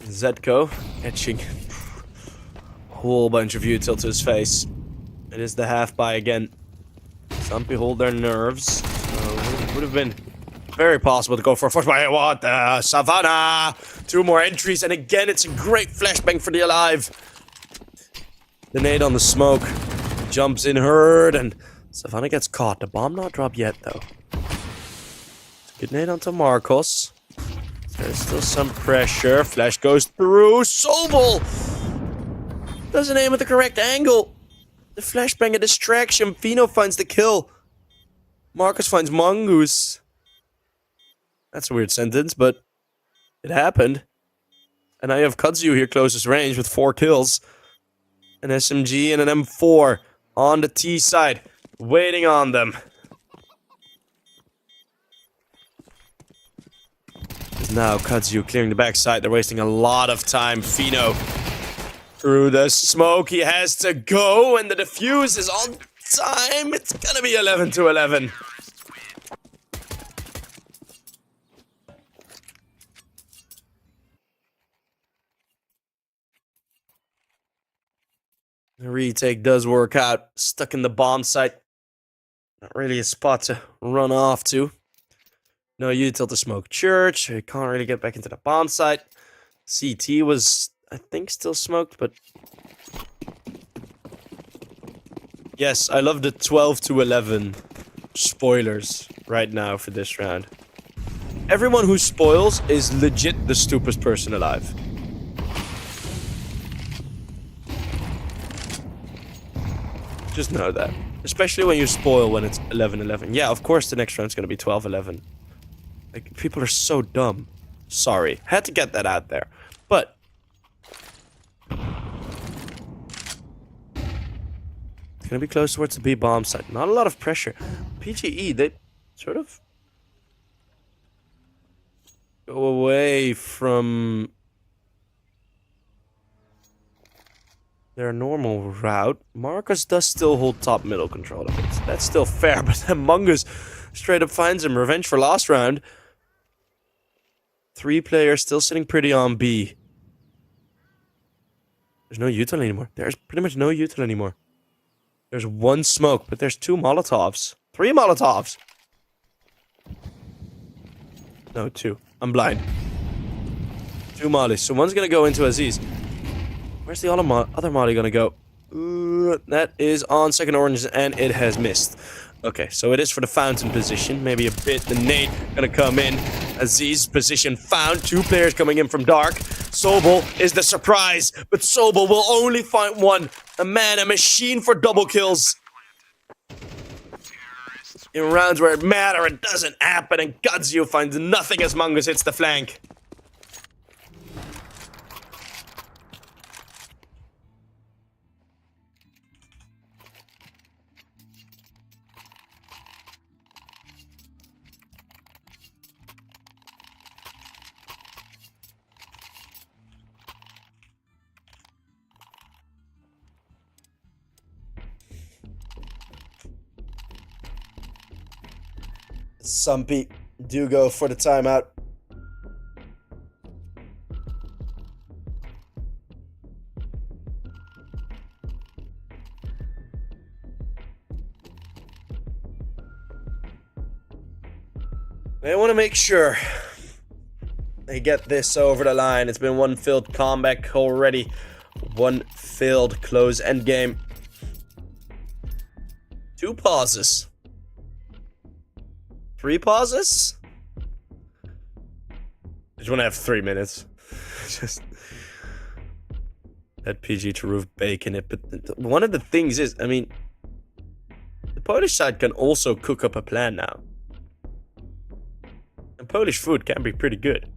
Zetko etching a whole bunch of util to his face. It is the half buy again. Sampi hold their nerves. It would have been very possible to go for a first buy. What? Savannah! 2 more entries, and again, it's a great flashbang for the alive. The nade on the smoke. Jumps in herd, and Savannah gets caught. The bomb not dropped yet, though. Good nade onto Marcos. There's still some pressure. Flash goes through. Sobel doesn't aim at the correct angle. The flashbang a distraction. Fino finds the kill. Marcus finds Mongoose. That's a weird sentence, but it happened. And I have Kazuo here closest range with 4 kills. An SMG and an M4 on the T side, waiting on them. Now Kazuo clearing the backside. They're wasting a lot of time. Fino through the smoke. He has to go, and the defuse is on time. It's gonna be 11-11. The retake does work out. Stuck in the bomb site. Not really a spot to run off to. No util to smoke church. We can't really get back into the bomb site. CT was, I think, still smoked, but... Yes, I love the 12 to 11 spoilers right now for this round. Everyone who spoils is legit the stupidest person alive. Just know that. Especially when you spoil when it's 11-11. Yeah, of course the next round's gonna be 12-11. Like, people are so dumb. Sorry. Had to get that out there. But... it's gonna be close towards the B bomb site. Not a lot of pressure. PGE, they sort of... go away from... their normal route. Marcus does still hold top middle control of it. So that's still fair, but then Mungus straight up finds him. Revenge for last round. 3 players still sitting pretty on B. There's no util anymore. There's pretty much no util anymore. There's 1 smoke, but there's 2 Molotovs. 3 Molotovs! No, 2. I'm blind. 2 mollies. So one's gonna go into Aziz. Where's the other molly gonna go? That is on second orange, and it has missed. Okay, so it is for the fountain position. Maybe a bit. The nade gonna come in. Aziz position found. 2 players coming in from dark. Sobel is the surprise, but Sobel will only find 1. A man, a machine for double kills. In rounds where it matters, it doesn't happen, and Godzio finds nothing as Mungus hits the flank. Sampi do go for the timeout. They want to make sure they get this over the line. It's been 1 failed comeback already. 1 failed close endgame. 2 pauses. 3 pauses? I just want to have 3 minutes. Just that PGE Turow bacon it. But one of the things is, I mean, the Polish side can also cook up a plan now. And Polish food can be pretty good.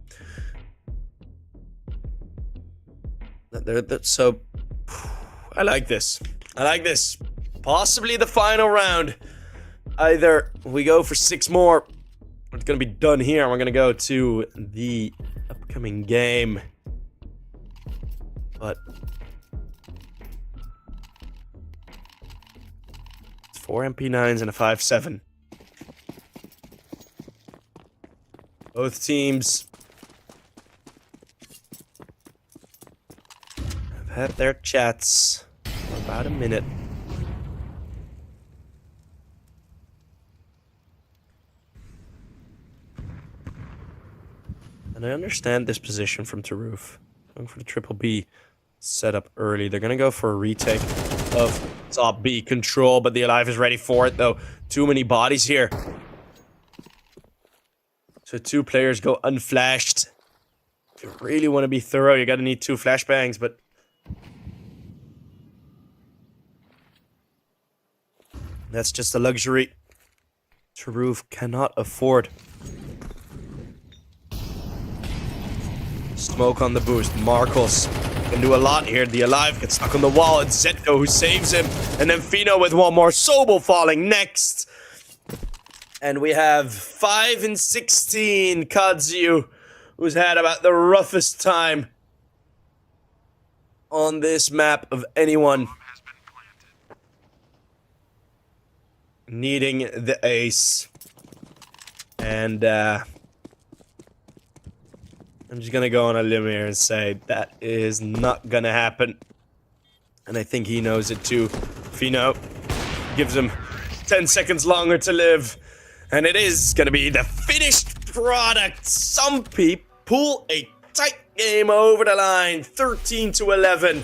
So, I like this. I like this. Possibly the final round. Either we go for 6 more, it's gonna be done here, and we're gonna go to the upcoming game. But it's 4 MP9s and a 5.7. Both teams have had their chats for about a minute. And I understand this position from Turow. Going for the triple B setup early. They're going to go for a retake of top B control, but the Alive is ready for it, though. Too many bodies here. So 2 players go unflashed. If you really want to be thorough, you got to need 2 flashbangs, but... that's just a luxury Turow cannot afford. Smoke on the boost. Marcos can do a lot here. The Alive gets stuck on the wall. It's Zetko who saves him. And then Fino with 1 more. Sobel falling next. And we have 5 and 16. Kadziu, who's had about the roughest time on this map of anyone. Needing the ace. And, I'm just gonna go on a limb here and say that is not gonna happen. And I think he knows it too. Fino gives him 10 seconds longer to live. And it is gonna be the finished product. Sampi pull a tight game over the line, 13-11,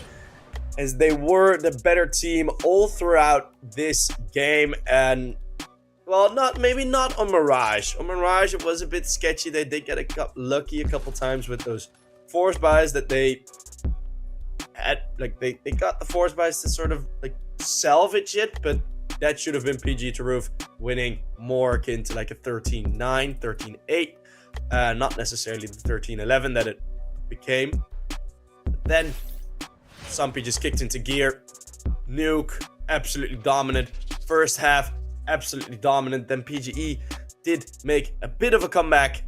as they were the better team all throughout this game. And well, maybe not on Mirage. On Mirage, it was a bit sketchy. They did get lucky a couple times with those force buys that they had. Like they got the force buys to sort of like salvage it, but that should have been PGE Turow winning, more akin to like a 13-9, 13-8, not necessarily the 13-11 that it became. But then Sampi just kicked into gear. Nuke, absolutely dominant. First half, absolutely dominant. Then PGE did make a bit of a comeback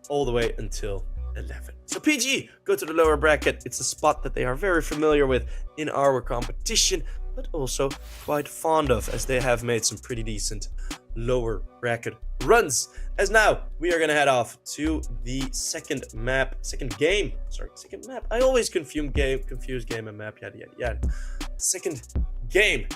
all the way until 11. So PGE go to the lower bracket. It's a spot that they are very familiar with in our competition, but also quite fond of, as they have made some pretty decent lower bracket runs. As now we are gonna head off to the second map. I always confuse game and map. Yada. Second game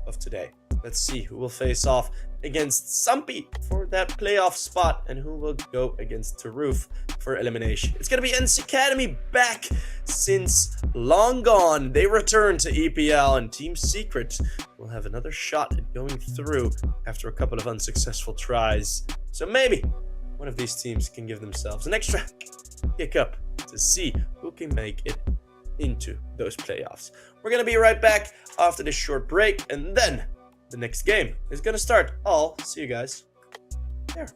of today. Let's see who will face off against Sampi for that playoff spot, and who will go against Turow for elimination. It's gonna be ENCE Academy, back since long gone. They return to EPL, and Team Secret will have another shot at going through after a couple of unsuccessful tries. So maybe one of these teams can give themselves an extra kick up to see who can make it into those playoffs. We're gonna be right back after this short break, and then the next game is gonna start. I'll see you guys there.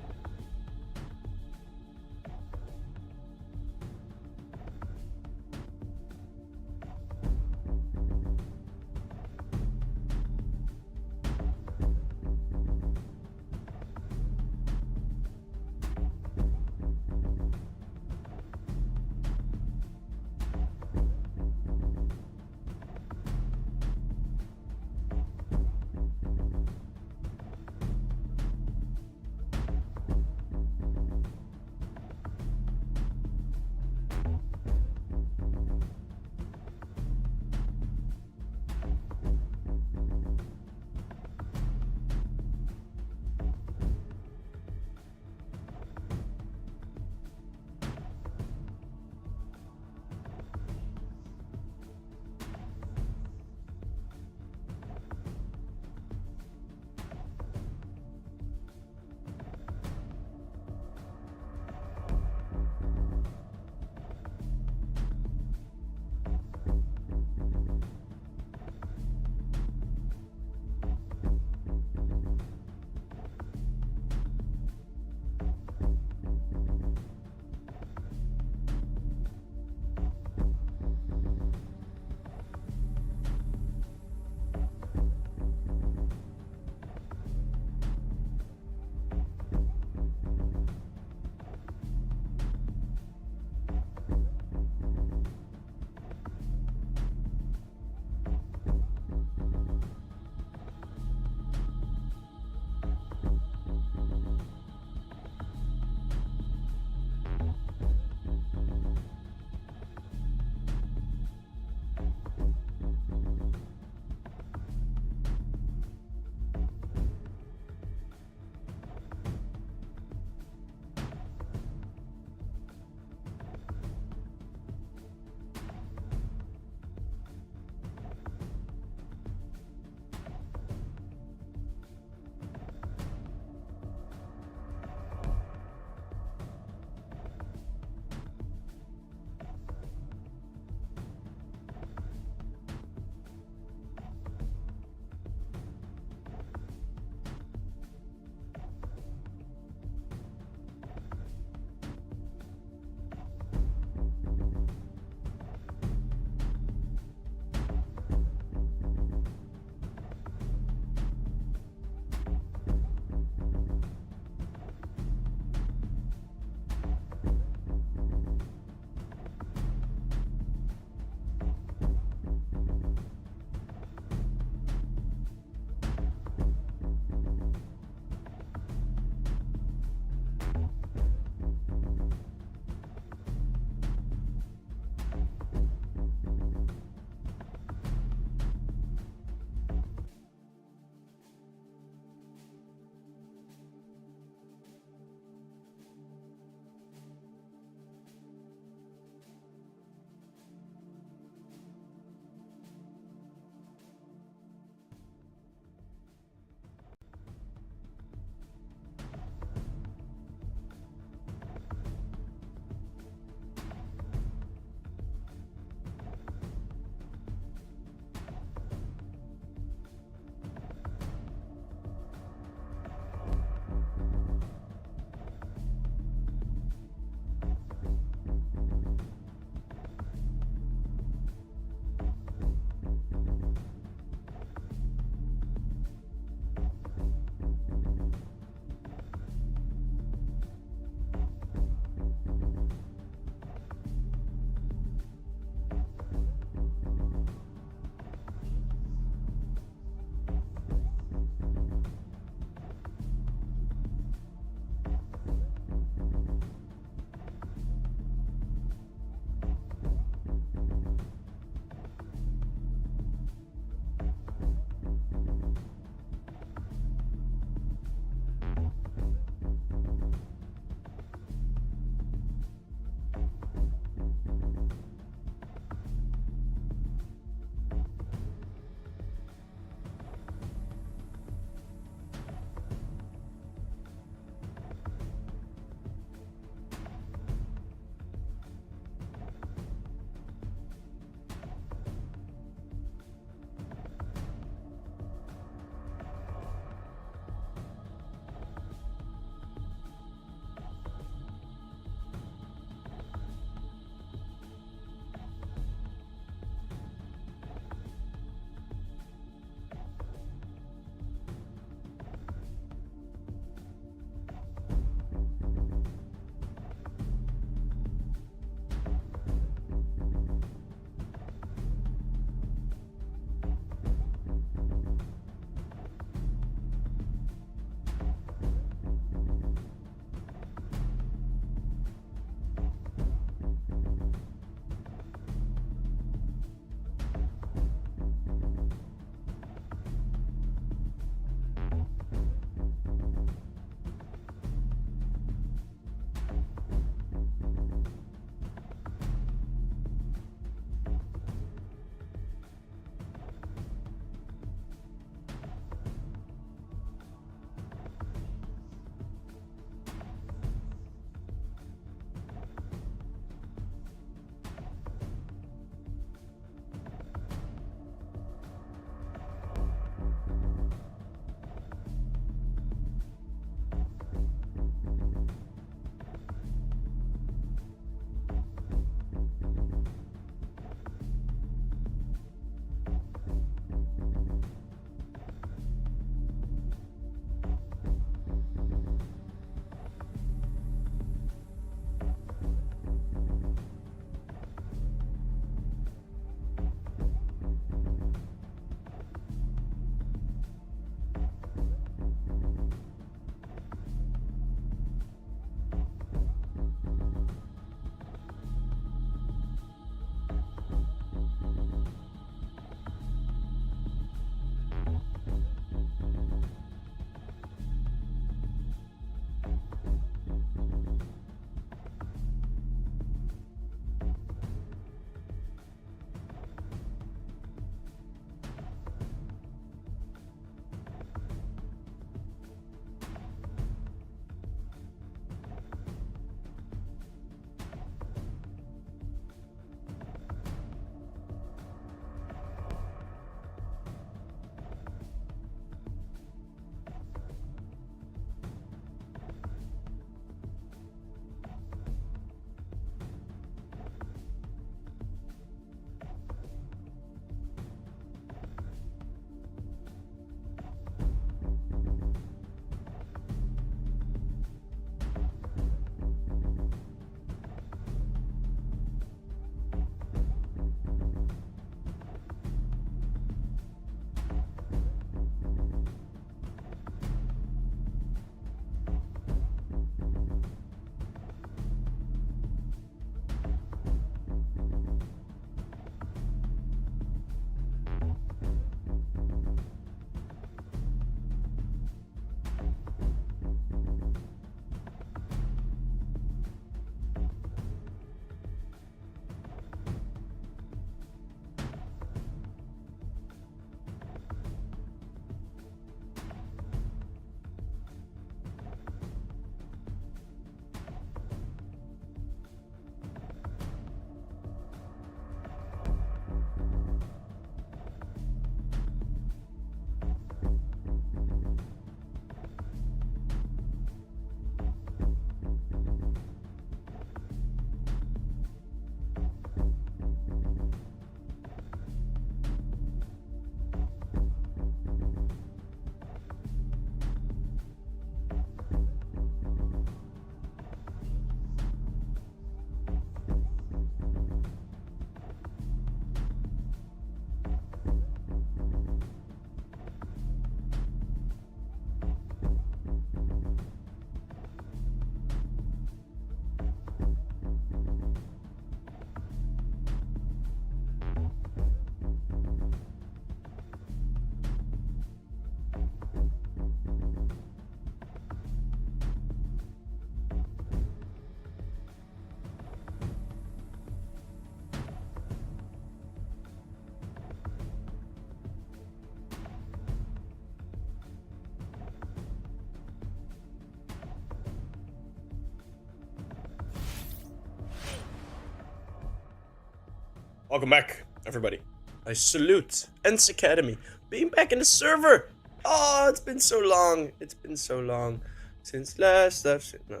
Welcome back, everybody. I salute ENCE Academy being back in the server. Oh, it's been so long. It's been so long since last stuff. No.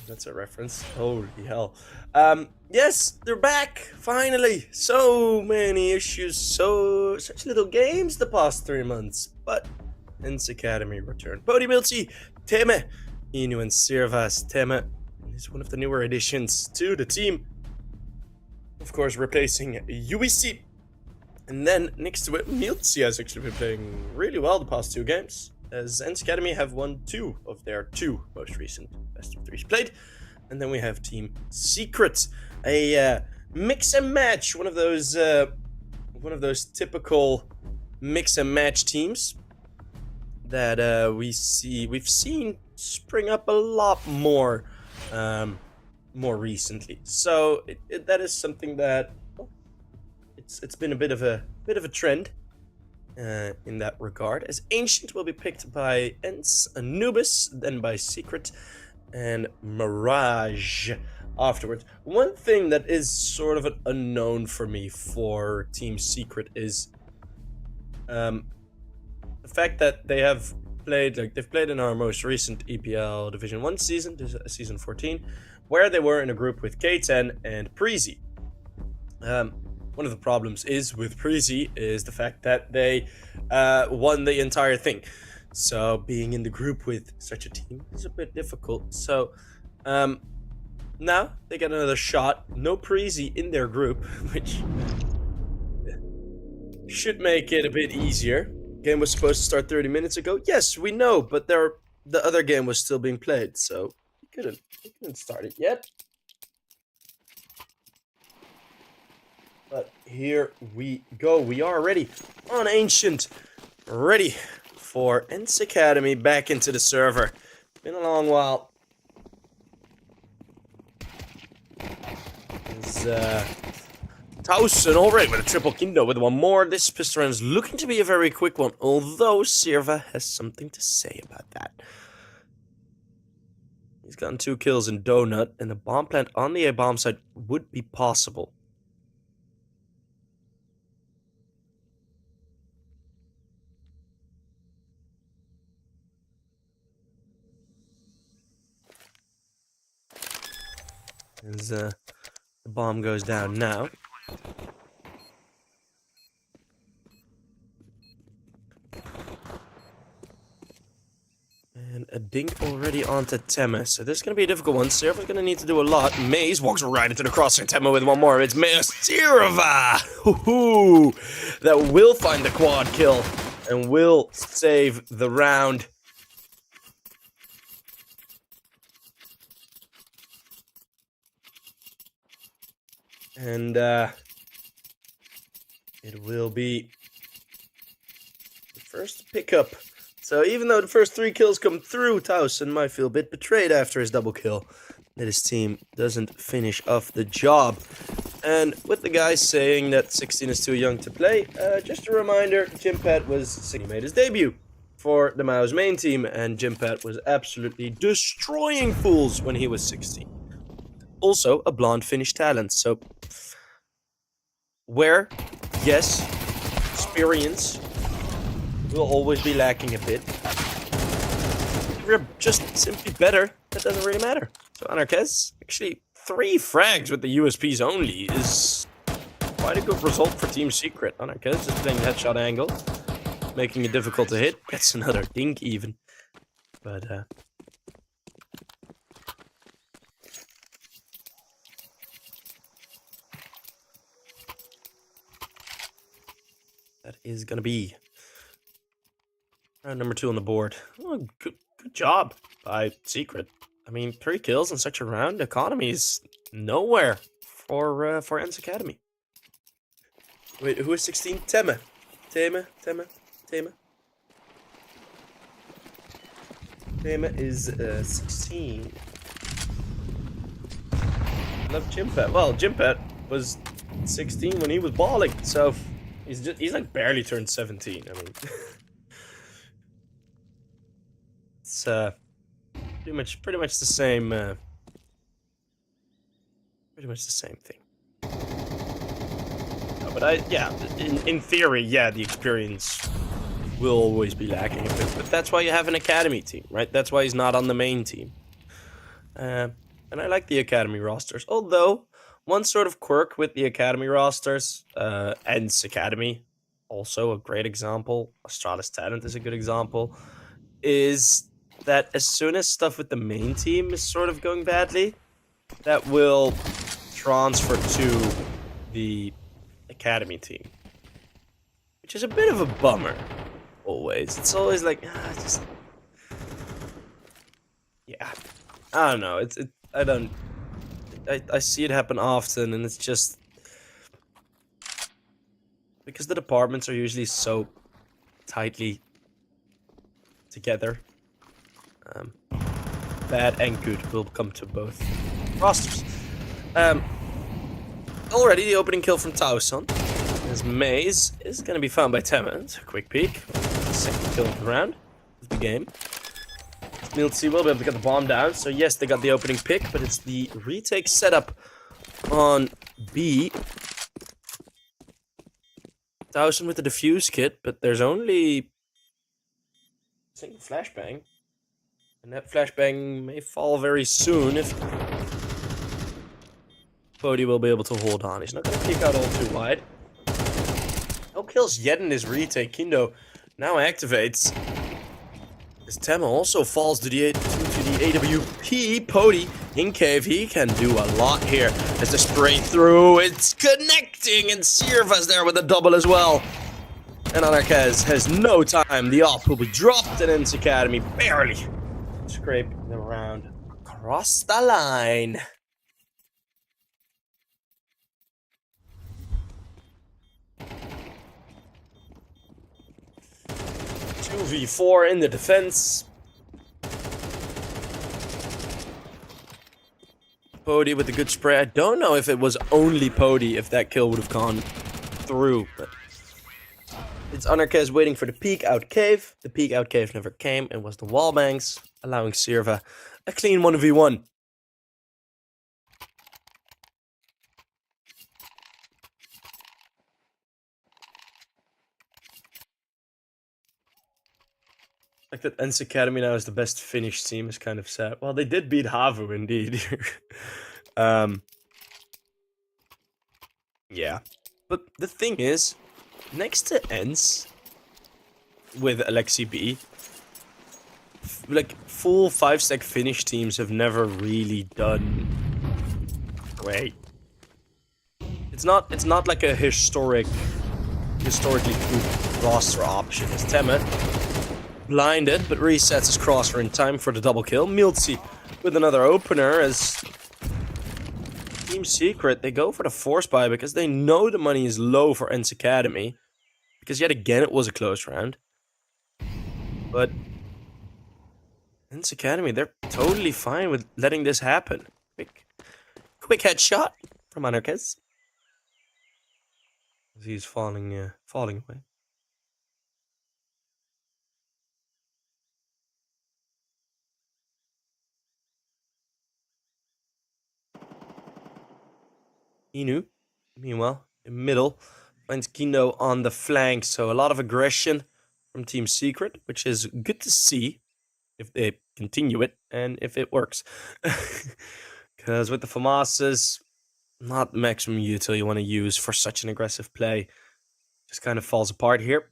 That's a reference. Holy hell. Yes, they're back, finally. So many issues, such little games the past 3 months. But ENCE Academy returned. Podimilti, Teme, Inu and Sirvas. Teme is one of the newer additions to the team. Of course, replacing UEC. And then next to it, Milzi has actually been playing really well the past 2 games, as ENCE Academy have won 2 of their 2 most recent best of 3s played. And then we have Team Secret, a mix and match, one of those typical mix and match teams that we've seen spring up a lot more recently. So that is something that it's been a bit of a trend in that regard, as Ancient will be picked by ENCE, Anubis, then by Secret, and Mirage afterwards. One thing that is sort of an unknown for me for Team Secret is the fact that they've played in our most recent EPL Division 1 season, season 14, where they were in a group with K10 and Preezy. One of the problems with Preezy is the fact that they won the entire thing. So being in the group with such a team is a bit difficult. So now they get another shot. No Preezy in their group, which should make it a bit easier. Game was supposed to start 30 minutes ago. Yes, we know, but the other game was still being played, so we couldn't start it yet. But here we go. We are ready on Ancient, ready for ENCE Academy back into the server. Been a long while. It's Towson already with a triple kindo with one more. This pistol round is looking to be a very quick one, although Sirva has something to say about that. He's gotten 2 kills in Donut, and a bomb plant on the A bomb site would be possible. As the bomb goes down now. And a dink already onto Teme. So this is going to be a difficult one. Sirva's going to need to do a lot. Maze walks right into the crosshair. Teme with one more. It's Sirva! That will find the quad kill and will save the round. And it will be the first pickup. So even though the first 3 kills come through, Towson might feel a bit betrayed after his double kill, that his team doesn't finish off the job. And with the guys saying that 16 is too young to play, just a reminder, Jimpat he made his debut for the Mao's main team, and Jimpat was absolutely destroying fools when he was 16. Also, a blonde Finnish talent, so where, yes, experience will always be lacking a bit. If you're just simply better, that doesn't really matter. So Anarchez, actually 3 frags with the USPs only is quite a good result for Team Secret. Anarchez just playing that shot angle, making it difficult to hit. Gets another dink even. But that is gonna be round number 2 on the board. Oh, good job by Secret. I mean, 3 kills in such a round. Economy is nowhere for ENCE Academy. Wait, who is 16? Teme. Teme is 16. Love Jimpat. Well, Jimpat was 16 when he was balling, so he's like barely turned 17. I mean, it's pretty much the same thing. But yeah, in theory, yeah, the experience will always be lacking a bit. But that's why you have an academy team, right? That's why he's not on the main team. And I like the academy rosters. Although, one sort of quirk with the academy rosters, ENCE Academy, also a great example, Astralis Talent is a good example, is that as soon as stuff with the main team is sort of going badly, that will transfer to the academy team. Which is a bit of a bummer, always. It's always like, just... Yeah. I don't know, I see it happen often, and it's just... Because the departments are usually so tightly together. Bad and good will come to both rosters. Already the opening kill from Tauson. As Maze is going to be found by Temment. Quick peek. Second kill of the round of the game. Miltzy will be able to get the bomb down. So yes, they got the opening pick, but it's the retake setup on B. Tauson with the defuse kit, but there's only a single flashbang. And that flashbang may fall very soon if Bodhi will be able to hold on. He's not going to peek out all too wide. No kills yet in his retake. Kindo now activates. As Tema also falls to the AWP. Pody in cave. He can do a lot here. As the spray through, it's connecting, and Sirva's there with a double as well. And Anarkez has no time. The op will be dropped, and ENCE Academy barely scraping them around across the line. 2v4 in the defense. Pody with a good spray. I don't know if it was only Pody if that kill would have gone through, but it's Anarkez waiting for the peek out cave. The peek out cave never came and was the wallbangs, allowing Sirva a clean 1v1. Like that ENCE Academy now is the best Finnish team is kind of sad. Well, they did beat Havu indeed. Yeah. But the thing is, next to ENCE, with Alexi B, like full 5-stack Finnish teams have never really done great. It's not like a historically good roster option. It's Temet. Blinded, but resets his crosser in time for the double kill. Miltzy with another opener as Team Secret, they go for the force buy because they know the money is low for ENCE Academy. Because yet again, it was a close round. But ENCE Academy, they're totally fine with letting this happen. Quick headshot from Anarkez. He's falling away. Inu, meanwhile, in middle, finds Kindo on the flank, so a lot of aggression from Team Secret, which is good to see if they continue it and if it works. Because with the FAMASas, not the maximum util you want to use for such an aggressive play. Just kind of falls apart here.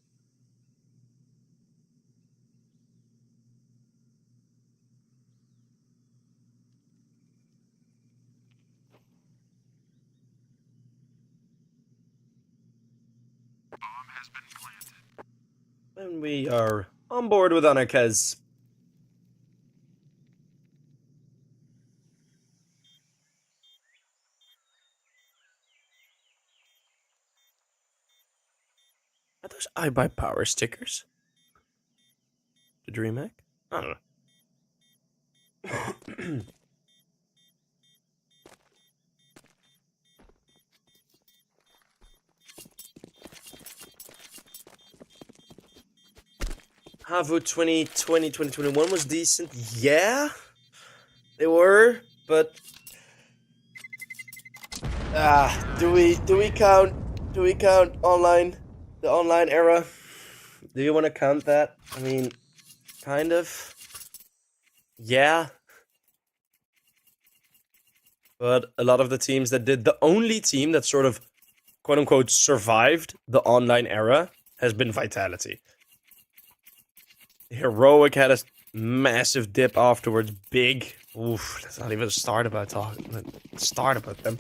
And we are on board with Anarkez. Are those I Buy Power stickers? The DreamHack? I don't know. Havu 2020, 2021 was decent. Yeah, they were, but do we count Do we count online, the online era? Do you want to count that? I mean, kind of. Yeah. But a lot of the teams that did, the only team that sort of, quote unquote, survived the online era has been Vitality. Heroic had a massive dip afterwards. Big. Oof, let's not even start about them.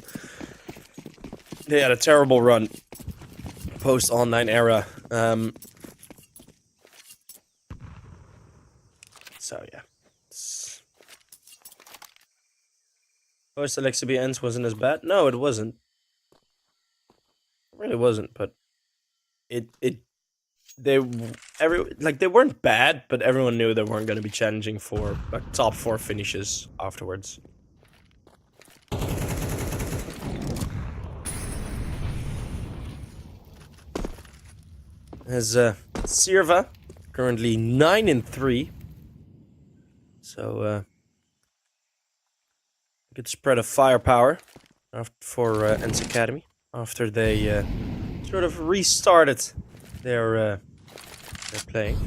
They had a terrible run post-online era. So yeah. Post-Alexa B ENCE wasn't as bad. No, it wasn't. It really wasn't, but they weren't bad, but everyone knew they weren't going to be challenging for like top 4 finishes afterwards. As Sirva currently 9-3, so good spread of firepower for ENCE Academy after they sort of restarted their playing.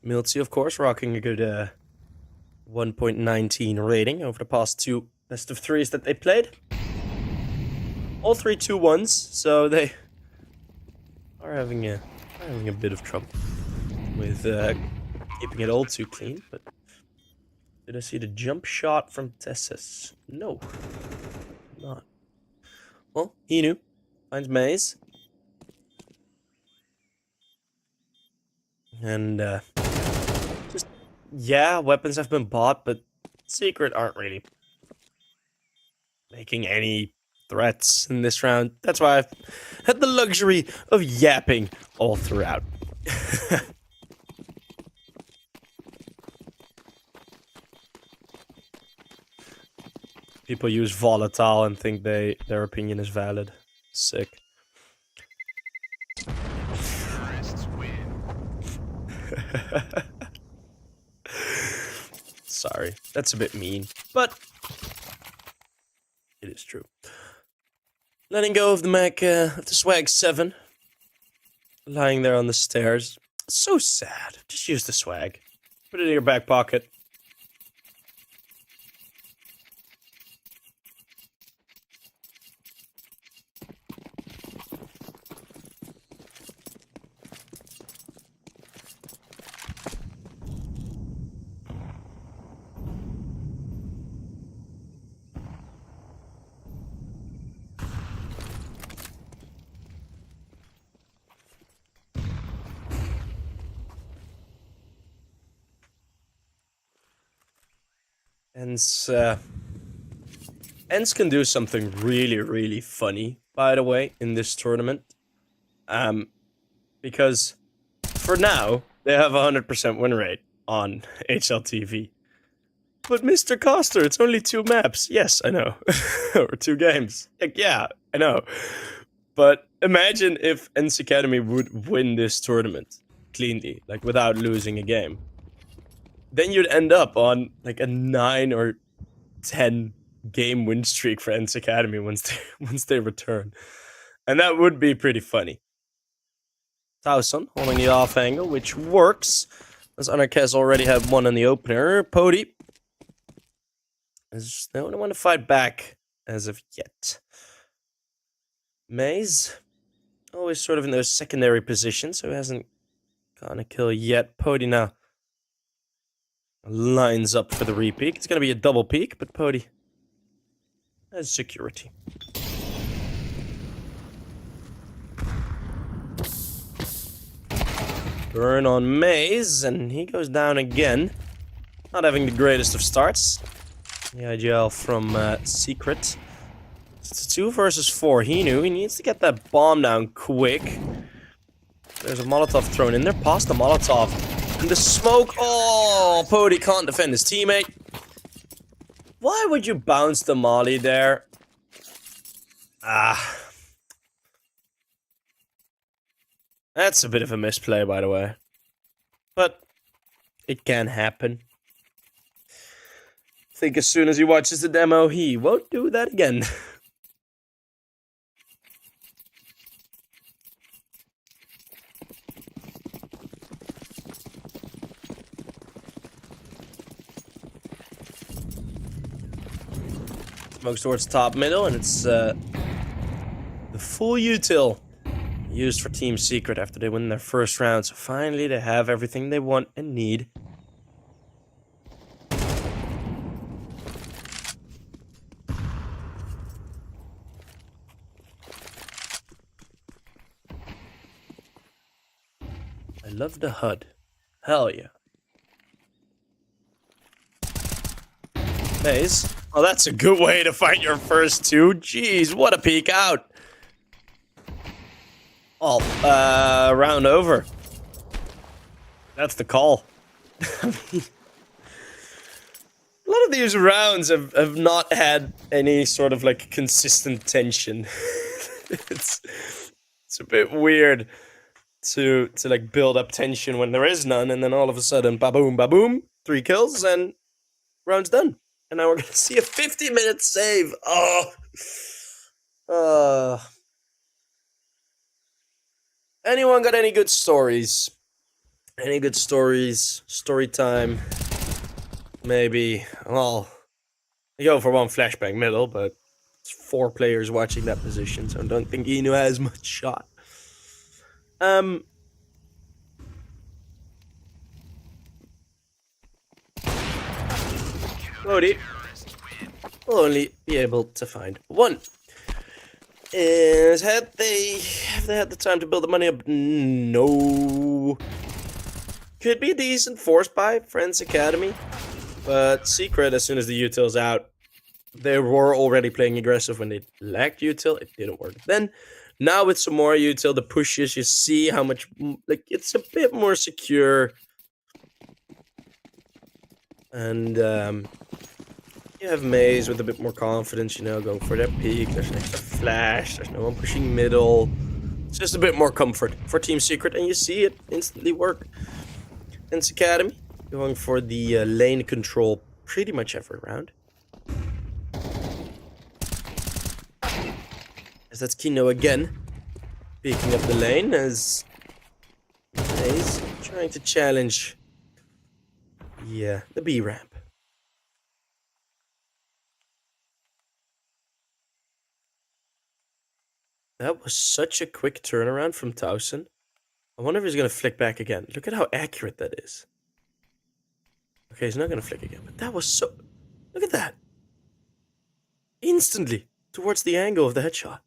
Milty, of course, rocking a good 1.19 rating over the past 2 best of 3s that they played. All 3 2-1s, so they are having a bit of trouble with keeping it all too clean. But did I see the jump shot from Tessus? No, not. Well, Hinu finds Maze. And, just, yeah, weapons have been bought, but Secret aren't really making any threats in this round. That's why I've had the luxury of yapping all throughout. People use volatile and think their opinion is valid. Sick. Terrorists win. Sorry, that's a bit mean, but it is true. Letting go of the Mac, of the Swag 7. Lying there on the stairs. So sad. Just use the Swag. Put it in your back pocket. ENCE can do something really, really funny, by the way, in this tournament. Because for now, they have a 100% win rate on HLTV. But Mr. Coster, it's only 2 maps. Yes, I know. Or 2 games. Like, yeah, I know. But imagine if ENCE Academy would win this tournament cleanly, like without losing a game. Then you'd end up on like a 9 or 10 game win streak for ENCE Academy once they return. And that would be pretty funny. Towson holding the off angle, which works. As Anarkez already had one in the opener. Pody is the only one to fight back as of yet. Maze, always sort of in those secondary positions, so he hasn't gotten a kill yet. Pody now lines up for the re-peek. It's going to be a double peek, but Pody has security. Burn on Maze, and he goes down again. Not having the greatest of starts. The IGL from Secret. It's 2 versus 4. He knew he needs to get that bomb down quick. There's a Molotov thrown in there. Past the Molotov. And the smoke. Oh, Pody can't defend his teammate. Why would you bounce the molly there? Ah. That's a bit of a misplay, by the way. But it can happen. think as soon as he watches the demo, he won't do that again. Smokes towards top middle, and it's the full util used for Team Secret after they win their first round. So finally, they have everything they want and need. I love the HUD. Hell yeah. Maze. Oh, that's a good way to fight your first two. Jeez, what a peek out. Oh, round over. That's the call. I mean, a lot of these rounds have not had any sort of like consistent tension. it's a bit weird to like build up tension when there is none, and then all of a sudden, ba-boom, ba-boom, 3 kills, and round's done. And now we're gonna see a 50-minute save. Anyone got any good stories? Any good stories? Story time? Maybe. Well, I go for one flashbang middle, but it's 4 players watching that position, so I don't think Inu has much shot. Bodhi will only be able to find 1. Have they had the time to build the money up? No. Could be a decent force buy for ENCE Academy, but Secret, as soon as the util's out, they were already playing aggressive when they lacked util. It didn't work then. Now with some more util, the pushes, you see how much, like, it's a bit more secure. And, you have Maze with a bit more confidence, you know, going for that peak. There's an extra flash. There's no one pushing middle. It's just a bit more comfort for Team Secret, and you see it instantly work. ENCE Academy going for the lane control pretty much every round. As that's Kino again, picking up the lane as Maze trying to challenge the B ramp. That was such a quick turnaround from Towson. I wonder if he's going to flick back again. Look at how accurate that is. Okay, he's not going to flick again, but that was so... Look at that. Instantly towards the angle of the headshot.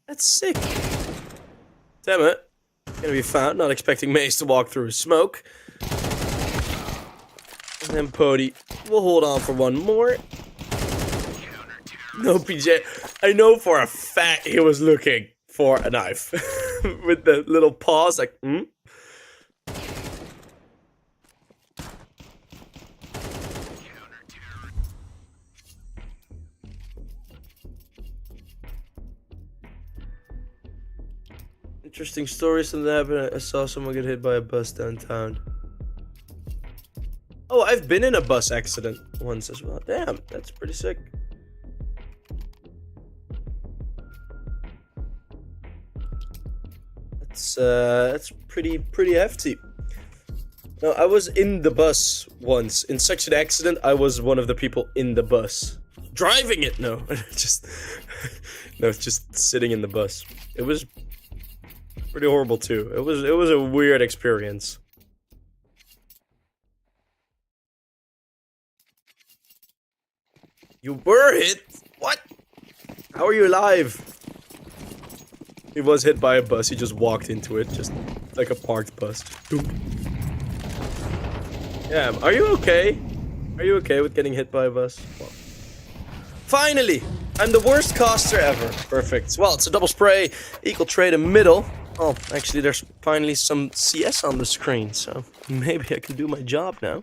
That's sick. Damn it. Gonna be found. Not expecting Maze to walk through smoke. And then Pody will hold on for one more. No, PJ. I know for a fact he was looking for a knife. With the little pause, like, Interesting stories from that happened. I saw someone get hit by a bus downtown. Oh, I've been in a bus accident once as well. Damn, that's pretty sick. That's pretty hefty. No, I was in the bus once. In such an accident, I was one of the people in the bus. Driving it, no. No, just sitting in the bus. It was pretty horrible too. It was a weird experience. You were hit? What? How are you alive? He was hit by a bus. He just walked into it, just like a parked bus. Yeah, are you okay? Are you okay with getting hit by a bus? Well, finally! I'm the worst caster ever. Perfect. Well, it's a double spray, equal trade in middle. Oh, actually, there's finally some CS on the screen, so maybe I can do my job now.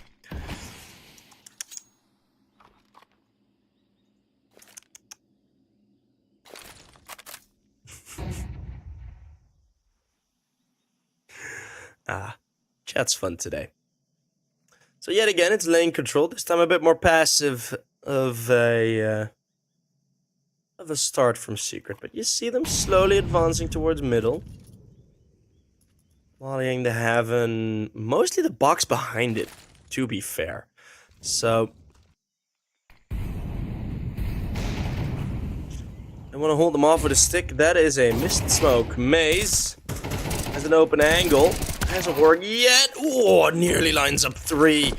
Chat's fun today. So yet again, it's lane control. This time a bit more passive of a start from Secret. But you see them slowly advancing towards middle. Volleying the Heaven. Mostly the box behind it, to be fair. So I want to hold them off with a stick. That is a mist smoke. Maze has an open angle. Hasn't worked yet. Oh, nearly lines up 3.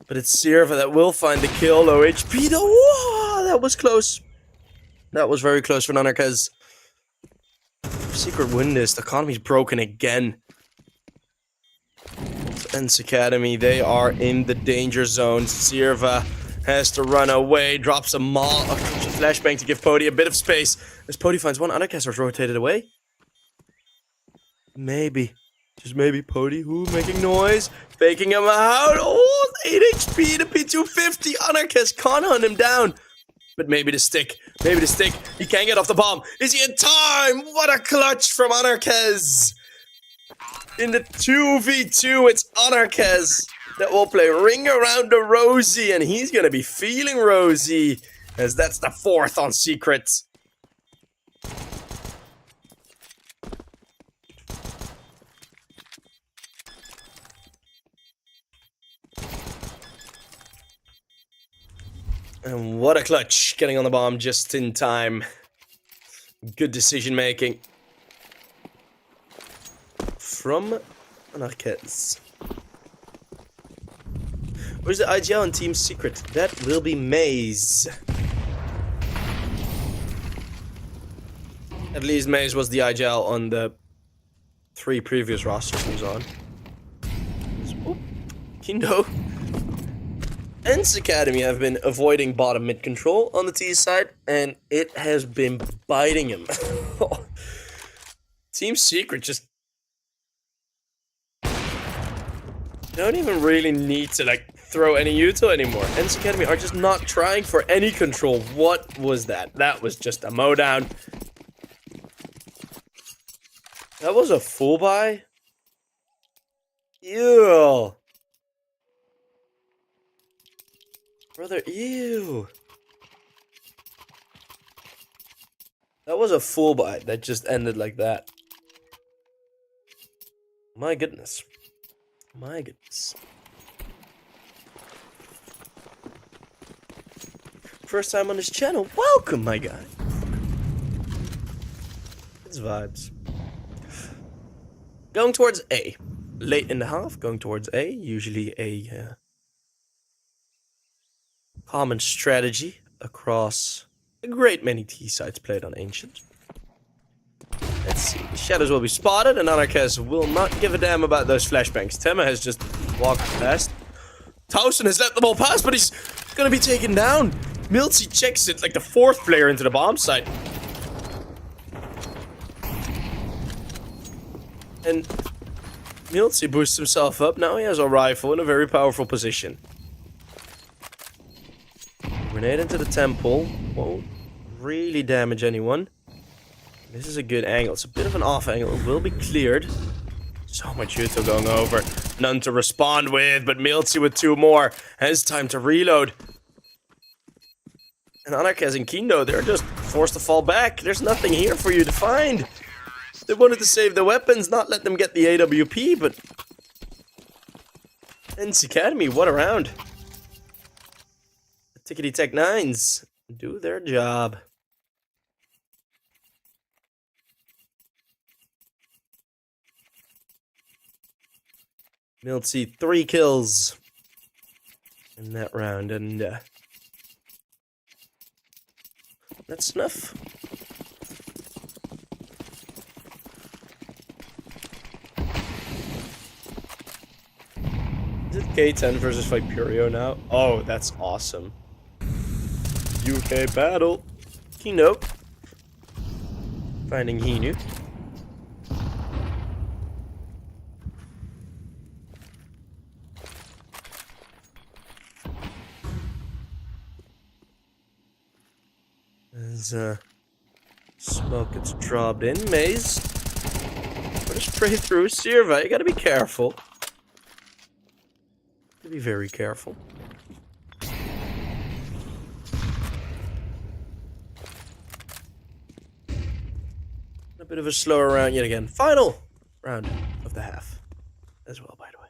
But it's Sierva that will find the kill. Low HP though. Whoa, that was close. That was very close for Nanarkez. Secret win this. The economy's broken again. ENCE Academy, they are in the danger zone. Sierva has to run away. Drops a flashbang to give Pody a bit of space. As Pody finds one, Anarkez rotated away. Maybe. Just maybe Pody, making noise, faking him out. Oh, 8 HP to P250. Anarkez can't hunt him down. But maybe the stick. Maybe the stick. He can't get off the bomb. Is he in time? What a clutch from Anarkez. In the 2v2, it's Anarkez that will play Ring Around the Rosie. And he's going to be feeling Rosie, as that's the 4th on Secret. And what a clutch, getting on the bomb just in time. Good decision making from Anarkez. Where's the IGL and Team Secret? That will be Maze. At least Maze was the IGL on the 3 previous rosters he was on. Oh, Kindo. ENCE Academy have been avoiding bottom mid control on the T side, and it has been biting him. Team Secret just don't even really need to throw any util anymore. ENCE Academy are just not trying for any control. What was that? That was just a mowdown. That was a full buy? Ew. Brother, ew. That was a full buy that just ended like that. My goodness. My goodness. First time on this channel. Welcome, my guy. It's vibes. Going towards A. Late in the half, going towards A. Usually a common strategy across a great many T sites played on Ancient. Let's see. The shadows will be spotted, and Anarkez will not give a damn about those flashbangs. Tema has just walked past. Towson has let the ball pass, but he's gonna be taken down. Milty checks it like the 4th player into the bomb site. And Milty boosts himself up. Now he has a rifle in a very powerful position. Grenade into the temple. Won't really damage anyone. This is a good angle. It's a bit of an off angle. It will be cleared. So much util going over. None to respond with, but Milty with 2 more. Has time to reload. And Anarkez and Kindo, they're just forced to fall back. There's nothing here for you to find. They wanted to save the weapons, not let them get the AWP, but ENCE Academy, what a round. The Tickety Tech 9s do their job. Milty 3 kills in that round, and that's enough. Is it K10 versus Viperio now? Oh, that's awesome. UK battle. Kino. Finding Hinu. As smoke gets dropped in. Maze. Put a spray through. Sierva, you gotta be careful. to be very careful. A bit of a slower round yet again. Final round of the half as well, by the way.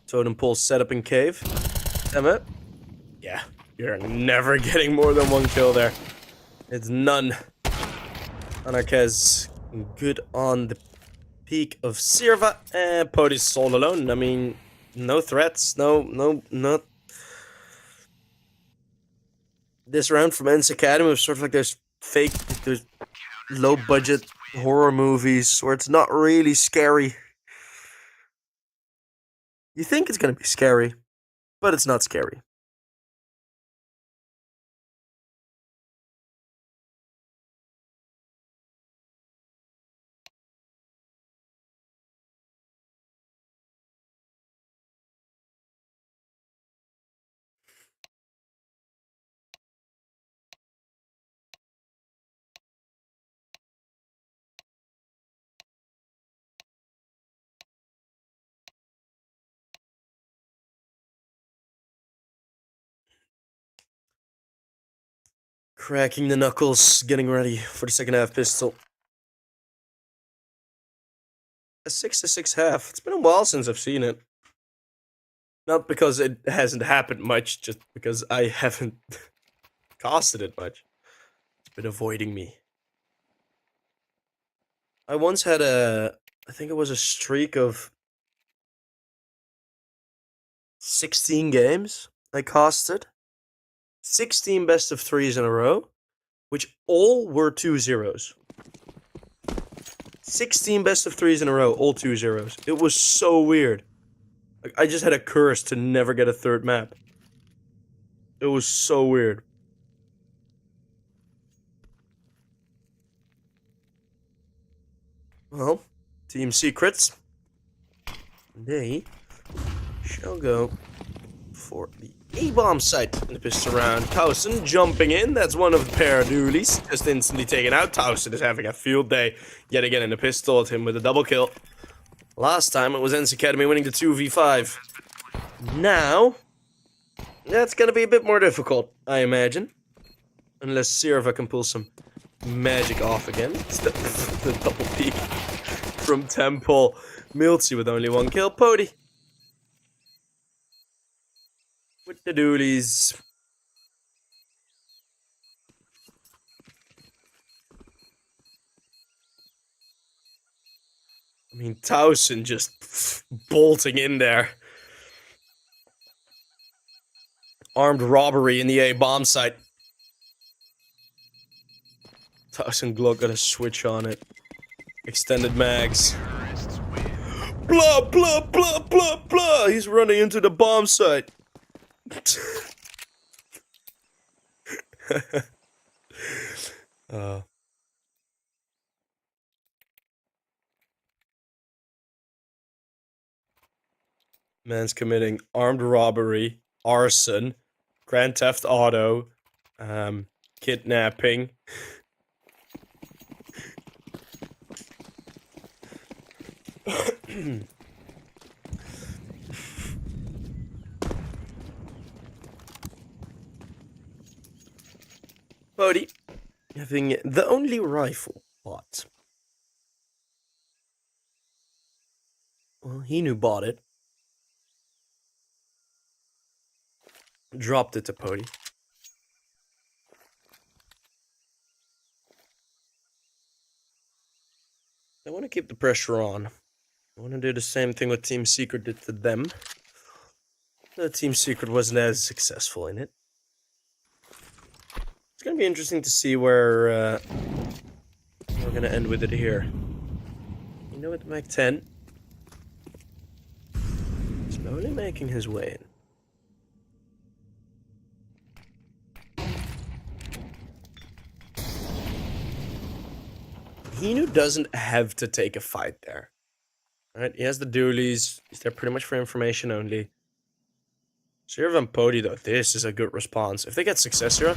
Totem pole setup in cave. Damn it. Yeah, you're never getting more than one kill there. It's none. Anarkez good on the peak of Sirva, and Podi's all alone. I mean, no threats, no. This round from ENCE Academy was sort of like there's low budget horror movies where it's not really scary. You think it's gonna be scary, but it's not scary. Cracking the knuckles, getting ready for the second half pistol. A 6-6 half. It's been a while since I've seen it. Not because it hasn't happened much, just because I haven't casted it much. It's been avoiding me. I once had I think it was a streak of 16 games I casted. 16 best of 3s in a row, which all were 2-0s. 16 best of 3s in a row, all 2-0s. It was so weird. Like, I just had a curse to never get a third map. It was so weird. Well, Team Secrets, they shall go for the A-bomb site in the pistol round. Towson jumping in. That's one of the pair of dualies. Just instantly taken out. Towson is having a field day yet again in the pistol. At him with a double kill. Last time it was ENCE Academy winning the 2v5. Now, that's going to be a bit more difficult, I imagine. Unless Sirva can pull some magic off again. It's the double peek from Temple. Miltsy with only one kill. Pody with the dualies. I mean, Towson just bolting in there. Armed robbery in the A-bomb site. Towson Glock got a switch on it. Extended mags. Blah, blah, blah, blah, blah. He's running into the bomb site. Man's committing armed robbery, arson, Grand Theft Auto, kidnapping. Bodhi having the only rifle, but well, he knew bought it. Dropped it to Pody. I want to keep the pressure on. I want to do the same thing what Team Secret did to them. The Team Secret wasn't as successful in it. It's going to be interesting to see where we're going to end with it here. You know, with Mac 10, slowly making his way in. Hinu doesn't have to take a fight there. Alright, he has the dualies. He's there pretty much for information only. Sirva and Pody, though, this is a good response. If they get success here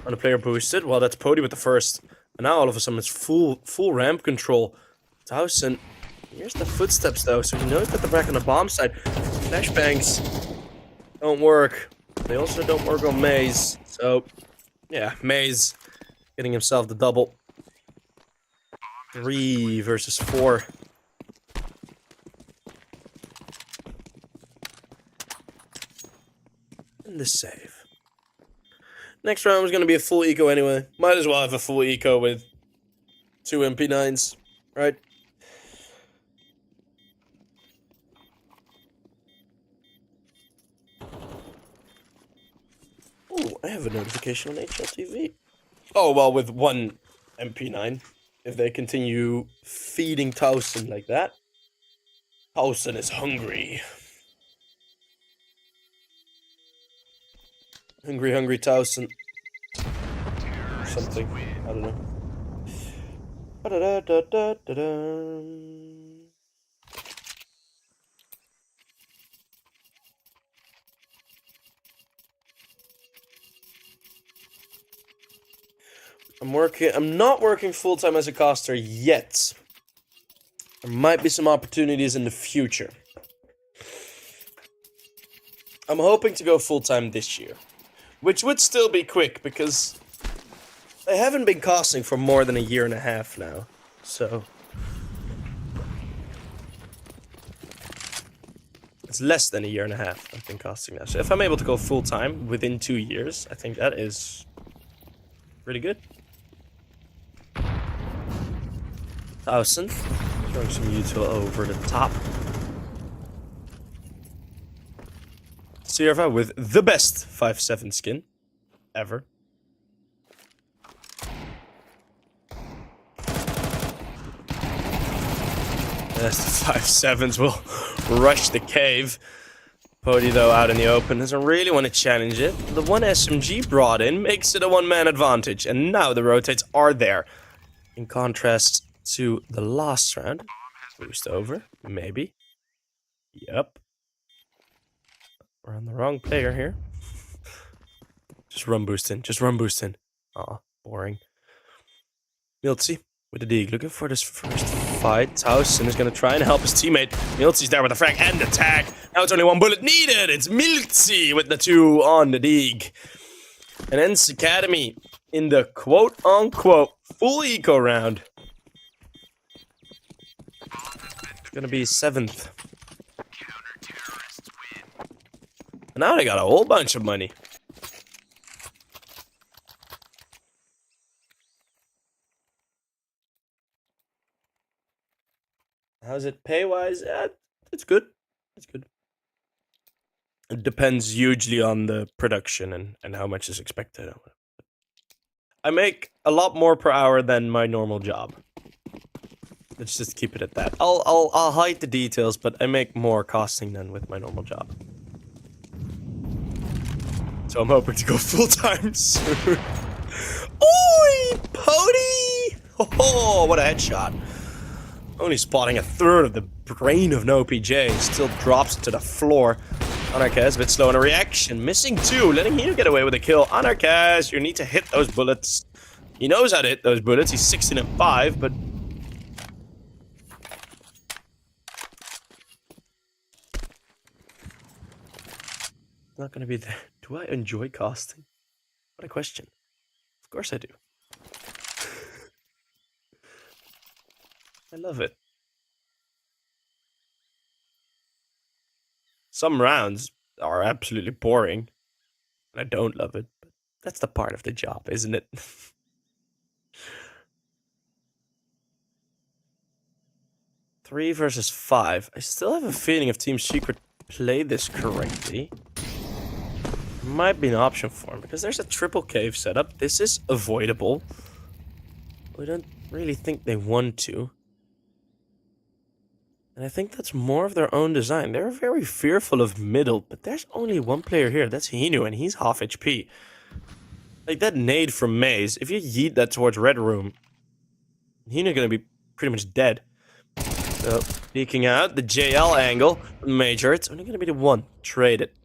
on a player boosted, well, that's Pody with the first And now all of a sudden it's full ramp control. Towson, here's the footsteps though, so he knows that they're back on the bomb side. Flashbangs don't work. They also don't work on Maze. So, yeah, Maze getting himself the double. 3 versus 4. And the save. Next round was going to be a full eco anyway. Might as well have a full eco with 2 MP9s, right? Oh, I have a notification on HLTV. Oh, well, with 1 MP9. If they continue feeding Towson like that. Towson is hungry. Hungry Towson. Something. I don't know. I'm not working full-time as a caster yet. There might be some opportunities in the future. I'm hoping to go full-time this year. Which would still be quick, because I haven't been casting for more than a year and a half now. So it's less than a year and a half I've been casting now. So if I'm able to go full-time within 2 years, I think that is pretty good. 1,000. Throwing some util over the top. Sierra with the best 5/7 skin ever. Yes, the 5/7s will rush the cave. Pody, though, out in the open, doesn't really want to challenge it. The one SMG brought in makes it a one-man advantage, and now the rotates are there. In contrast to the last round. Boost over, maybe. Yep. We're on the wrong player here. Just run boosting. Aw, boring. Miltsy with the dig, looking for this first fight. Towson is going to try and help his teammate. Miltsy's there with the frag and the tag. Now it's only 1 bullet needed. It's Miltsy with the 2 on the dig. And ENCE Academy in the quote-unquote full eco round. It's going to be 7th. And now they got a whole bunch of money. How's it pay-wise? It's good. It's good. It depends hugely on the production and how much is expected. I make a lot more per hour than my normal job. Let's just keep it at that. I'll hide the details, but I make more costing than with my normal job. So I'm hoping to go full-time soon. Oi, Pody! Oh, what a headshot. Only spotting a third of the brain of no PJ. Still drops to the floor. Anarchaz a bit slow in a reaction. Missing 2. Letting him get away with a kill. Anarchaz, you need to hit those bullets. He knows how to hit those bullets. He's 16 and 5, but... not gonna be there. Do I enjoy casting? What a question. Of course I do. I love it. Some rounds are absolutely boring. And I don't love it. But that's the part of the job, isn't it? 3 versus 5. I still have a feeling if Team Secret play this correctly, might be an option for him. Because there's a triple cave setup. This is avoidable. We don't really think they want to. And I think that's more of their own design. They're very fearful of middle, but there's only one player here. That's Hinu, and he's half HP. Like that nade from Maze, if you yeet that towards Red Room, Hinu gonna be pretty much dead. So, peeking out, the JL angle, Major, it's only gonna be the 1. Trade it.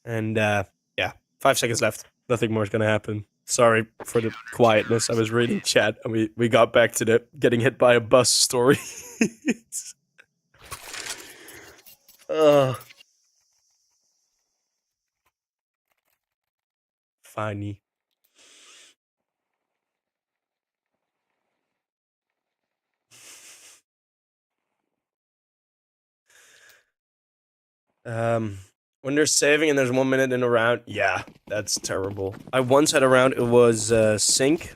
And yeah, 5 seconds left. Nothing more is gonna happen. Sorry for the quietness. I was reading chat and we got back to the getting hit by a bus story. Funny. When they're saving and there's 1 minute in a round, yeah, that's terrible. I once had a round, it was sync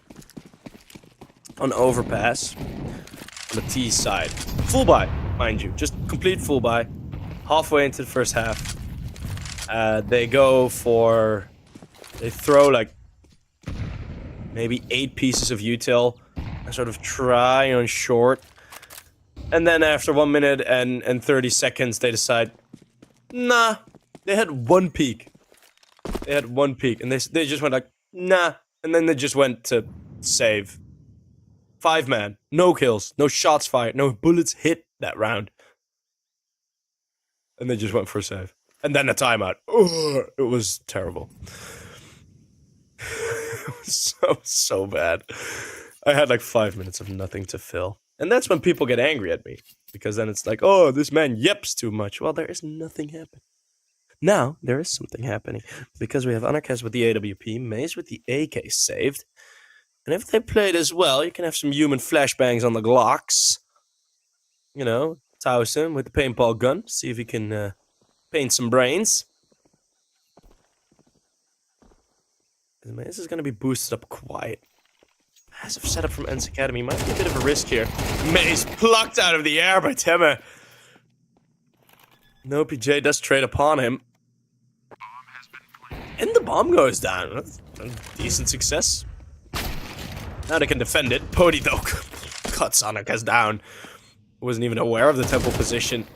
on overpass on the T side. Full buy, mind you, just complete full buy. Halfway into the first half, they throw like maybe 8 pieces of util and sort of try on short. And then after 1 minute and 30 seconds, they decide, nah. They had 1 peak. They had 1 peak, and they just went like, nah. And then they just went to save. 5-man, no kills, no shots fired, no bullets hit that round. And they just went for a save. And then a timeout. Ugh, it was terrible. It was so bad. I had like 5 minutes of nothing to fill. And that's when people get angry at me. Because then it's like, oh, this man yeps too much. Well, there is nothing happening. Now, there is something happening. Because we have Anarchist with the AWP, Maze with the AK saved. And if they play this well, you can have some human flashbangs on the Glocks. You know, Towson with the paintball gun. See if he can paint some brains. Maze is going to be boosted up quite. Passive setup from ENCE Academy might be a bit of a risk here. Maze plucked out of the air by Temme. No PJ does trade upon him. And the bomb goes down. That's a decent success. Now they can defend it. Pody though cuts Anarchist down. Wasn't even aware of the temple position.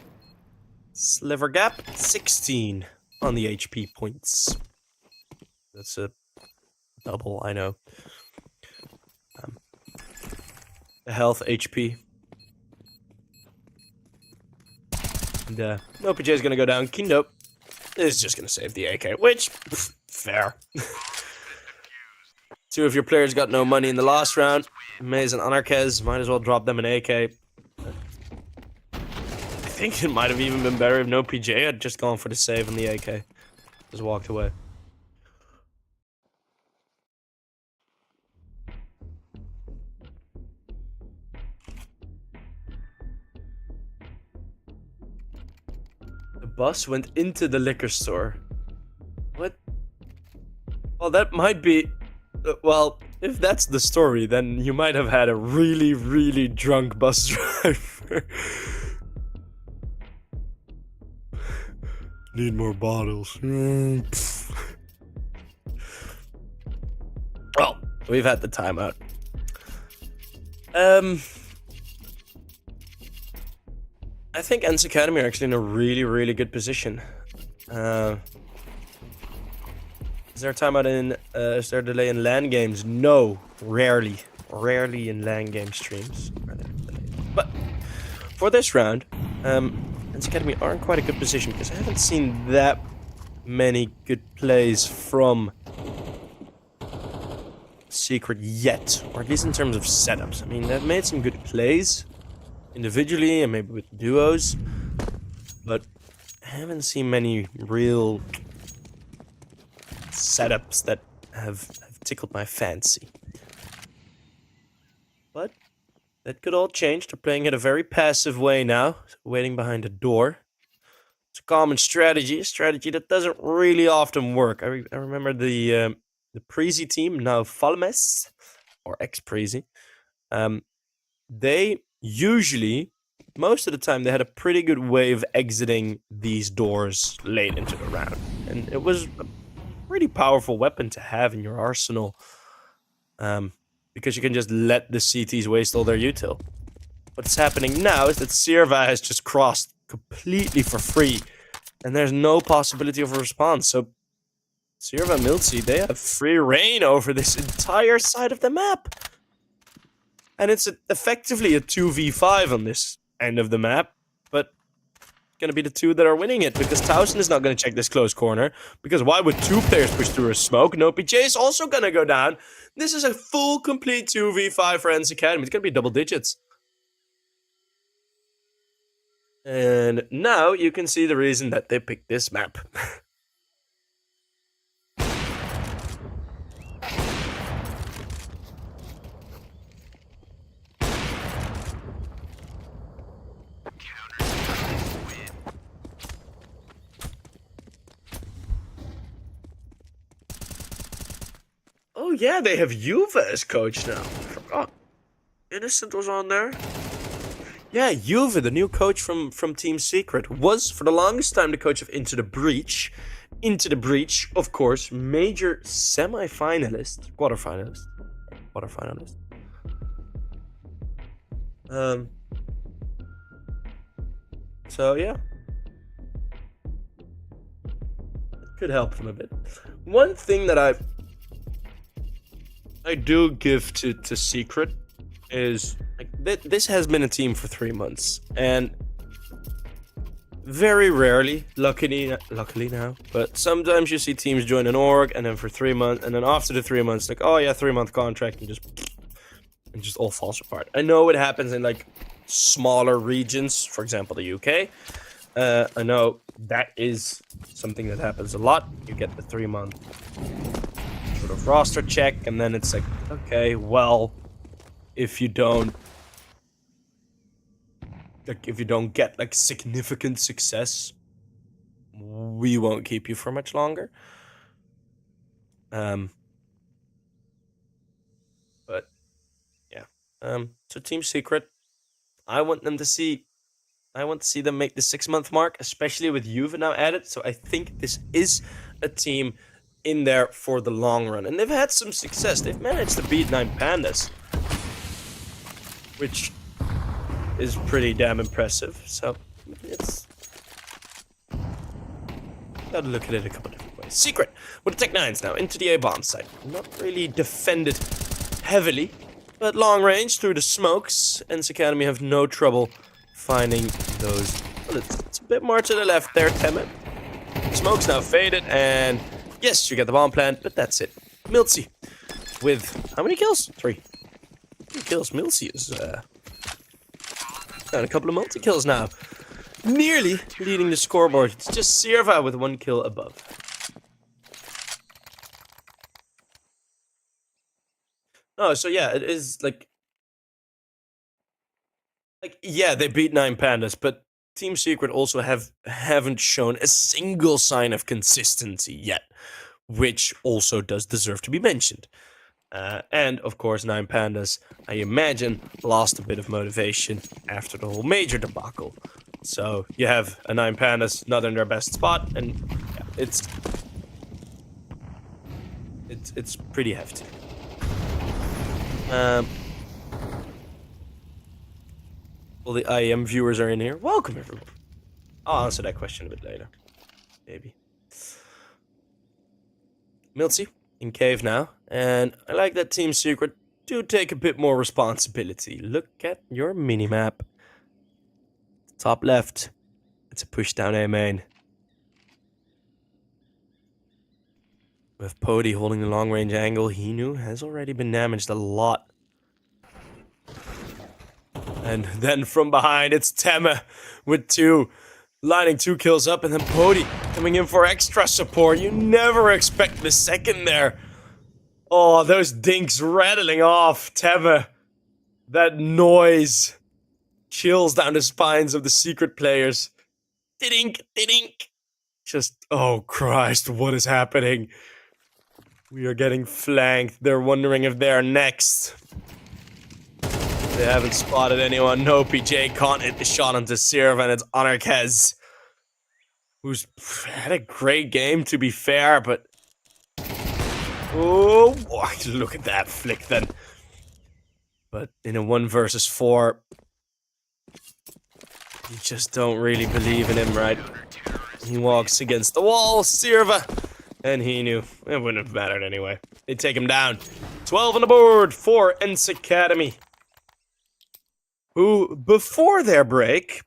Sliver gap, 16 on the HP points. That's a double, I know. The health, HP. And no PJ is gonna go down. Kindo is just gonna save the AK, which, fair. 2 of your players got no money in the last round. Maze and Anarchist, might as well drop them an AK. I think it might have even been better if no PJ had just gone for the save on the AK. Just walked away. The bus went into the liquor store. What? Well, that might be... well, if that's the story, then you might have had a really, really drunk bus driver. Need more bottles. Well, we've had the timeout. I think ENCE Academy are actually in a really, really good position. Is there a timeout in, is there a delay in LAN games? No, rarely. Rarely in LAN game streams. But for this round, ENCE Academy are in quite a good position because I haven't seen that many good plays from Secret yet, or at least in terms of setups. I mean, they've made some good plays individually and maybe with duos, but I haven't seen many real setups that have tickled my fancy. But that could all change. They're playing it a very passive way now, waiting behind a door. It's a common strategy, a strategy that doesn't really often work. I remember the Prezi team, now Falmes, or ex-Prezi, they usually, most of the time, they had a pretty good way of exiting these doors late into the round. And it was a pretty powerful weapon to have in your arsenal. Because you can just let the CTs waste all their util. What's happening now is that Sirva has just crossed completely for free. And there's no possibility of a response. So Sirva and Miltsy, they have free reign over this entire side of the map. And it's effectively a 2v5 on this end of the map. But going to be the two that are winning it, because Towson is not going to check this close corner, because why would two players push through a smoke? No, PJ is also going to go down. This is a full, complete 2v5 for ENCE Academy. It's going to be double digits. And now you can see the reason that they picked this map. Oh yeah, they have Juve as coach now. I forgot. Innocent was on there. Yeah, Juve, the new coach from Team Secret, was for the longest time the coach of Into the Breach. Into the Breach, of course, major semi-finalist, quarterfinalist. So yeah, it could help them a bit. One thing that I do give to Secret is like this has been a team for 3 months, and very rarely, luckily now, but sometimes you see teams join an org and then for 3 months, and then after the 3 months, like, oh yeah, 3-month contract, and just all falls apart. I know it happens in like smaller regions, for example the UK. I know that is something that happens a lot. You get the 3-month sort of roster check, and then it's like, okay, well, if you don't get like significant success, we won't keep you for much longer. But yeah, so Team Secret, I want to see them make the 6-month mark, especially with Juve now added. So I think this is a team in there for the long run, and they've had some success. They've managed to beat 9 Pandas, which is pretty damn impressive. So it's gotta look at it a couple different ways. Secret with the Tech 9s now into the A bomb site. Not really defended heavily, but long range through the smokes. ENCE Academy have no trouble finding those. Well, it's a bit more to the left there, Temme. Smoke's now faded, and yes, you get the bomb plant, but that's it. Miltsy with how many kills? 3. 3 kills. Miltsy is got a couple of multi-kills now. Nearly leading the scoreboard. It's just Sirva with 1 kill above. Oh, so yeah, it is like yeah, they beat 9 Pandas, but Team Secret also haven't shown a single sign of consistency yet, which also does deserve to be mentioned. And of course, 9 Pandas, I imagine, lost a bit of motivation after the whole major debacle. So you have a 9 Pandas not in their best spot, and yeah, it's pretty hefty. Well, the IEM viewers are in here. Welcome, everyone. I'll answer that question a bit later. Maybe. Miltsy in cave now. And I like that Team Secret do take a bit more responsibility. Look at your minimap. Top left. It's a push down A main. With Pody holding the long range angle, Hinu has already been damaged a lot. And then from behind, it's Temme with 2. Lining 2 kills up, and then Pody coming in for extra support. You never expect the second there. Oh, those dinks rattling off Temme. That noise chills down the spines of the Secret players. Didink, didink. Just, oh Christ, what is happening? We are getting flanked. They're wondering if they're next. They haven't spotted anyone. No, PJ can't hit the shot onto Sirv, and it's Anarkez, who's had a great game, to be fair, but oh, look at that flick then. But in a 1 versus 4, you just don't really believe in him, right? He walks against the wall, Sirva, and he knew it wouldn't have mattered anyway. They take him down. 12 on the board for ENCE Academy, who, before their break,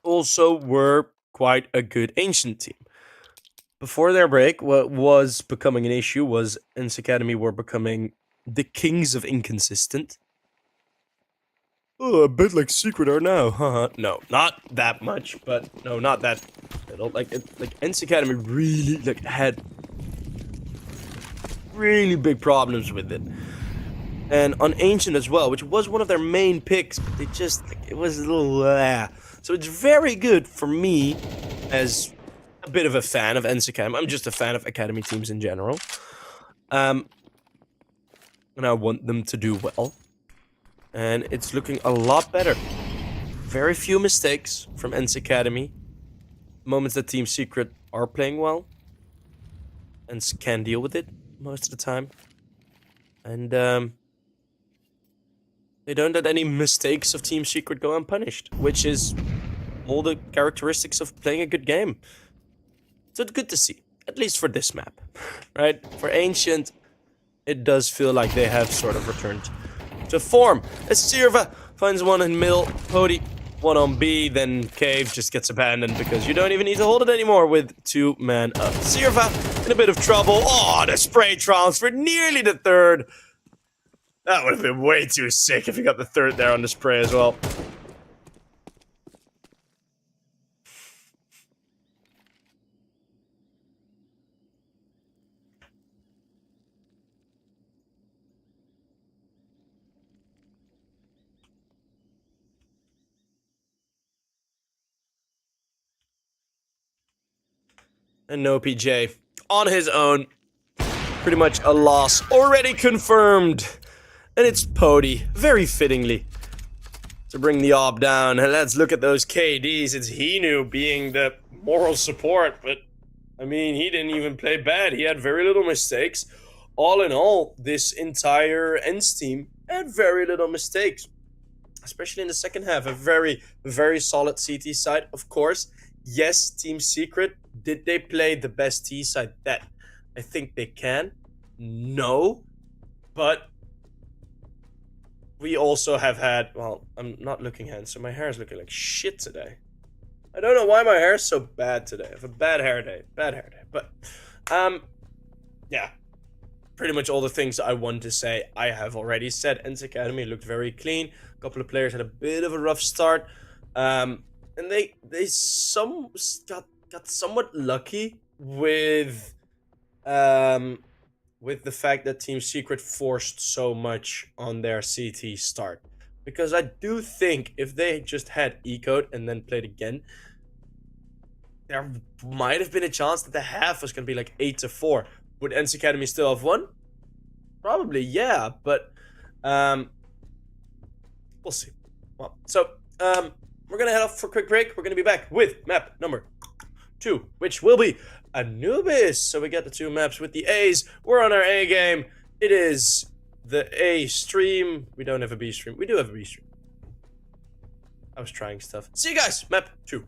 also were quite a good Ancient team. Before their break, what was becoming an issue was ENCE Academy were becoming the kings of inconsistent. Oh, a bit like Secret are now, haha. No, not that much, but no, not that little. Like ENCE Academy really had really big problems with it. And on Ancient as well, which was one of their main picks, but they just, it was a little, So it's very good for me as a bit of a fan of ENCE Academy. I'm just a fan of Academy teams in general. And I want them to do well. And it's looking a lot better. Very few mistakes from ENCE Academy. Moments that Team Secret are playing well. And can deal with it most of the time. And, they don't let any mistakes of Team Secret go unpunished, which is all the characteristics of playing a good game. So it's good to see, at least for this map, right? For Ancient, it does feel like they have sort of returned to form. As Sirva finds one in middle, Pody, one on B, then Cave just gets abandoned because you don't even need to hold it anymore with 2 men up. Sirva in a bit of trouble. Oh, the spray transfer, nearly the third. That would have been way too sick if he got the third there on the spray as well. And no PJ on his own. Pretty much a loss already confirmed. And it's Pody, very fittingly, to bring the op down. And let's look at those KDs. It's Hinu being the moral support, but I mean, he didn't even play bad. He had very little mistakes. All in all, this entire ENCE team had very little mistakes, especially in the second half. A very, very solid CT side, of course. Yes, Team Secret, did they play the best T side that I think they can? No, but we also have had, well, I'm not looking handsome. My hair is looking like shit today. I don't know why my hair is so bad today. I have a bad hair day. But, yeah. Pretty much all the things I want to say, I have already said. ENCE Academy looked very clean. A couple of players had a bit of a rough start. And they got somewhat lucky with the fact that Team Secret forced so much on their CT start. Because I do think if they just had E-code and then played again, there might have been a chance that the half was going to be like 8-4. Would ENCE Academy still have won? Probably, yeah, but we'll see. Well, so we're going to head off for a quick break. We're going to be back with map number 2, which will be Anubis. So we got the 2 maps with the A's. We're on our A game. It is the A stream. We don't have a B stream. We do have a B stream. I was trying stuff. See you guys, map 2.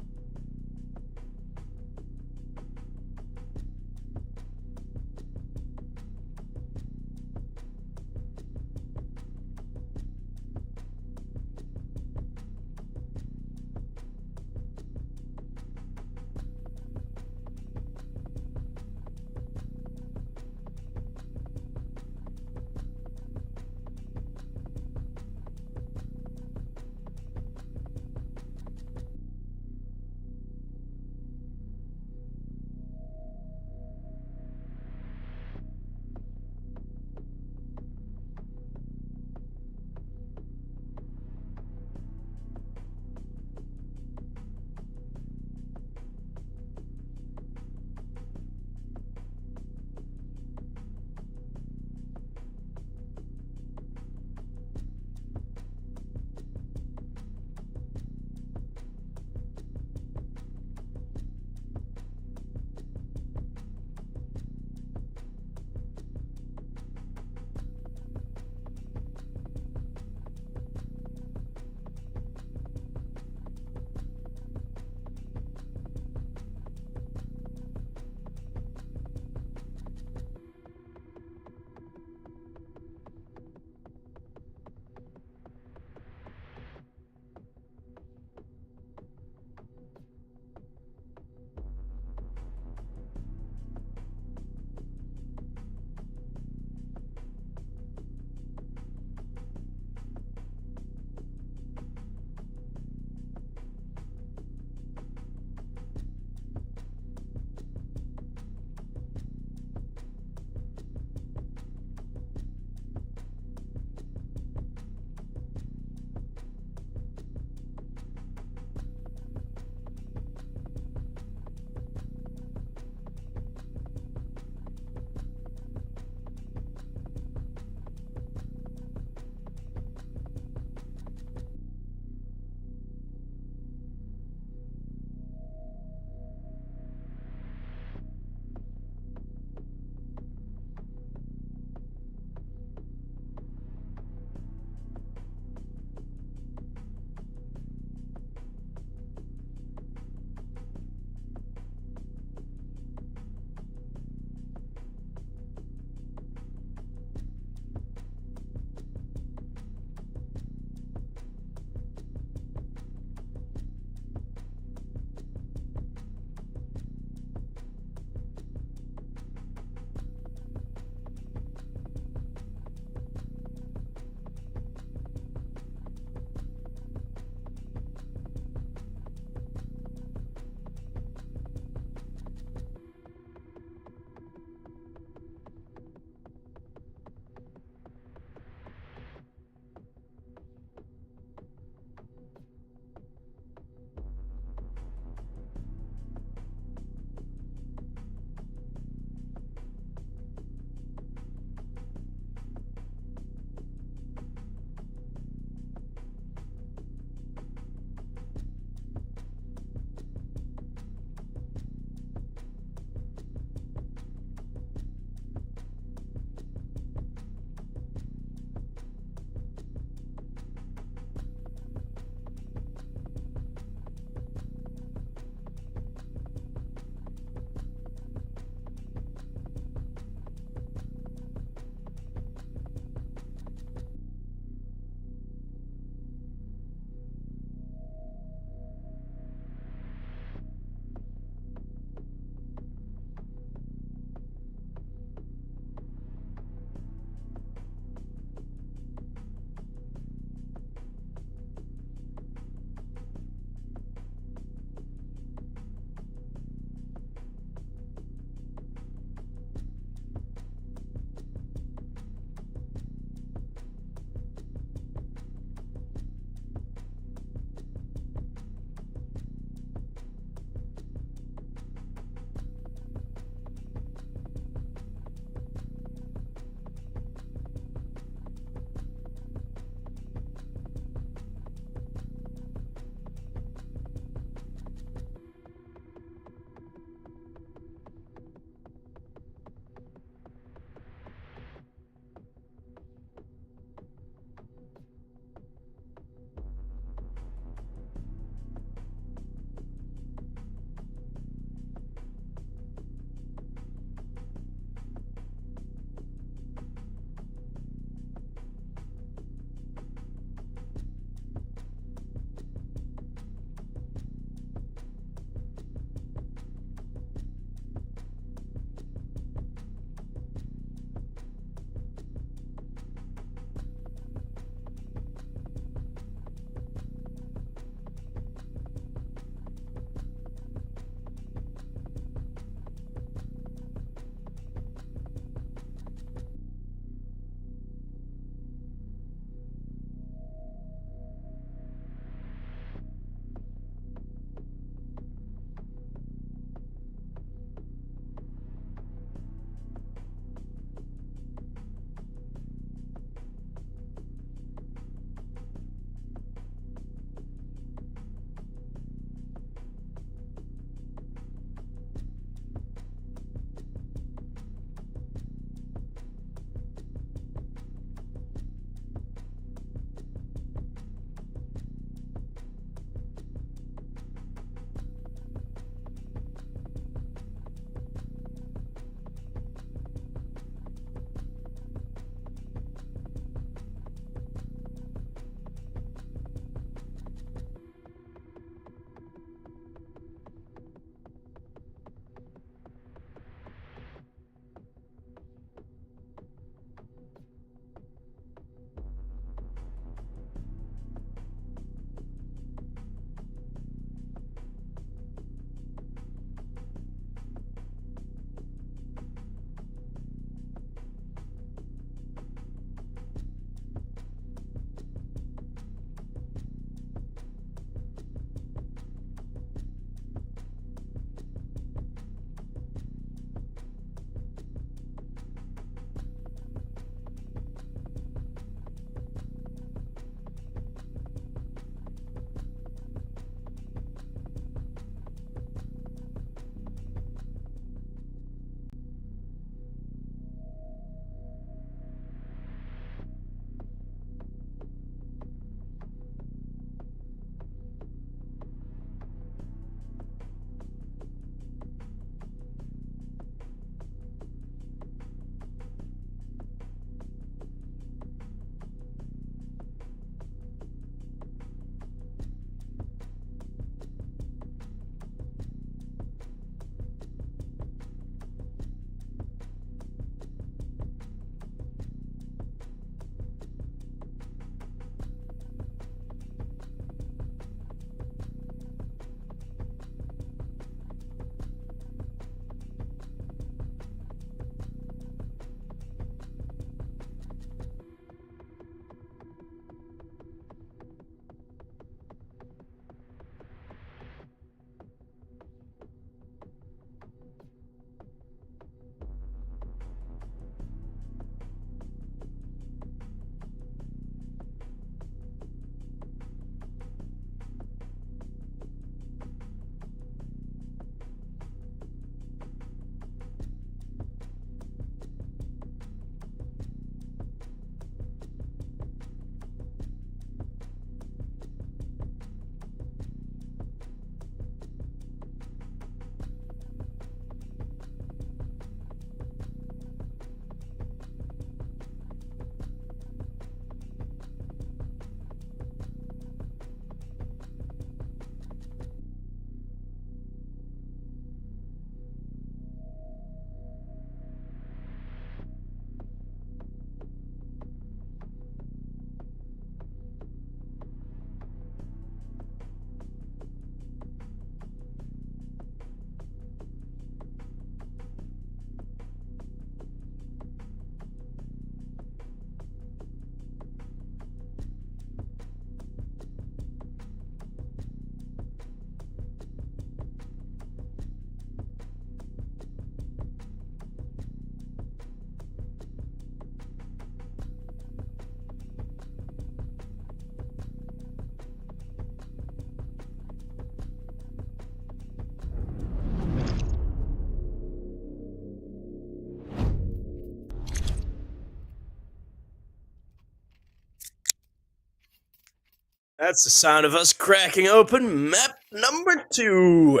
That's the sound of us cracking open map number 2.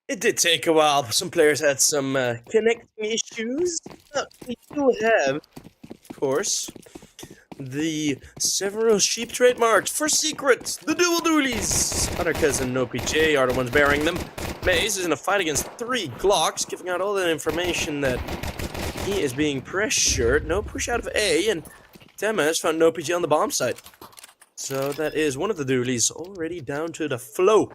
It did take a while. Some players had some connecting issues. But we do have, of course, the several sheep trademarks for secrets. The dual dualies. Other cousin No PJ are the ones bearing them. Maze is in a fight against 3 Glocks, giving out all that information that he is being pressured. No push out of A, and Tema has found No PJ on the bomb site. So that is one of the dualies already down to the flow.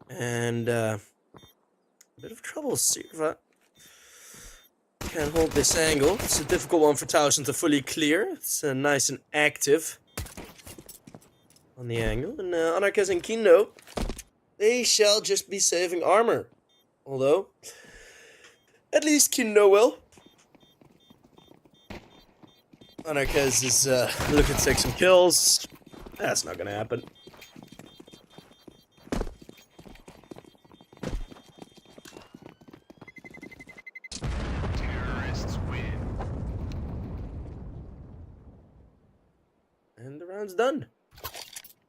And a bit of trouble, Sirva. Can't hold this angle. It's a difficult one for Towson to fully clear. It's nice and active on the angle. And Anarchas and Kino, they shall just be saving armor. Although, at least Kino will. Anarchas is looking to take some kills. That's not gonna happen. Terrorists win. And the round's done.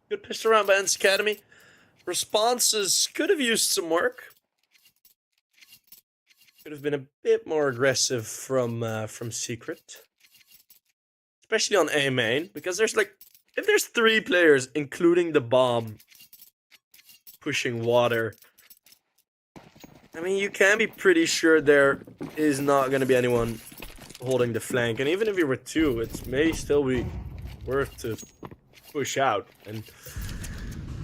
Good pistol round by ENCE Academy. Responses could have used some work. Could have been a bit more aggressive from Secret. Especially on A main, because there's like, if there's 3 players, including the bomb, pushing water, I mean, you can be pretty sure there is not going to be anyone holding the flank. And even if you were 2, it may still be worth to push out and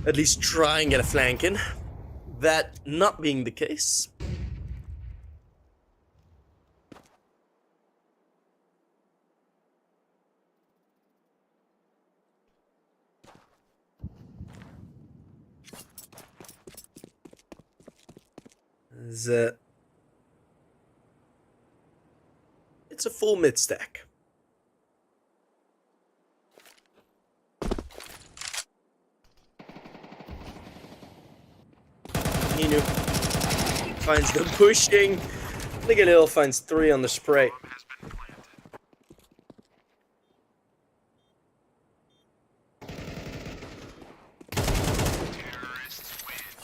at least try and get a flank in. That not being the case. It's a full mid stack. Ninu finds them pushing. Ligalil finds 3 on the spray.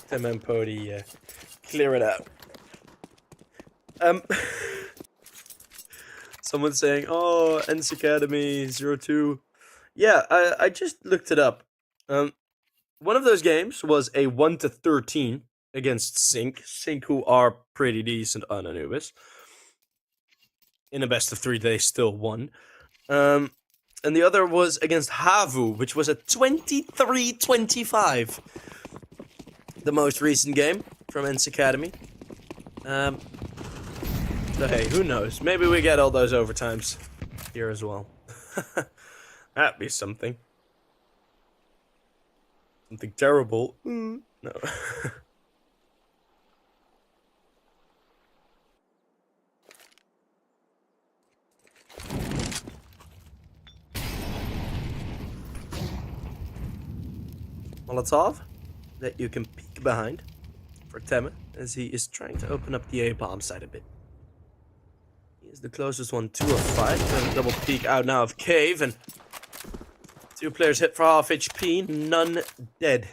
Tim and Pody clear it out. Someone's saying, oh, ENCE Academy 02. Yeah, I just looked it up. One of those games was a 1-13 against Sync. Sync, who are pretty decent on Anubis. In a best of 3, they still won. And the other was against Havu, which was a 23-25. The most recent game from ENCE Academy. So hey, who knows? Maybe we get all those overtimes here as well. That'd be something. Something terrible. No. Molotov that you can peek behind for Tema as he is trying to open up the A bomb side a bit. He is the closest one to a fight. A double peek out now of Cave, and 2 players hit for half HP, none dead.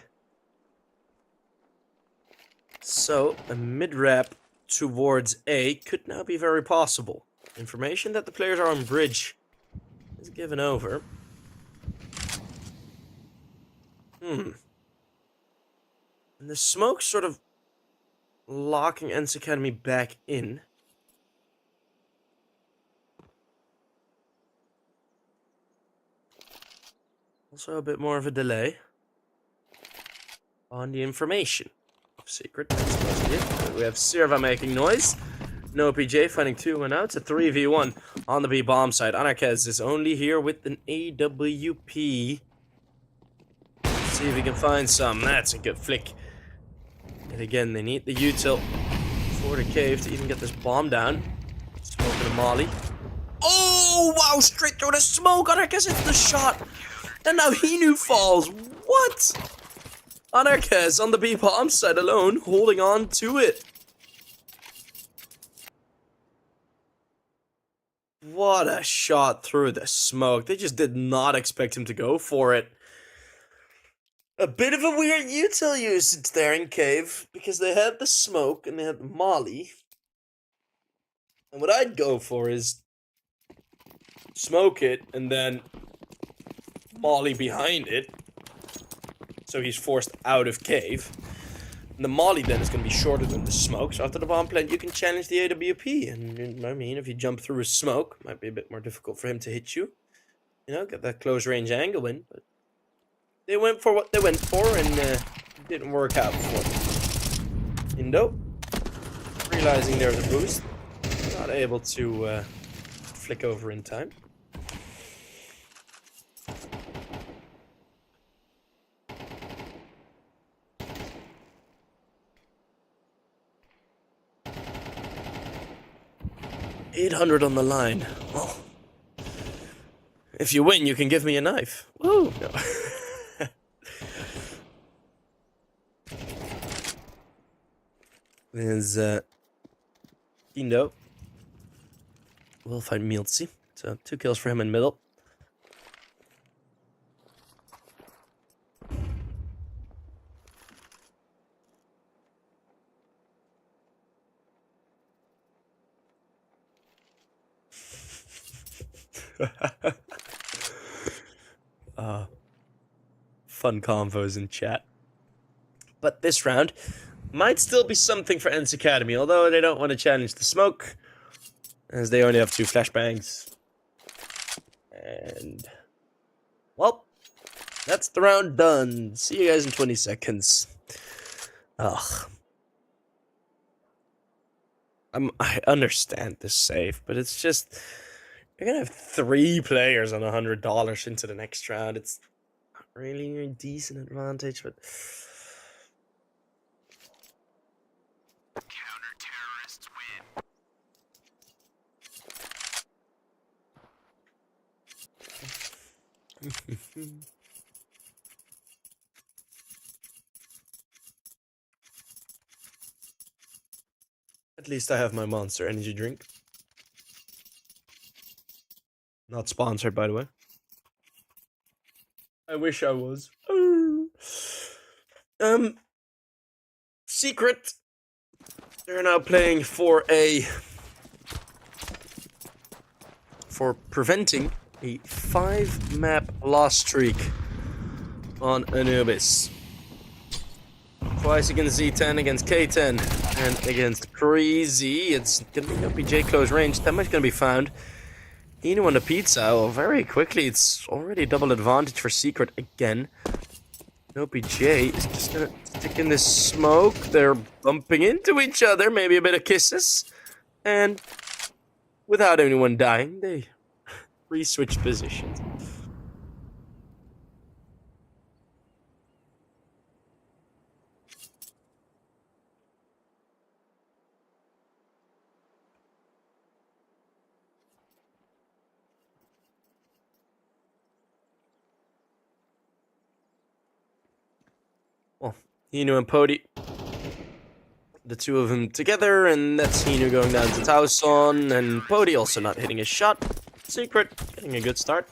So a mid wrap towards A could now be very possible. Information that the players are on bridge is given over. And the smoke sort of locking ENCE Academy back in. Also a bit more of a delay on the information of Secret. That's supposed to be it. We have Sirva making noise. No PJ finding 2 and out. It's a 3v1 on the B bomb side. Anarchas is only here with an AWP. Let's see if we can find some. That's a good flick. And again, they need the util for the Cave to even get this bomb down. Smoking a molly. Oh, wow, straight through the smoke. Anarchas hits the shot. And now Hinu falls. What? Anarchas on the B bomb side alone, holding on to it. What a shot through the smoke. They just did not expect him to go for it. A bit of a weird util usage there in cave, because they had the smoke and they had the molly. And what I'd go for is smoke it and then molly behind it. So he's forced out of cave. And the molly then is going to be shorter than the smoke. So after the bomb plant, you can challenge the AWP. And I mean, if you jump through a smoke, it might be a bit more difficult for him to hit you. You know, get that close range angle in. But they went for what they went for, and it didn't work out for them. Indo, realizing there's a boost, not able to flick over in time. $800 on the line. Oh. If you win, you can give me a knife. Woo! No. There's Indo. We'll find Miltzi. So 2 kills for him in middle. Fun convos in chat. But this round might still be something for ENCE Academy, although they don't want to challenge the smoke, as they only have 2 flashbangs. And, well, that's the round done. See you guys in 20 seconds. Ugh. I understand this save, but it's just, you're gonna have 3 players on $100 into the next round. It's not really a decent advantage, but Counter-terrorists win. At least I have my Monster energy drink. Not sponsored, by the way. I wish I was. Secret. They're now playing for preventing a 5-map loss streak on Anubis. Twice against Z10, against K10, and against Crazy. It's gonna be no PJ close range. That much gonna be found. Inu on the pizza. Oh, very quickly. It's already double advantage for Secret again. No PJ is just gonna stick in this smoke. They're bumping into each other. Maybe a bit of kisses. And without anyone dying, they re-switched positions. Well, Hinu and Pody, the 2 of them together, and that's Hinu going down to Tauson, and Pody also not hitting his shot. Secret, getting a good start.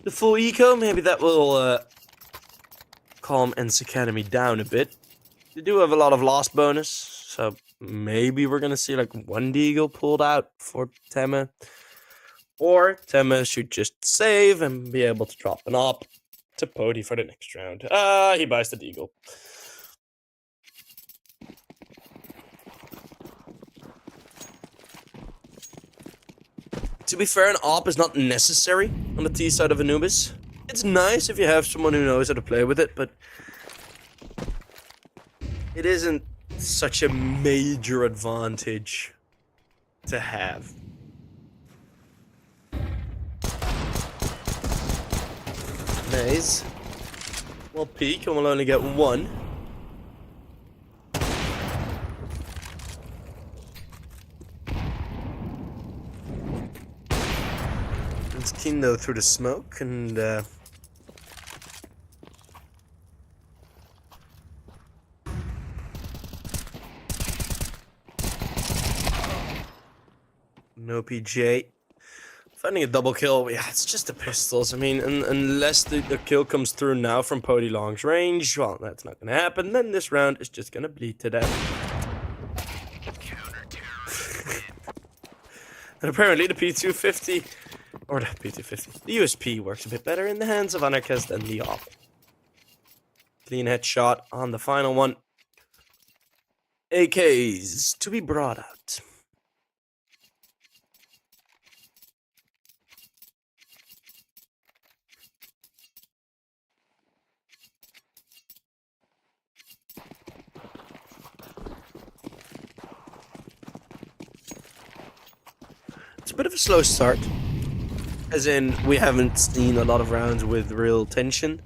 The full eco, maybe that will calm ENCE Academy down a bit. They do have a lot of loss bonus, so maybe we're gonna see like 1 deagle pulled out for Temme. Or Temme should just save and be able to drop an op to Pody for the next round. He buys the deagle. To be fair, an op is not necessary on the T side of Anubis. It's nice if you have someone who knows how to play with it, but it isn't such a major advantage to have. Nice. We'll peek and we'll only get 1. It's Kindo through the smoke and no PJ. Finding a double kill, yeah, it's just the pistols. I mean, unless the kill comes through now from Pody Long's range, well, that's not going to happen. Then this round is just going to bleed to death. And apparently the P250, or the P250, the USP works a bit better in the hands of Anarchist than the AWP. Clean headshot on the final one. AKs to be brought out. It's a bit of a slow start, as in we haven't seen a lot of rounds with real tension.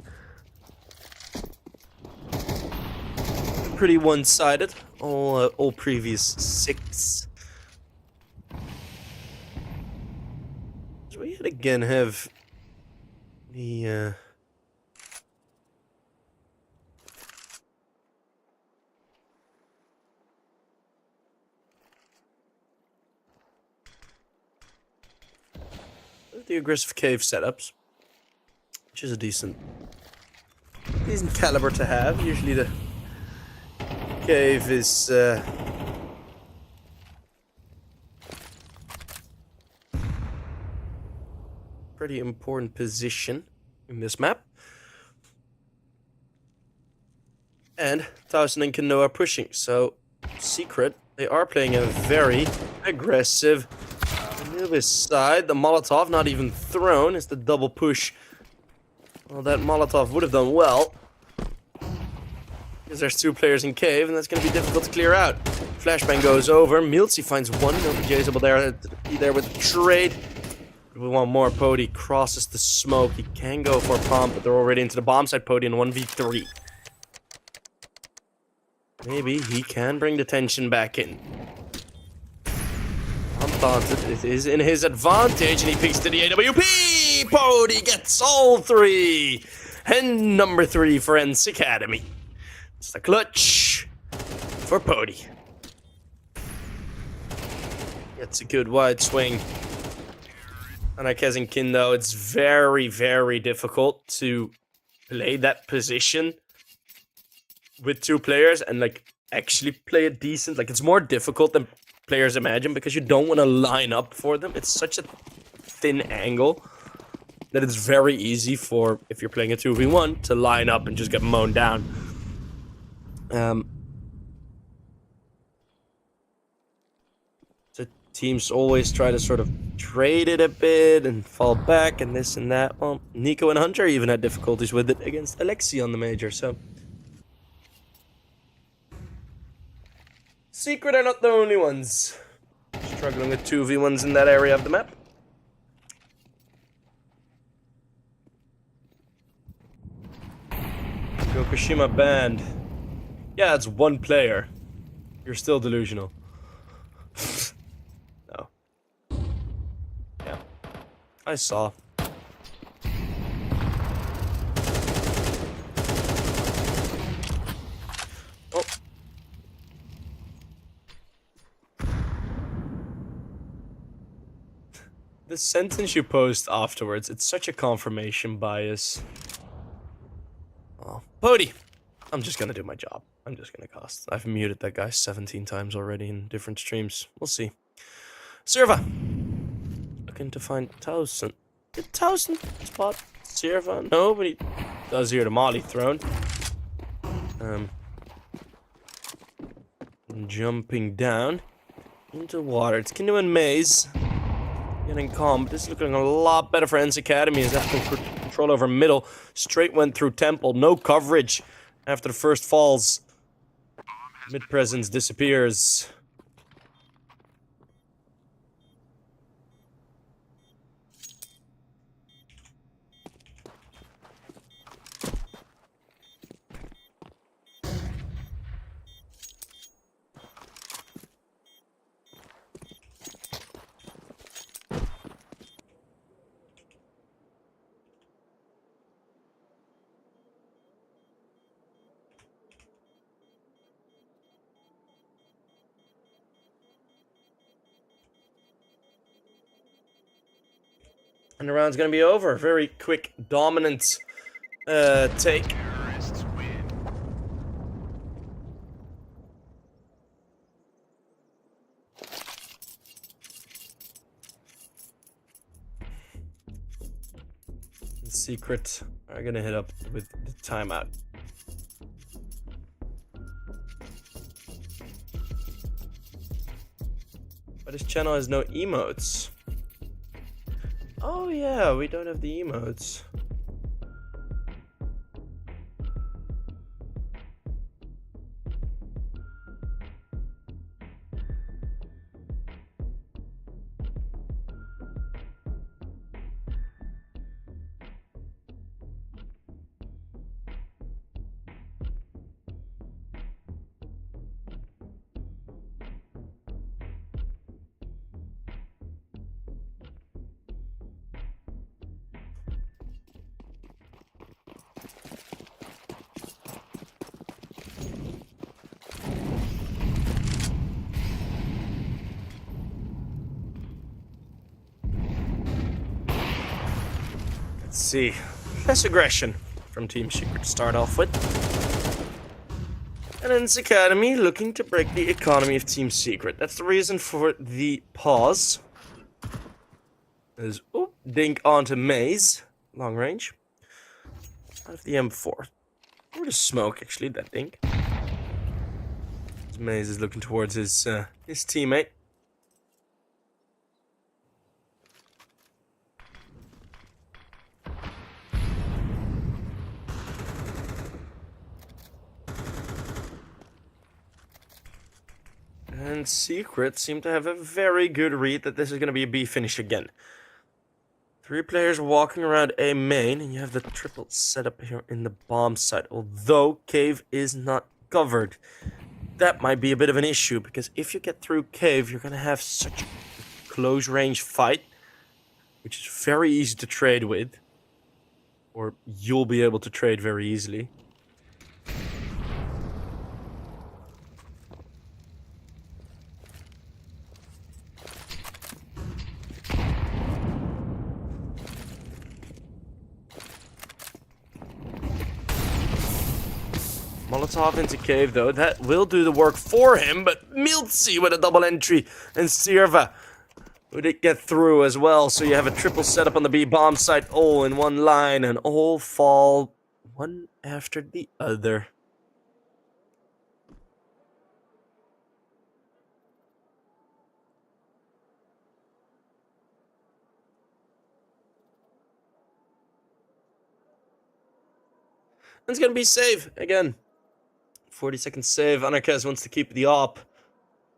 Pretty one-sided, all previous 6. So we yet again have the aggressive cave setups, which is a decent caliber to have. Usually the cave is pretty important position in this map. And Towson and Kino are pushing, so secret, they are playing a very aggressive Anubis side. The Molotov not even thrown. It's the double push. Well, that Molotov would have done well, because there's 2 players in cave, and that's going to be difficult to clear out. Flashbang goes over. Miltsy finds one. Nobody's able there to be there with the trade. We want more. Pody crosses the smoke. He can go for a pump, but they're already into the bomb side. Pody in 1v3. Maybe he can bring the tension back in. Undaunted, it is in his advantage, and he peeks to the AWP! Pody gets all 3! And number 3 for ENCE Academy. It's the clutch for Pody. Gets a good wide swing. And I guess in Kindo, it's very, very difficult to play that position with 2 players and like actually play it decent. Like, it's more difficult than players imagine because you don't want to line up for them. It's such a thin angle that it's very easy for, if you're playing a 2v1, to line up and just get mown down. The teams always try to sort of trade it a bit and fall back and this and that. Well, Nico and Hunter even had difficulties with it against Alexi on the major, so Secret are not the only ones struggling with 2v1s in that area of the map. Yokoshima banned. Yeah, it's 1 player. You're still delusional. No. Yeah. I saw. Oh. The sentence you post afterwards, it's such a confirmation bias. Oh, Pody! I'm just gonna do my job. I'm just gonna cast. I've muted that guy 17 times already in different streams. We'll see. Serva! Looking to find Towson. Did Towson spot Serva? No, but he does hear the molly thrown. Jumping down into water. It's Kino and Maze. Getting calm, but this is looking a lot better for ENCE Academy as that control over middle. Straight went through Temple, no coverage after the first falls. Mid-presence disappears. And the round's gonna be over. Very quick, dominant take. Terrorists win. Secret are gonna hit up with the timeout. But his channel has no emotes. Oh yeah, we don't have the emotes. Let's see. Less aggression from Team Secret to start off with. And ENCE Academy looking to break the economy of Team Secret. That's the reason for the pause. There's dink onto Maze. Long range. Out of the M4. Or the smoke, actually, that dink. Maze is looking towards his teammate. And Secret seem to have a very good read that this is going to be a B finish again. 3 players walking around A main, and you have the triple setup here in the bomb site. Although cave is not covered, that might be a bit of an issue, because if you get through cave, you're going to have such a close range fight, which is very easy to trade with, or you'll be able to trade very easily. Molotov into cave, though. That will do the work for him, but Miltzy with a double entry, and Sirva would it get through as well. So you have a triple setup on the B bomb site, all in one line, and all fall one after the other. And it's gonna be save again. 40-second save. Anarchist wants to keep the op.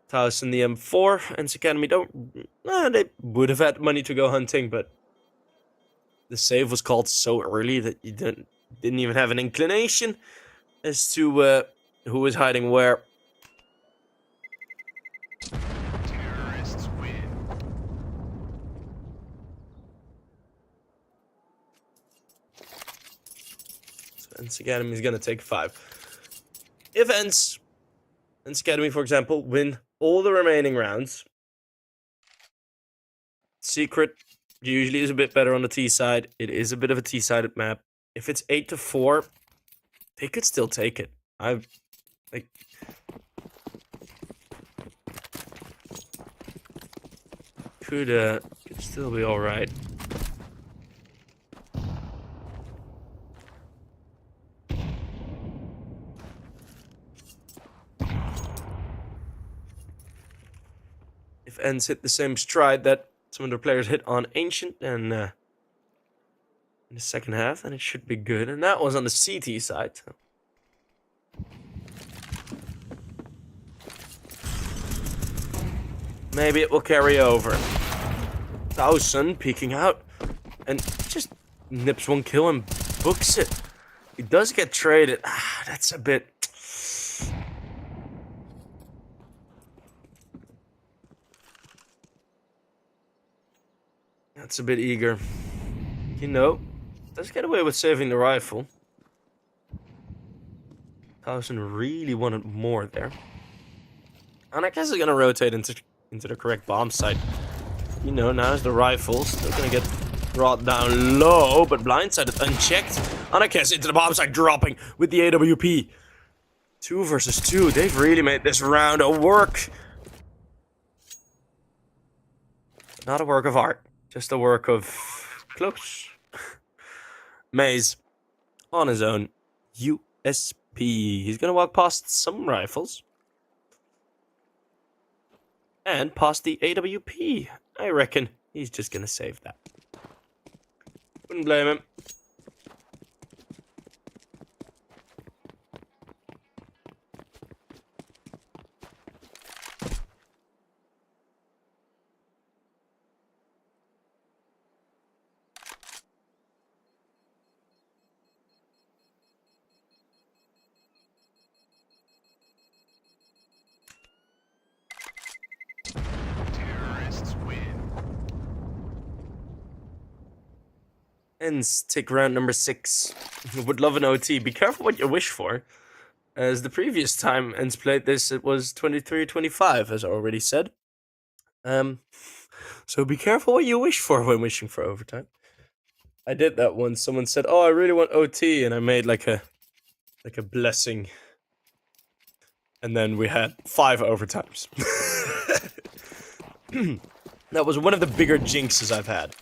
Taos in the M4. ENCE Academy they would have had money to go hunting, but the save was called so early that you didn't even have an inclination as to who was hiding where. Terrorists win. So ENCE Academy is gonna take 5. If ENCE Academy, for example, win all the remaining rounds, Secret usually is a bit better on the T side. It is a bit of a T-sided map. If it's 8-4, they could still take it. Could still be all right. If ENCE hit the same stride that some of the players hit on Ancient and in the second half, then it should be good. And that was on the CT side. So. Maybe it will carry over. 1000 peeking out and just nips one kill and books it. He does get traded. That's a bit... That's a bit eager. You know, does get away with saving the rifle. 1000 really wanted more there. And I guess it's gonna rotate into the correct bomb site. You know, now is the rifle still gonna get brought down low, but blindsided unchecked. Anakes into the bomb site, dropping with the AWP. 2 versus 2. They've really made this round a work. Not a work of art, just a work of close. Maze on his own. USP. He's gonna walk past some rifles. And past the AWP. I reckon he's just gonna save that. Wouldn't blame him. Terrorists win. ENCE take round number 6. Would love an OT. Be careful what you wish for. As the previous time ENCE played this, it was 23-25, as I already said. So be careful what you wish for when wishing for overtime. I did that once. Someone said, "Oh, I really want OT," and I made like a blessing. And then we had 5 overtimes. That was one of the bigger jinxes I've had.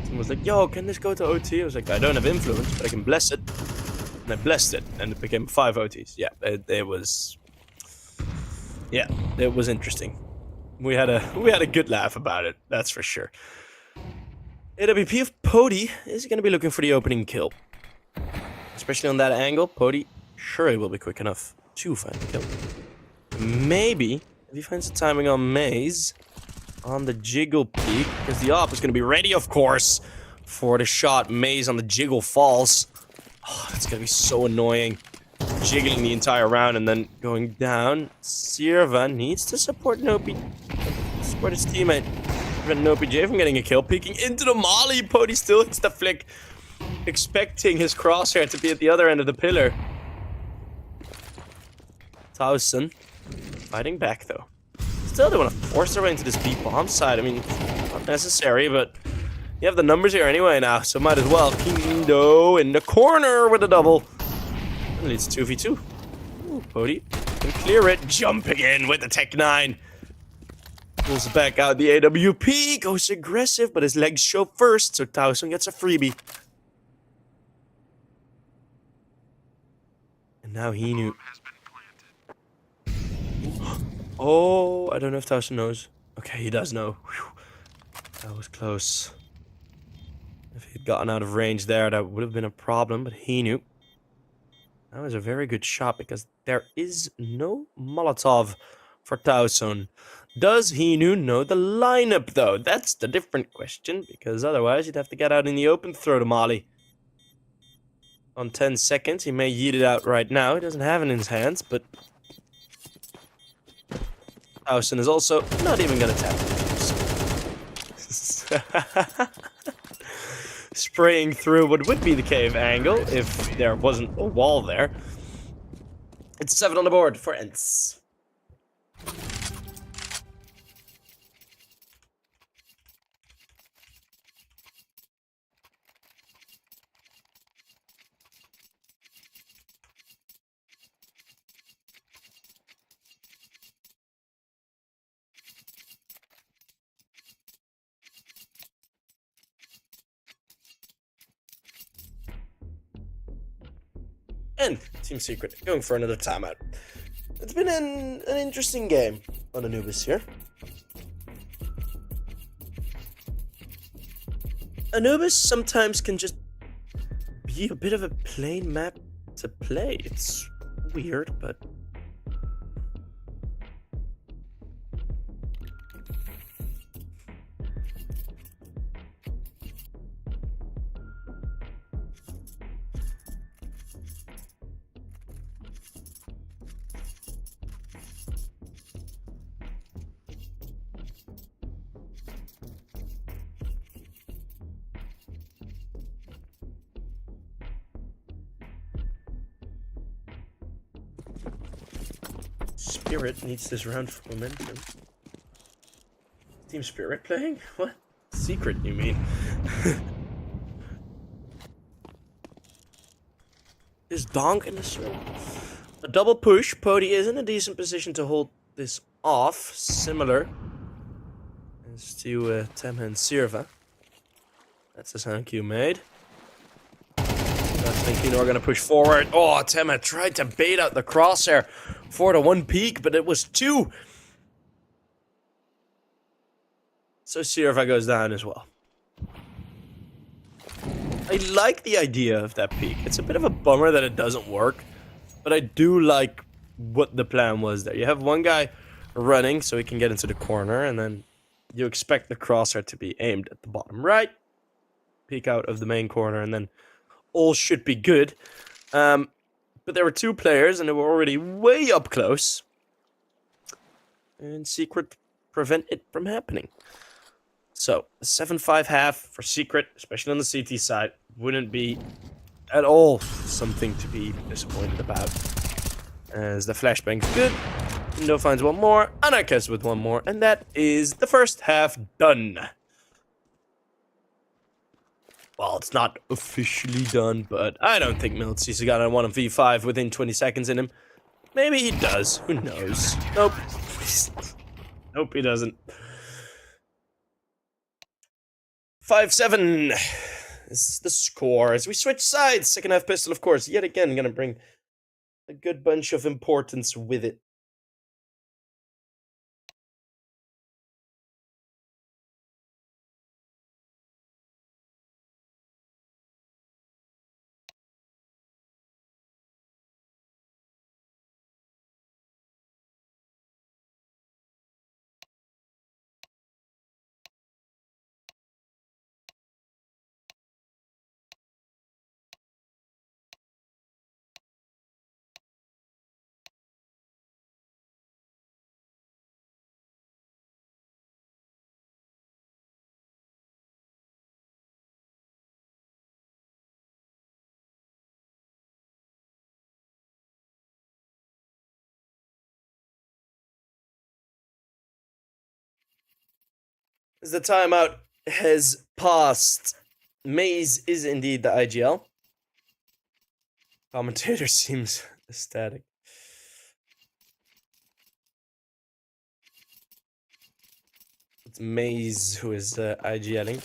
Someone was like, "Yo, can this go to OT?" I was like, "I don't have influence, but I can bless it." And I blessed it, and it became 5 OTs. Yeah, it was... Yeah, it was interesting. We had a good laugh about it, that's for sure. AWP of Pody is going to be looking for the opening kill. Especially on that angle, Pody surely will be quick enough to find the kill. Maybe, if he finds the timing on Maze, on the jiggle peak, because the op is going to be ready, of course, for the shot. Maze on the jiggle falls. Oh, that's going to be so annoying. Jiggling the entire round and then going down. Sirva needs to support Nope. Support his teammate. Prevent Nope J from getting a kill. Peeking into the molly. Pody still hits the flick. Expecting his crosshair to be at the other end of the pillar. Towson fighting back though. Still don't want to force their way into this B bomb side. I mean, not necessary, but you have the numbers here anyway now, so might as well. Kindo in the corner with a double. And leads 2v2. Ooh, Pody can clear it. Jumping in with the Tech 9. Pulls back out the AWP. Goes aggressive, but his legs show first, so Towson gets a freebie. And now he knew. Oh, I don't know if Towson knows. Okay, he does know. Whew. That was close. If he'd gotten out of range there, that would have been a problem, but he knew. That was a very good shot because there is no Molotov for Towson. Does Hinu know the lineup though? That's the different question, because otherwise you'd have to get out in the open, throw the molly. On 10 seconds, he may yeet it out right now. He doesn't have it in his hands, but Towson is also not even gonna tap it. Spraying through what would be the cave angle if there wasn't a wall there. It's 7 on the board for ENCE. And Team Secret going for another timeout. It's been an interesting game on Anubis here. Anubis sometimes can just be a bit of a plain map to play. It's weird, but... Spirit needs this round for momentum. Team Spirit playing? What? Secret, you mean? this donk in the circle. A double push. Pody is in a decent position to hold this off. Similar as to Tema and Sirva. That's the sound cue made. I think you know we're gonna push forward. Oh, Tema tried to bait out the crosshair for the one peak, but it was two. So Sirva goes down as well. I like the idea of that peak. It's a bit of a bummer that it doesn't work, but I do like what the plan was there. You have one guy running so he can get into the corner, and then you expect the crosshair to be aimed at the bottom right. Peek out of the main corner, and then all should be good. But there were two players, and they were already way up close. And Secret prevent it from happening. So, a 7-5 half for Secret, especially on the CT side, wouldn't be at all something to be disappointed about. As the flashbang's good, Kindo finds one more, Anarchist with one more, and that is the first half done. Well, it's not officially done, but I don't think Miltzi's got a 1v5 within 20 seconds in him. Maybe he does, who knows. Nope. Nope, he doesn't. 5-7 is the score as we switch sides. Second half pistol, of course, yet again gonna bring a good bunch of importance with it. As the timeout has passed, Maze is indeed the IGL. Commentator seems ecstatic. It's Maze who is IGLing.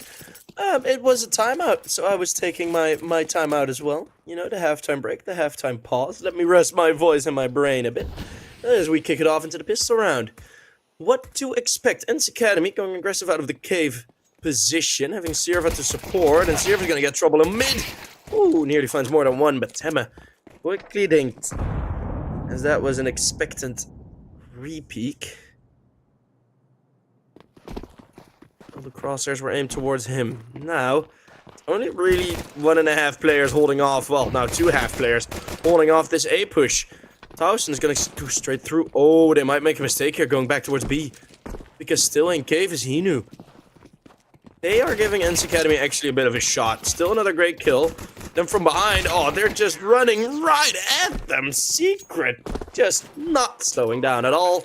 It was a timeout, so I was taking my timeout as well. You know, the halftime break, the halftime pause. Let me rest my voice and my brain a bit as we kick it off into the pistol round. What to expect? ENCE Academy going aggressive out of the cave position, having Sirva to support, and Sirva's gonna get trouble in mid. Ooh, nearly finds more than one, but Tema quickly dinked, as that was an expectant re-peek. All the crosshairs were aimed towards him. Now, only really 1.5 players holding off, well, now 2.5 players holding off this A push. Towson's gonna go straight through. Oh, they might make a mistake here going back towards B. Because still in cave is Hinu. They are giving ENCE Academy actually a bit of a shot. Still another great kill. Then from behind, oh, they're just running right at them. Secret. Just not slowing down at all.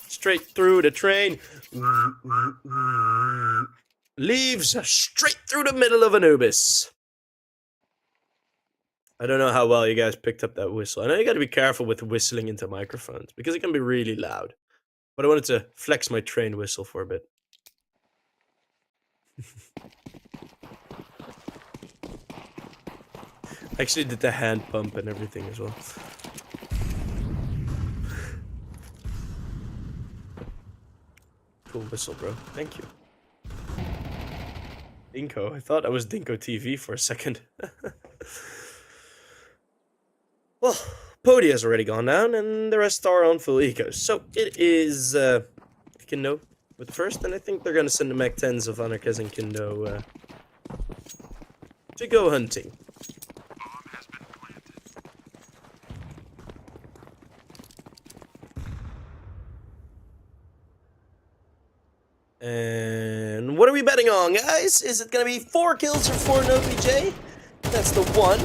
Straight through the train. Leaves straight through the middle of Anubis. I don't know how well you guys picked up that whistle. I know you gotta be careful with whistling into microphones, because it can be really loud. But I wanted to flex my train whistle for a bit. I actually did the hand pump and everything as well. Cool whistle, bro. Thank you. Dinko. I thought I was Dinko TV for a second. Well, Pody has already gone down, and the rest are on full ecos. So it is Kindo with the first, and I think they're going to send the Mach 10s of Anarchist and Kindo to go hunting. And what are we betting on, guys? Is it going to be 4 kills or 4 no PJ? That's the 1.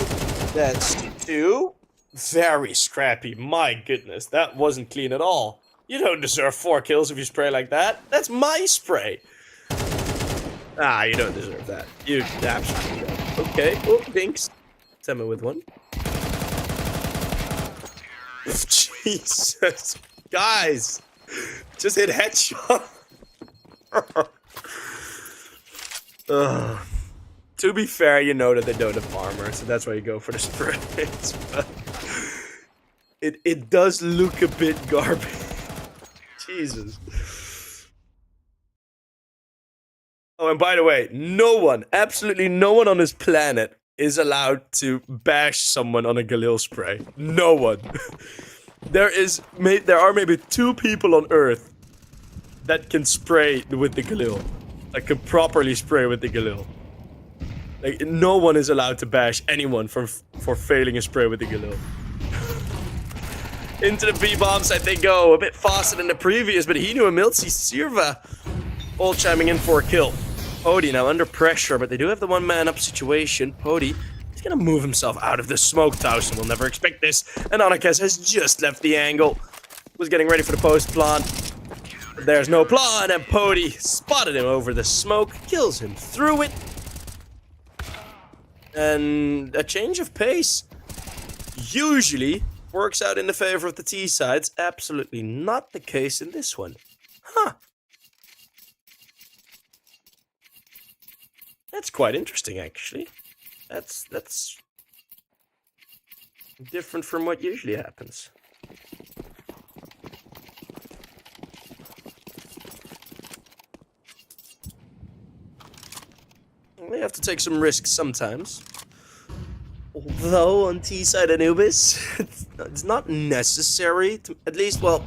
That's 2. Very scrappy. My goodness, that wasn't clean at all. You don't deserve 4 kills if you spray like that. That's my spray. Ah, you don't deserve that. You absolutely don't. Okay, oh, dinks. Tell me with one. Jesus. Guys. Just hit headshot. To be fair, you know that they don't have armor, so that's why you go for the sprays. But it does look a bit garbage. Jesus. Oh, and by the way, no one, absolutely no one on this planet is allowed to bash someone on a Galil spray. No one. There are maybe 2 people on Earth that can spray with the Galil. Like, can properly spray with the Galil. Like, no one is allowed to bash anyone for failing a spray with the Galil. Into the B-bombs, I think, go a bit faster than the previous, but Hinu and Miltsy Sirva all chiming in for a kill. Pody now under pressure, but they do have the one-man-up situation. Pody is gonna move himself out of the smoke. Towson will never expect this, and Anarchus has just left the angle. Was getting ready for the post plant. There's no plan, and Pody spotted him over the smoke, kills him through it. And a change of pace usually works out in the favor of the T sides. Absolutely not the case in this one. Huh. That's quite interesting, actually. That's different from what usually happens. They have to take some risks sometimes. Although on T side Anubis, it's not necessary to, at least, well,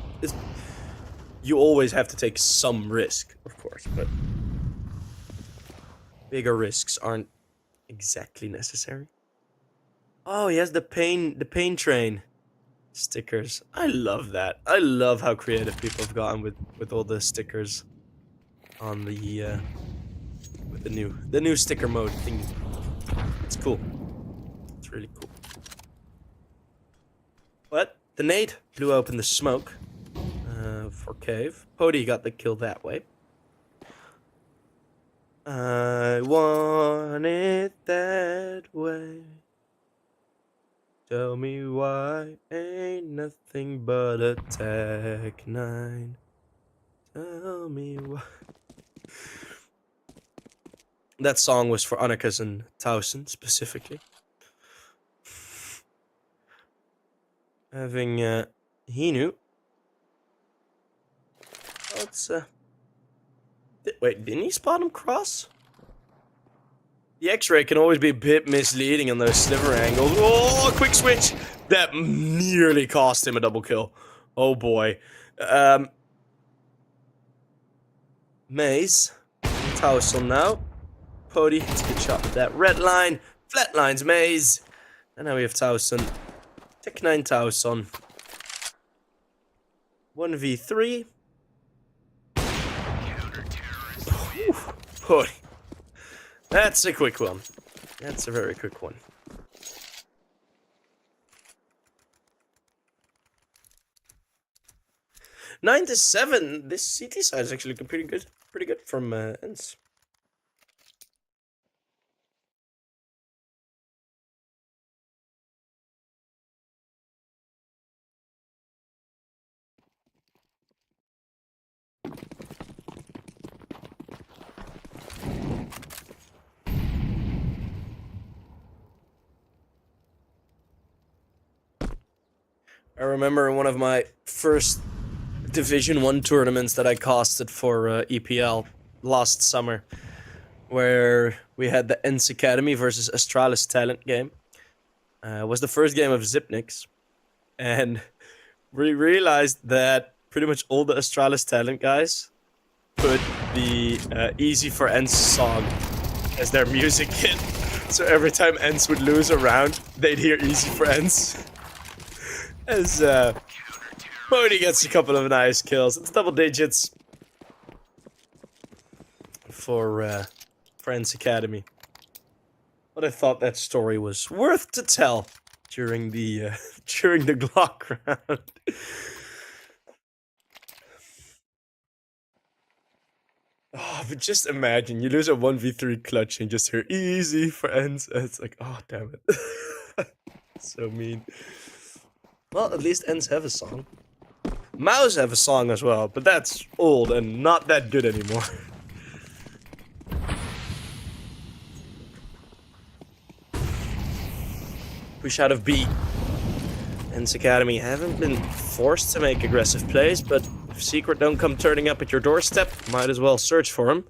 you always have to take some risk, of course, but bigger risks aren't exactly necessary. Oh, he has the pain train stickers. I love that. I love how creative people have gotten with all the stickers on the with the new sticker mode thing. It's cool. It's really cool. But the nade blew open the smoke for Cave. Pody got the kill that way. I want it that way. Tell me why ain't nothing but a Tech 9. Tell me why. That song was for Anarchus and Towson specifically. Having Hinu. Let's wait, didn't he spot him cross? The X-ray can always be a bit misleading on those sliver angles. Oh, quick switch! That nearly cost him a double kill. Oh boy. Maze. Towson now. Pody hits a good shot with that red line. Flatlines Maze. And now we have Towson. Tech 9 Towson. 1v3. Pody. That's a quick one. That's a very quick one. Nine to 7. This CT side is actually pretty good. Pretty good from ENCE. I remember in one of my first Division 1 tournaments that I casted for EPL last summer, where we had the ENCE Academy versus Astralis Talent game. Was the first game of Zipnix, and we realized that pretty much all the Astralis Talent guys put the Easy for ENCE song as their music hit. So every time ENCE would lose a round, they'd hear Easy for ENCE. As Pody gets a couple of nice kills. It's double digits for ENCE Academy. But I thought that story was worth to tell during the Glock round. Oh, but just imagine you lose a 1v3 clutch and just hear Easy for ENCE. It's like, oh damn it. So mean. Well, at least ENCE have a song. Mouse have a song as well, but that's old and not that good anymore. Push out of B. ENCE Academy haven't been forced to make aggressive plays, but if Secret don't come turning up at your doorstep, might as well search for him.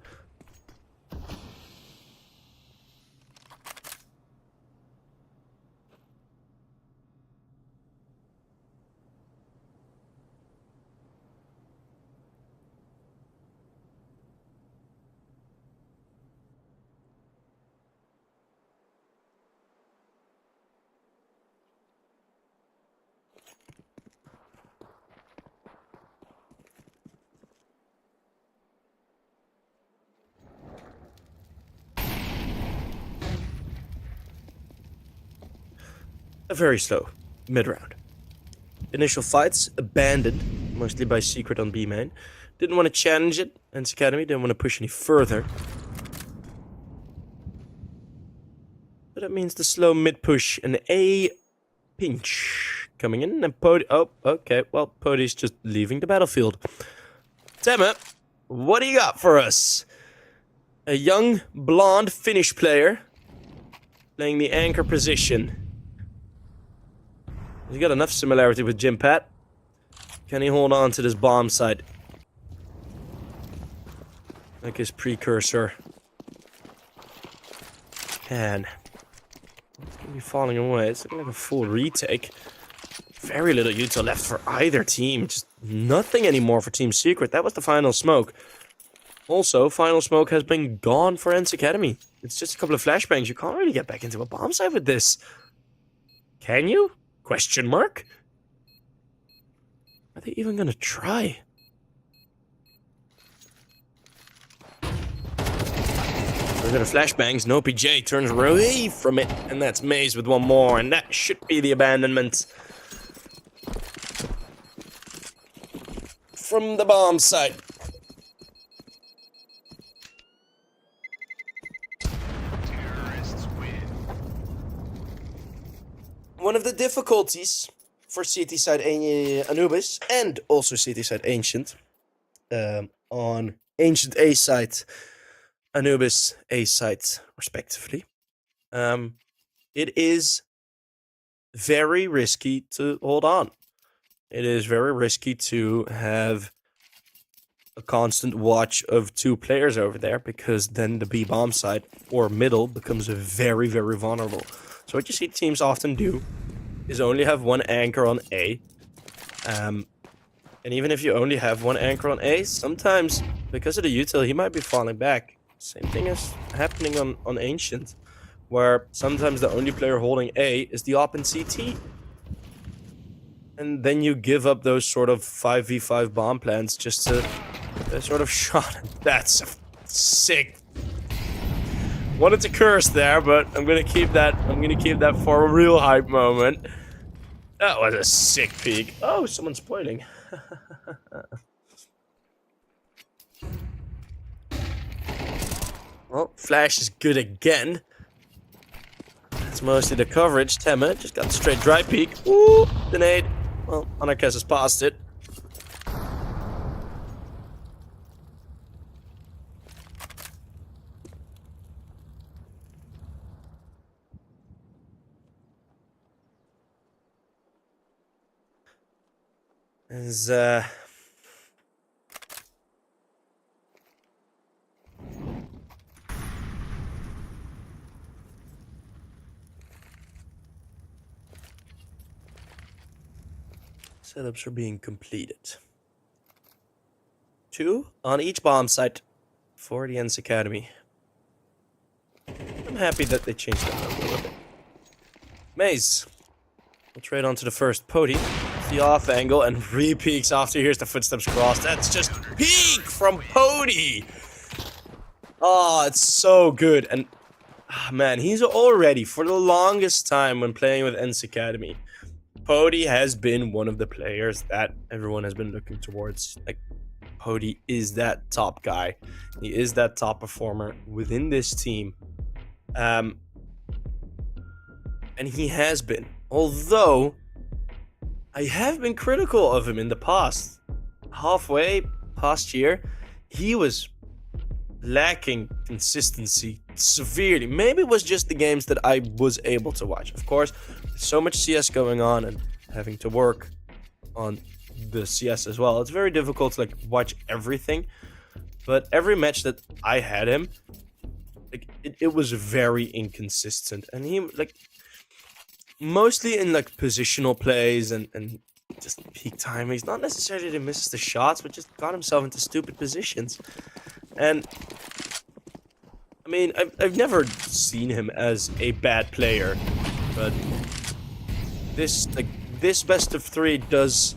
A very slow mid-round. Initial fights abandoned, mostly by Secret on B main. Didn't want to challenge it, ENCE Academy didn't want to push any further. But that means the slow mid-push and A pinch coming in, and Pody... Oh, okay, well, Pody's just leaving the battlefield. Temme, what do you got for us? A young, blonde Finnish player playing the anchor position. He's got enough similarity with Jim Pat. Can he hold on to this bomb site? Like his precursor. Can. It's gonna be falling away. It's looking like a full retake. Very little util left for either team. Just nothing anymore for Team Secret. That was the final smoke. Also, final smoke has been gone for ENCE Academy. It's just a couple of flashbangs. You can't really get back into a bomb site with this. Can you? Question mark? Are they even gonna try? We're gonna flashbangs. No PJ turns away from it, and that's Maze with one more, and that should be the abandonment from the bomb site. Terrorists win. One of the difficulties for CT side Anubis and also CT side Ancient on Ancient A side, Anubis A side, respectively. It is very risky to hold on. It is very risky to have a constant watch of two players over there, because then the B bomb side or middle becomes very, very vulnerable. So what you see teams often do is only have one anchor on A. And even if you only have one anchor on A, sometimes, because of the util, he might be falling back. Same thing is happening on Ancient, where sometimes the only player holding A is the op in CT. And then you give up those sort of 5v5 bomb plans just to sort of shot. That's a sick. Wanted to curse there, but I'm gonna keep that. I'm gonna keep that for a real hype moment. That was a sick peek. Oh, someone's spoiling. Well, Flash is good again. That's mostly the coverage. Temme just got straight dry peek. Ooh, grenade. Well, Anarchist has passed it. As setups are being completed. 2 on each bomb site for the ENCE Academy. I'm happy that they changed that up a little bit. Maze. We'll trade on to the first Pody. The off angle and re-peeks after he hears the footsteps cross. That's just peak from Pody. Oh, it's so good. And man, he's already, for the longest time when playing with ENCE Academy, Pody has been one of the players that everyone has been looking towards. Like, Pody is that top guy. He is that top performer within this team. And he has been Although, I have been critical of him in the past. Halfway past year, he was lacking consistency severely. Maybe it was just the games that I was able to watch. Of course, there's so much CS going on and having to work on the CS as well. It's very difficult to like watch everything. But every match that I had him, like it was very inconsistent. And he like mostly in like positional plays and just peak time. He's not necessarily that he misses the shots, but just got himself into stupid positions. And I mean, I've never seen him as a bad player, but this best of 3 does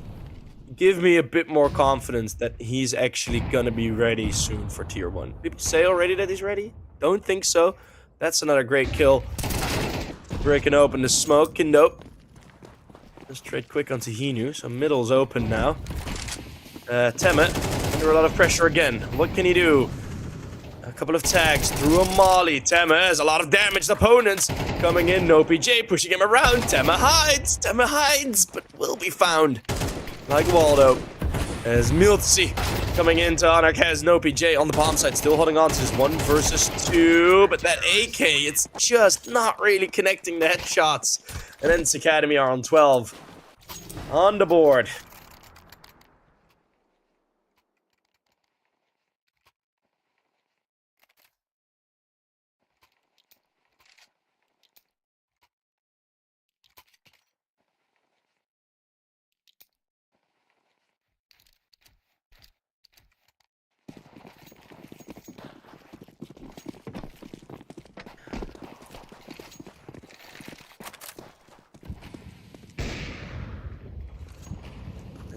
give me a bit more confidence that he's actually gonna be ready soon for tier 1. People say already that he's ready? Don't think so. That's another great kill. Breaking open the smoke, and nope. Let's trade quick onto Hinu, so middle's open now. Temet, under a lot of pressure again. What can he do? A couple of tags through a molly. Tema has a lot of damage. The opponents coming in. No PJ pushing him around. Tema hides, but will be found. Like Waldo. As Miltzy coming into Anarch has no PJ on the bomb side. Still holding on to his 1 versus 2. But that AK, it's just not really connecting the headshots. And ENCE Academy are on 12. On the board.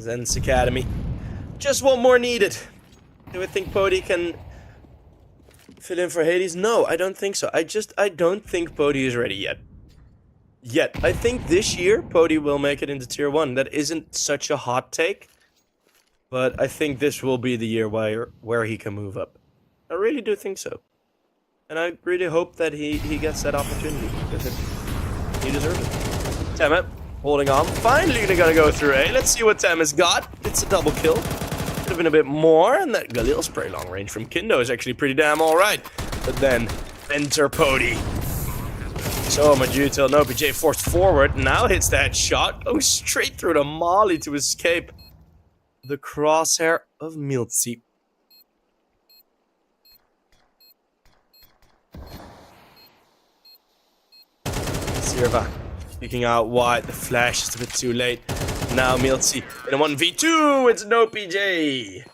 ENCE Academy. Just one more needed. Do I think Pody can fill in for Hades? No, I don't think so. I don't think Pody is ready yet. I think this year Pody will make it into tier 1. That isn't such a hot take. But I think this will be the year where he can move up. I really do think so. And I really hope that he gets that opportunity. Because he deserves it. Temet. Holding on. Finally gonna go through A. Let's see what Tem has got. It's a double kill. Could have been a bit more. And that Galil spray long range from Kindo is actually pretty damn alright. But then, enter Pody. So much util. No PJ forced forward. Now hits that shot. Goes straight through the molly to escape the crosshair of Miltzy. Sirva. Peeking out wide, the flash is a bit too late. Now Miltzy in a 1v2, it's no PJ.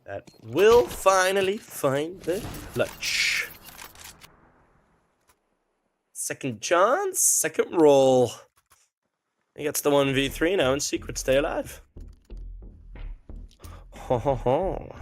That will finally find the clutch. Second chance, second roll. He gets the 1v3 now and Secret stay alive. Ho ho ho.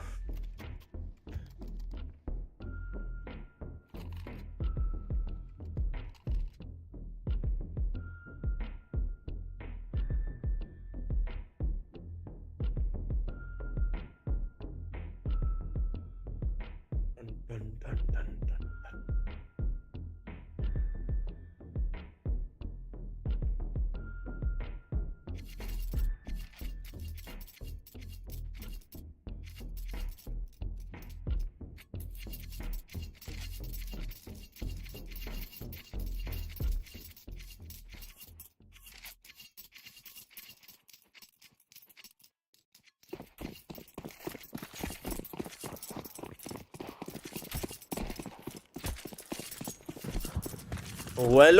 Well.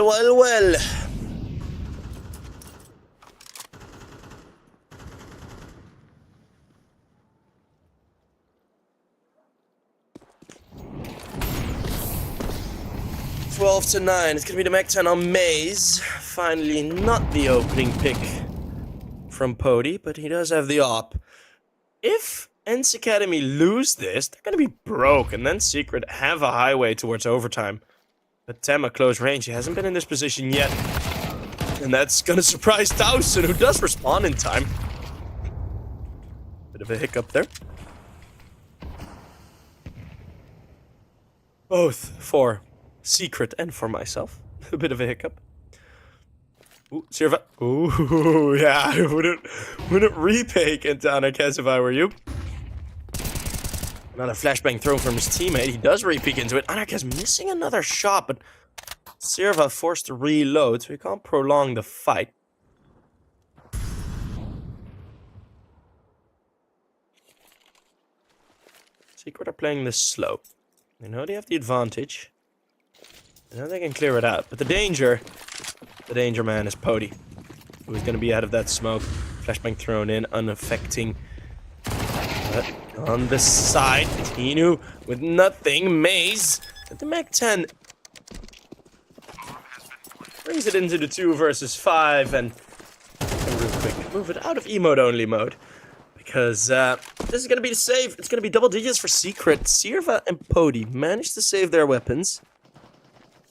12-9. It's gonna be the Mech 10 on Maze. Finally, not the opening pick from Pody, but he does have the op. If ENCE Academy lose this, they're gonna be broke, and then Secret have a highway towards overtime. But Tema close range, he hasn't been in this position yet. And that's gonna surprise Dawson, who does respond in time. Bit of a hiccup there. Both for Secret and for myself. A bit of a hiccup. Ooh, Sirva. Ooh, yeah, I wouldn't repay into Anarchist if I were you. Another flashbang thrown from his teammate. He does re-peek into it. Anarchist missing another shot, but Sirva forced to reload, so he can't prolong the fight. Secret are playing this slow. They know they have the advantage. They know they can clear it out. But the danger man is Pody, who is going to be out of that smoke. Flashbang thrown in, unaffecting. But on the side, Tinu with nothing. Maze at the Mac 10 brings it into the 2 versus 5 and real quick move it out of emote only mode. Because this is going to be the save. It's going to be double digits for Secret. Sirva and Pody managed to save their weapons.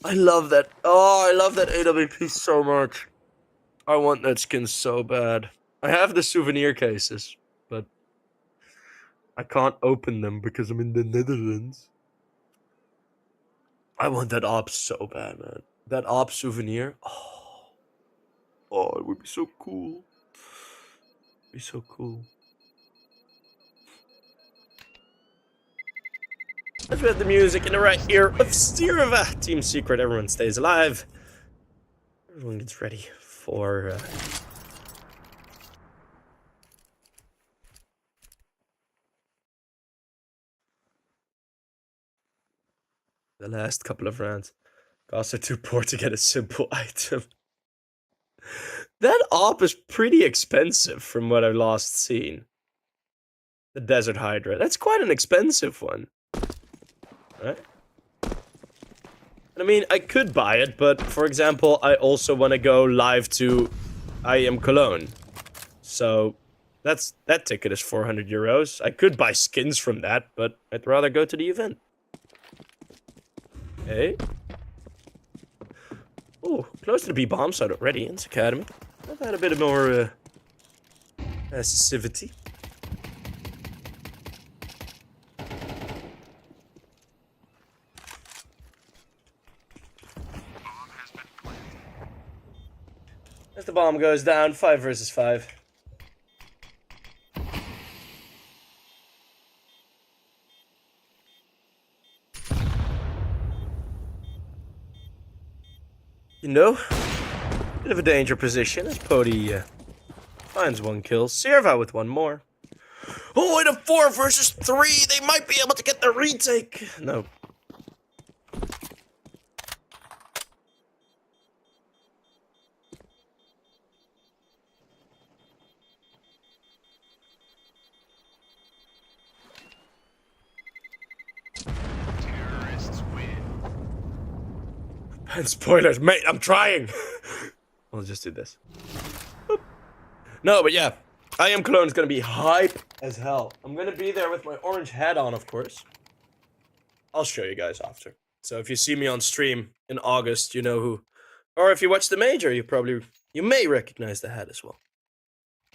I love that. Oh, I love that AWP so much. I want that skin so bad. I have the souvenir cases, but I can't open them because I'm in the Netherlands. I want that op so bad, man. That op souvenir. Oh, it would be so cool. It'd be so cool. Let's have the music in the right ear of Sirva. Team Secret, everyone stays alive. Everyone gets ready for... the last couple of rounds. Costs are too poor to get a simple item. That op is pretty expensive from what I've last seen. The Desert Hydra. That's quite an expensive one. Right? I mean, I could buy it, but for example, I also want to go live to I Am Cologne. So that ticket is 400 euros. I could buy skins from that, but I'd rather go to the event. Hey. Oh, close to the B bomb site already. ENCE Academy. I've had a bit of more accessivity. As the bomb goes down, 5 versus 5. You know, bit of a danger position as Pody finds 1 kill. Sirva with 1 more. Oh, in a 4 versus 3, they might be able to get the retake. No. Terrorists win. And spoilers, mate, I'm trying. I'll just do this. Boop. No, but yeah, I Am Cologne is gonna be hype as hell. I'm gonna be there with my orange hat on, of course. I'll show you guys after. So if you see me on stream in August, you know who. Or if you watch the major, you may recognize the hat as well.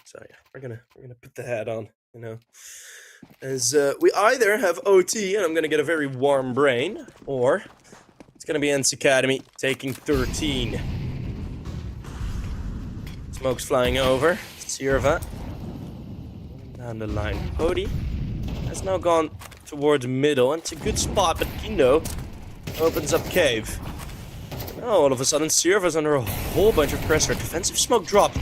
So yeah, we're gonna put the hat on, you know. As we either have OT and I'm gonna get a very warm brain, or it's gonna be ENCE Academy taking 13. Smoke's flying over. Sirva. Down the line. Pody has now gone towards middle, and it's a good spot, but Kindo opens up cave. Now all of a sudden Sirva's under a whole bunch of pressure. Defensive smoke dropped.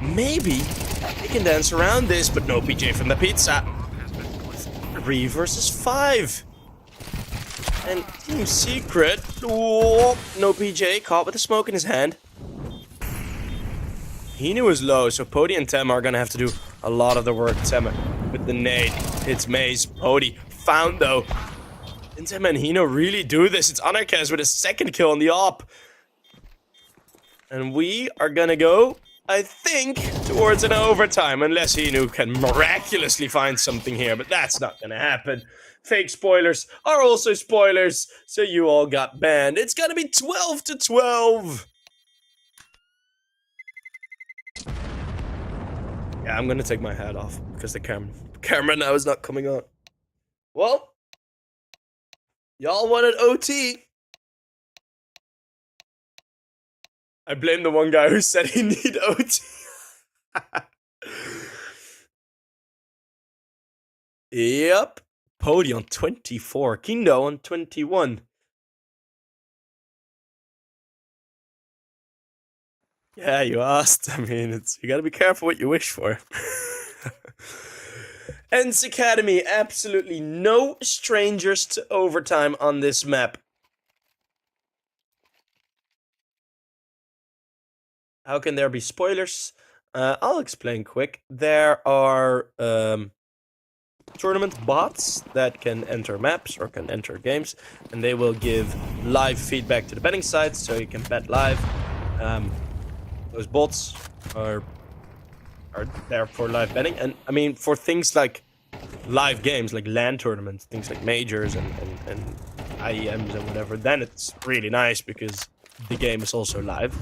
Maybe he can dance around this, but no PJ from the pizza. 3 versus 5. And Team Secret. Oh, no PJ, caught with the smoke in his hand. He knew it was low, so Pody and Tem are gonna have to do a lot of the work. Tem with the nade hits Maze. Pody found though. Can Tem and Hino really do this? It's Anarchist with a 2nd kill on the op. And we are gonna go, I think, towards an overtime, unless Hino can miraculously find something here, but that's not gonna happen. Fake spoilers are also spoilers, so you all got banned. It's gonna be 12-12. Yeah, I'm gonna take my hat off because the camera now is not coming on. Well, y'all wanted OT. I blame the one guy who said he need OT. Yep. Pody on 24. Kindo on 21. Yeah, you asked. I mean, you gotta be careful what you wish for. ENCE Academy, absolutely no strangers to overtime on this map. How can there be spoilers? I'll explain quick. There are tournament bots that can enter maps or can enter games, and they will give live feedback to the betting sites, so you can bet live. Those bots are there for live betting, and I mean for things like live games, like LAN tournaments, things like majors and IEMs and whatever. Then it's really nice because the game is also live.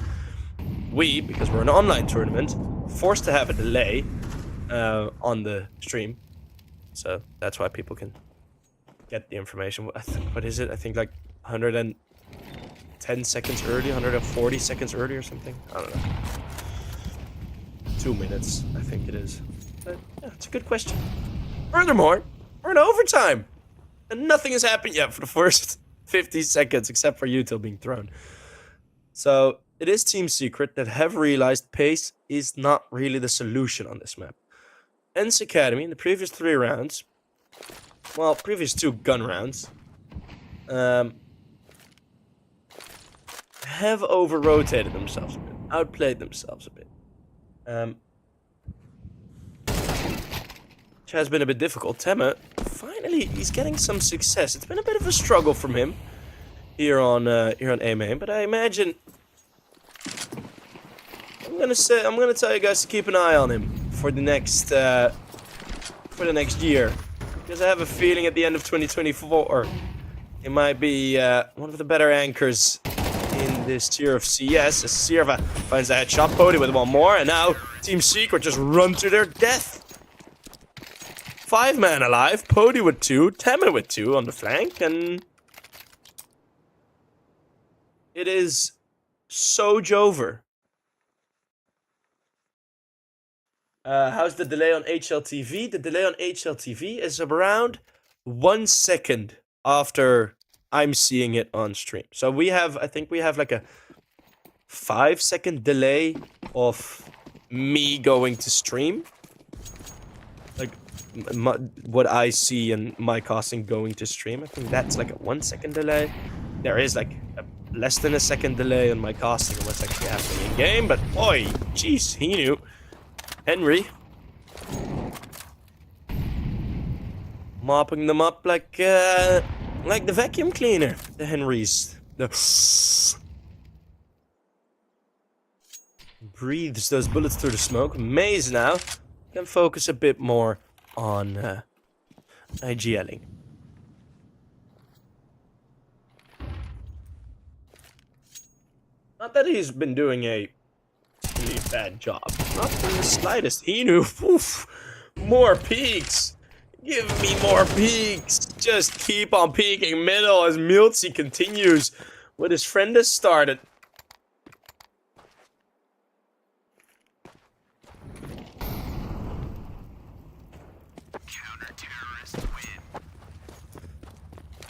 We, because we're an online tournament, forced to have a delay on the stream, so that's why people can get the information. What is it? I think like 110 seconds early, 140 seconds early or something. I don't know. 2 minutes, I think it is. But yeah, it's a good question. Furthermore, we're in overtime, and nothing has happened yet for the first 50 seconds, except for util being thrown. So it is team secret that have realized pace is not really the solution on this map. ENCE Academy in the previous 3 rounds, well, previous 2 gun rounds, have over-rotated themselves a bit, outplayed themselves a bit. Which has been a bit difficult. Temme, finally, he's getting some success. It's been a bit of a struggle from him here on A main, but I imagine I'm gonna tell you guys to keep an eye on him for the next year, because I have a feeling at the end of 2024 it might be one of the better anchors in this tier of CS. As Sierva finds a headshot, Pody with 1 more, and now Team Secret just run to their death. 5 man alive, Pody with 2, Temme with 2 on the flank, and it is so Jover. How's the delay on HLTV? The delay on HLTV is around 1 second after I'm seeing it on stream. So I think we have like a 5-second delay of me going to stream. Like what I see and my casting going to stream. I think that's like a 1 second delay. There is like less than a second delay on my casting and what's actually happening in game. But boy, jeez, he knew. Henry mopping them up like the vacuum cleaner. The Henrys. Breathes those bullets through the smoke. Maze now can focus a bit more on IGLing. Not that he's been doing a really bad job. Not in the slightest. He knew. Oof, more peaks. Give me more peaks. Just keep on peeking middle as Miltsy continues what his friend has started.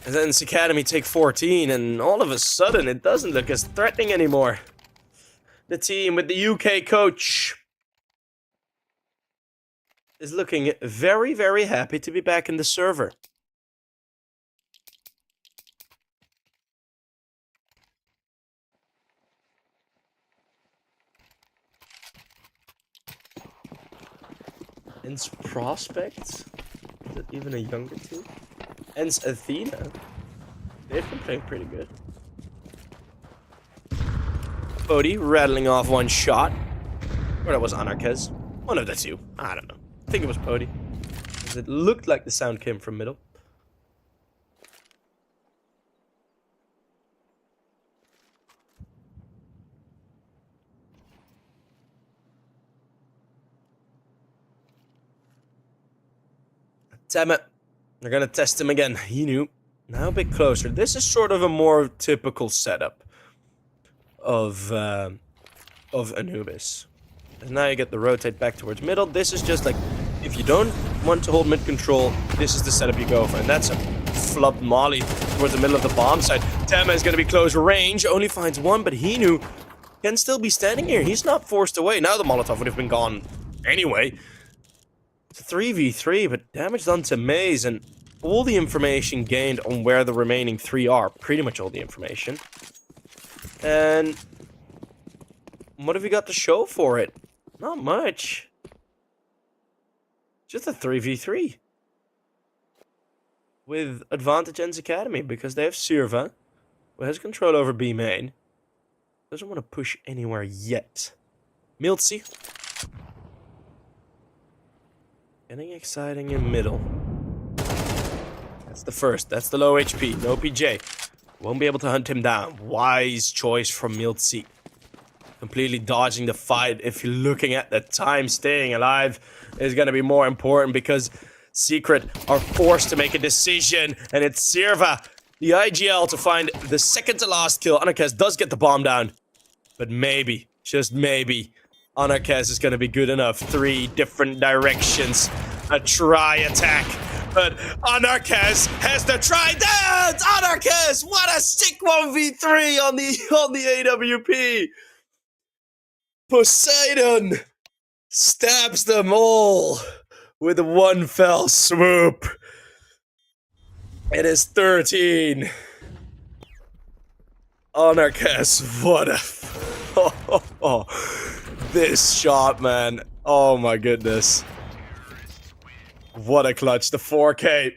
And then ENCE Academy take 14, and all of a sudden it doesn't look as threatening anymore. The team with the UK coach is looking very, very happy to be back in the server. ENCE Prospects? Is it even a younger team? ENCE Athena? They've been playing pretty good. Pody rattling off 1 shot. Or that was Anarchez. One of the 2. I don't know. I think it was Pody. Because it looked like the sound came from middle. Damn it. They're gonna test him again. He knew. Now a bit closer. This is sort of a more typical setup of of Anubis. And now you get the rotate back towards middle. This is just like, if you don't want to hold mid control, this is the setup you go for. And that's a flub molly towards the middle of the bomb site. Tema is going to be close range, only finds one, but he knew can still be standing here. He's not forced away. Now the Molotov would have been gone anyway. It's a 3v3, but damage done to Maze, and all the information gained on where the remaining three are. Pretty much all the information. And what have you got to show for it? Not much. Just a 3v3. With advantage ENCE Academy, because they have Sirva, who has control over B main. Doesn't want to push anywhere yet. Miltzy. Getting exciting in middle. That's the first. That's the low HP. No PJ. Won't be able to hunt him down. Wise choice from Miltzy. Completely dodging the fight. If you're looking at the time, staying alive is going to be more important because Secret are forced to make a decision. And it's Sirva, the IGL, to find the second to last kill. Anarkes does get the bomb down. But maybe, just maybe, Anarkes is going to be good enough. 3 different directions. A try attack. But Anarkes has the try dance! Anarkes! What a sick 1v3 on the AWP! Poseidon stabs them all with one fell swoop. It is 13. Anarkes, what a... this shot, man. Oh my goodness. What a clutch. The 4K.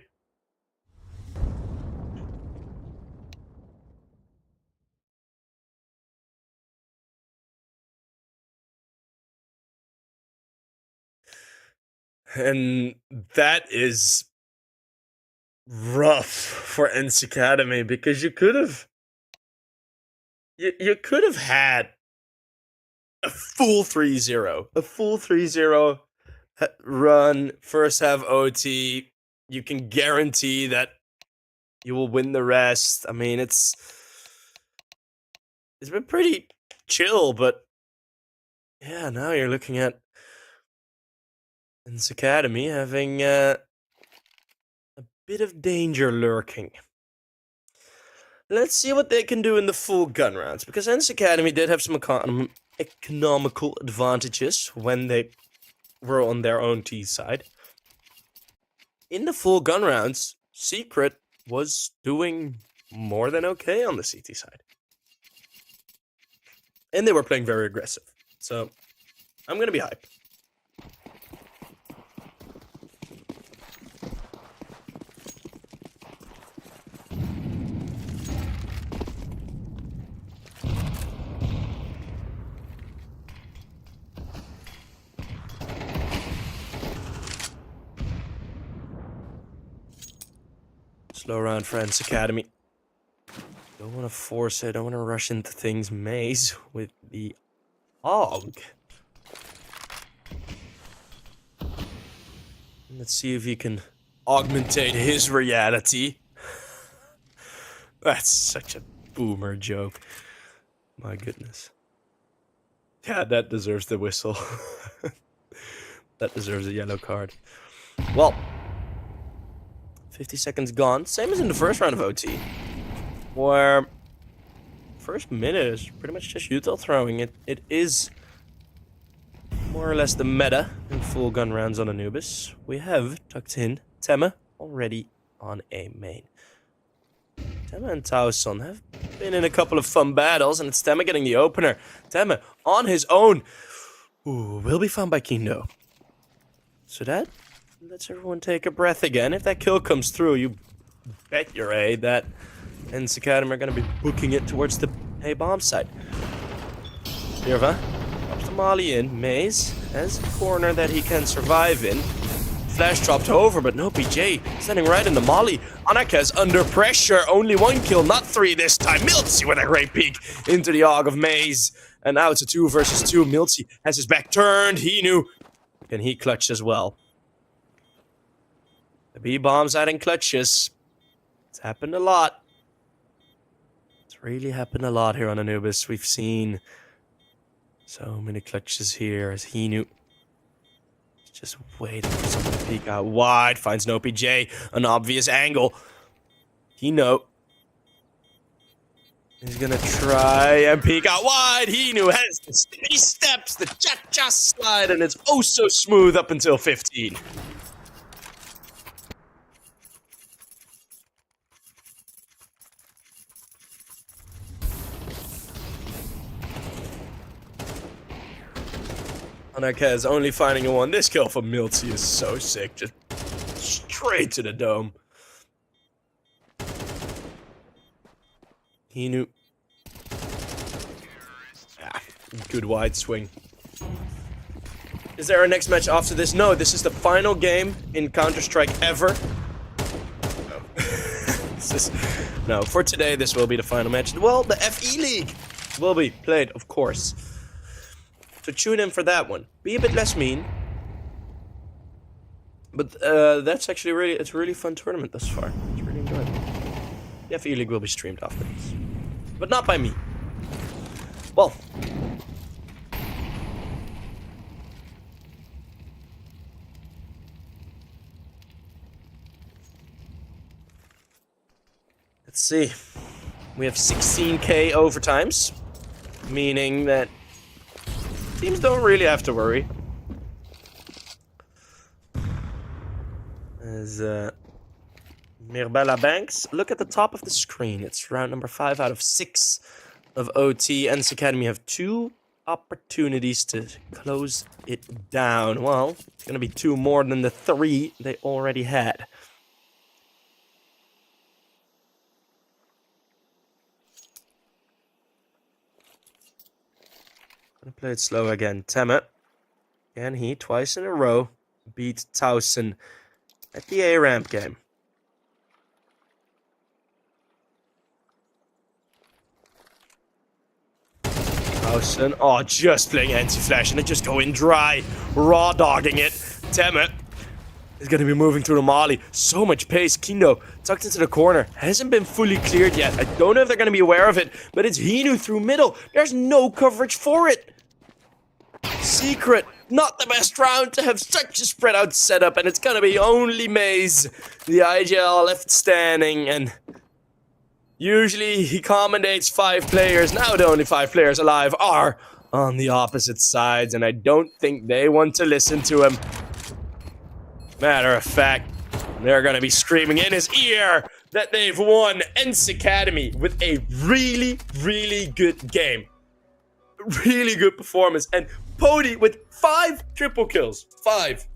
And that is rough for ENCE Academy because you could have... You could have had a full 3-0. A full 3-0 run, first half OT. You can guarantee that you will win the rest. I mean, it's been pretty chill, but yeah, now you're looking at ENCE Academy having a bit of danger lurking. Let's see what they can do in the full gun rounds, because ENCE Academy did have some economical advantages when they were on their own T side. In the full gun rounds, Secret was doing more than okay on the CT side. And they were playing very aggressive. So, I'm gonna be hyped. Slow round for ENCE Academy. Don't want to force it. Don't want to rush into things. Maze with the AUG. Let's see if he can augmentate his reality. That's such a boomer joke. My goodness. Yeah, that deserves the whistle. That deserves a yellow card. Well, 50 seconds gone. Same as in the first round of OT. Where first minute is pretty much just util throwing. It is more or less the meta in full gun rounds on Anubis. We have tucked in Tema already on A main. Tema and Tauson have been in a couple of fun battles, and it's Tema getting the opener. Tema on his own. Ooh, will be found by Kindo. So that lets everyone take a breath again. If that kill comes through, you bet your A that ENCE Academy are going to be booking it towards the A bomb site. Sirva drops the molly in. Maze has a corner that he can survive in. Flash dropped over, but no PJ standing right in the molly. Anarkes under pressure. Only 1 kill, not 3 this time. Miltzy with a great peek into the AUG of Maze. And now it's a 2 versus 2. Miltzy has his back turned. He knew. And he clutched as well. The B bombs adding clutches. It's happened a lot. It's really happened a lot here on Anubis. We've seen So many clutches here as Hinu just waiting for someone to peek out wide. Finds no PJ, an obvious angle. Hino. He's gonna try and peek out wide. Hinu has the steady steps, the cha-cha slide, and it's oh so smooth up until 15. Anarkez only finding a 1. This kill from Milty is so sick. Just straight to the dome. Hinu. Ah, good wide swing. Is there a next match after this? No, this is the final game in Counter-Strike ever. No, for today this will be the final match. Well, the FE League will be played, of course. So tune in for that one. Be a bit less mean. But that's actually it's a really fun tournament thus far. It's really enjoyable. The FE League will be streamed after this. But not by me. Well. Let's see. We have 16k overtimes. Meaning that teams don't really have to worry. As Mirbella Banks, look at the top of the screen. It's round number 5 out of 6 of OT. ENCE Academy have 2 opportunities to close it down. Well, it's going to be 2 more than the 3 they already had. Gonna play it slow again. Temet. And he, twice in a row, beat Towson at the A-ramp game. Towson, oh, just playing anti-flash and they just go in dry. Raw dogging it. Temet is gonna be moving through the molly. So much pace. Kindo tucked into the corner. Hasn't been fully cleared yet. I don't know if they're gonna be aware of it, but it's Hinu through middle. There's no coverage for it. Secret, not the best round to have such a spread out setup, and it's gonna be only Maze, the IGL left standing, and usually he accommodates 5 players. Now the only 5 players alive are on the opposite sides, and I don't think they want to listen to him. Matter of fact, they're gonna be screaming in his ear that they've won ENCE Academy with a really, really good game. Really good performance, and Pody with 5 triple kills. 5.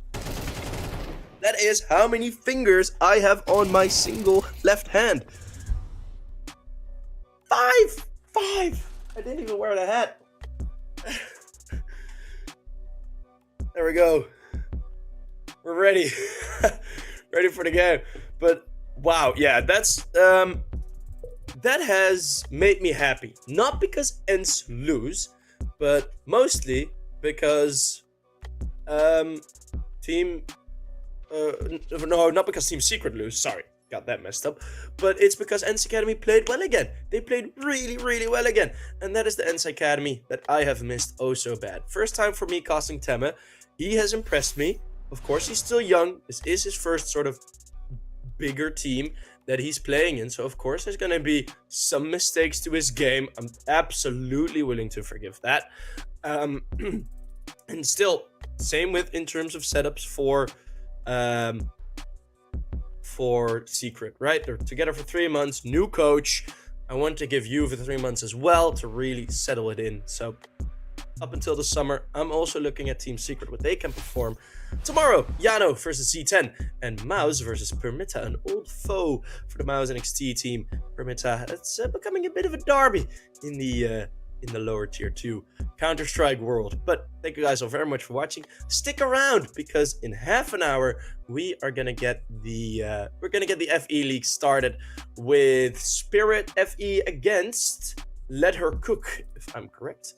That is how many fingers I have on my single left hand. 5! 5! I didn't even wear the hat. There we go. We're ready. Ready for the game. But wow, yeah, that's that has made me happy. Not because ENCE lose, but mostly because Team no, not because Team Secret lose, sorry, got that messed up, but it's because ENCE Academy played well again. They played really, really well again, and that is the ENCE Academy that I have missed oh so bad. First time for me casting Temme. He has impressed me. Of course, he's still young. This is his first sort of bigger team that he's playing in, so of course there's gonna be some mistakes to his game. I'm absolutely willing to forgive that. And still, same with in terms of setups for Secret, right? They're together for 3 months, new coach. I want to give you for 3 months as well to really settle it in. So up until the summer, I'm also looking at Team Secret, what they can perform. Tomorrow, Yano versus C10 and Mouse versus Permita, an old foe for the Mouse NXT team. Permita, it's becoming a bit of a derby in the lower tier 2 Counter-Strike world. But thank you guys all very much for watching. Stick around, because in half an hour we are gonna get the FE League started with Spirit FE against Let Her Cook, if I'm correct.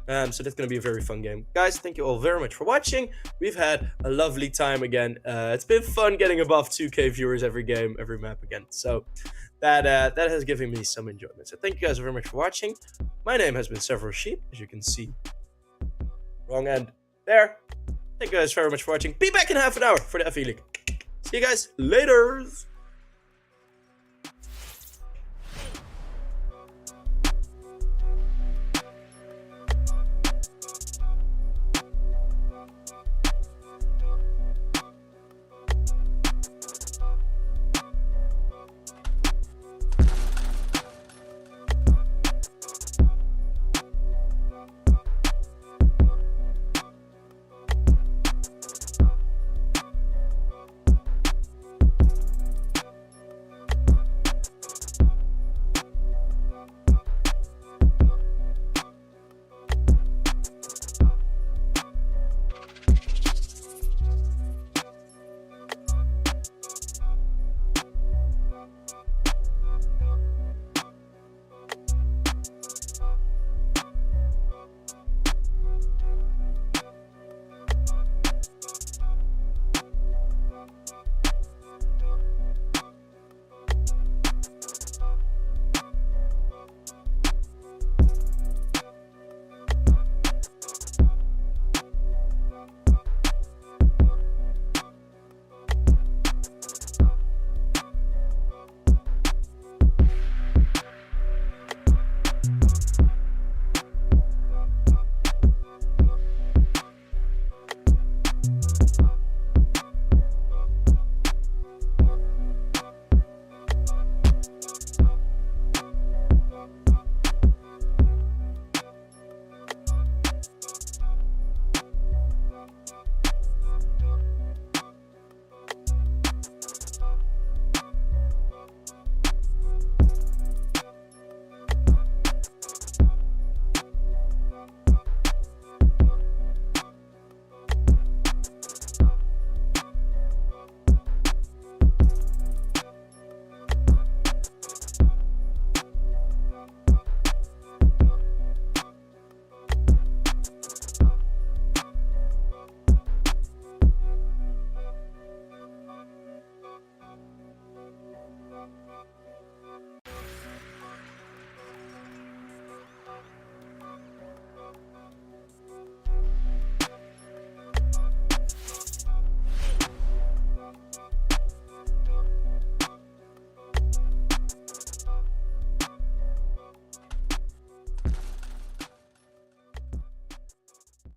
So that's going to be a very fun game. Guys, thank you all very much for watching. We've had a lovely time again. It's been fun getting above 2k viewers every game, every map again. So that has given me some enjoyment. So thank you guys very much for watching. My name has been Several Sheep, as you can see Wrong end. There. Thank you guys very much for watching. Be back in half an hour for the FE League. See you guys later.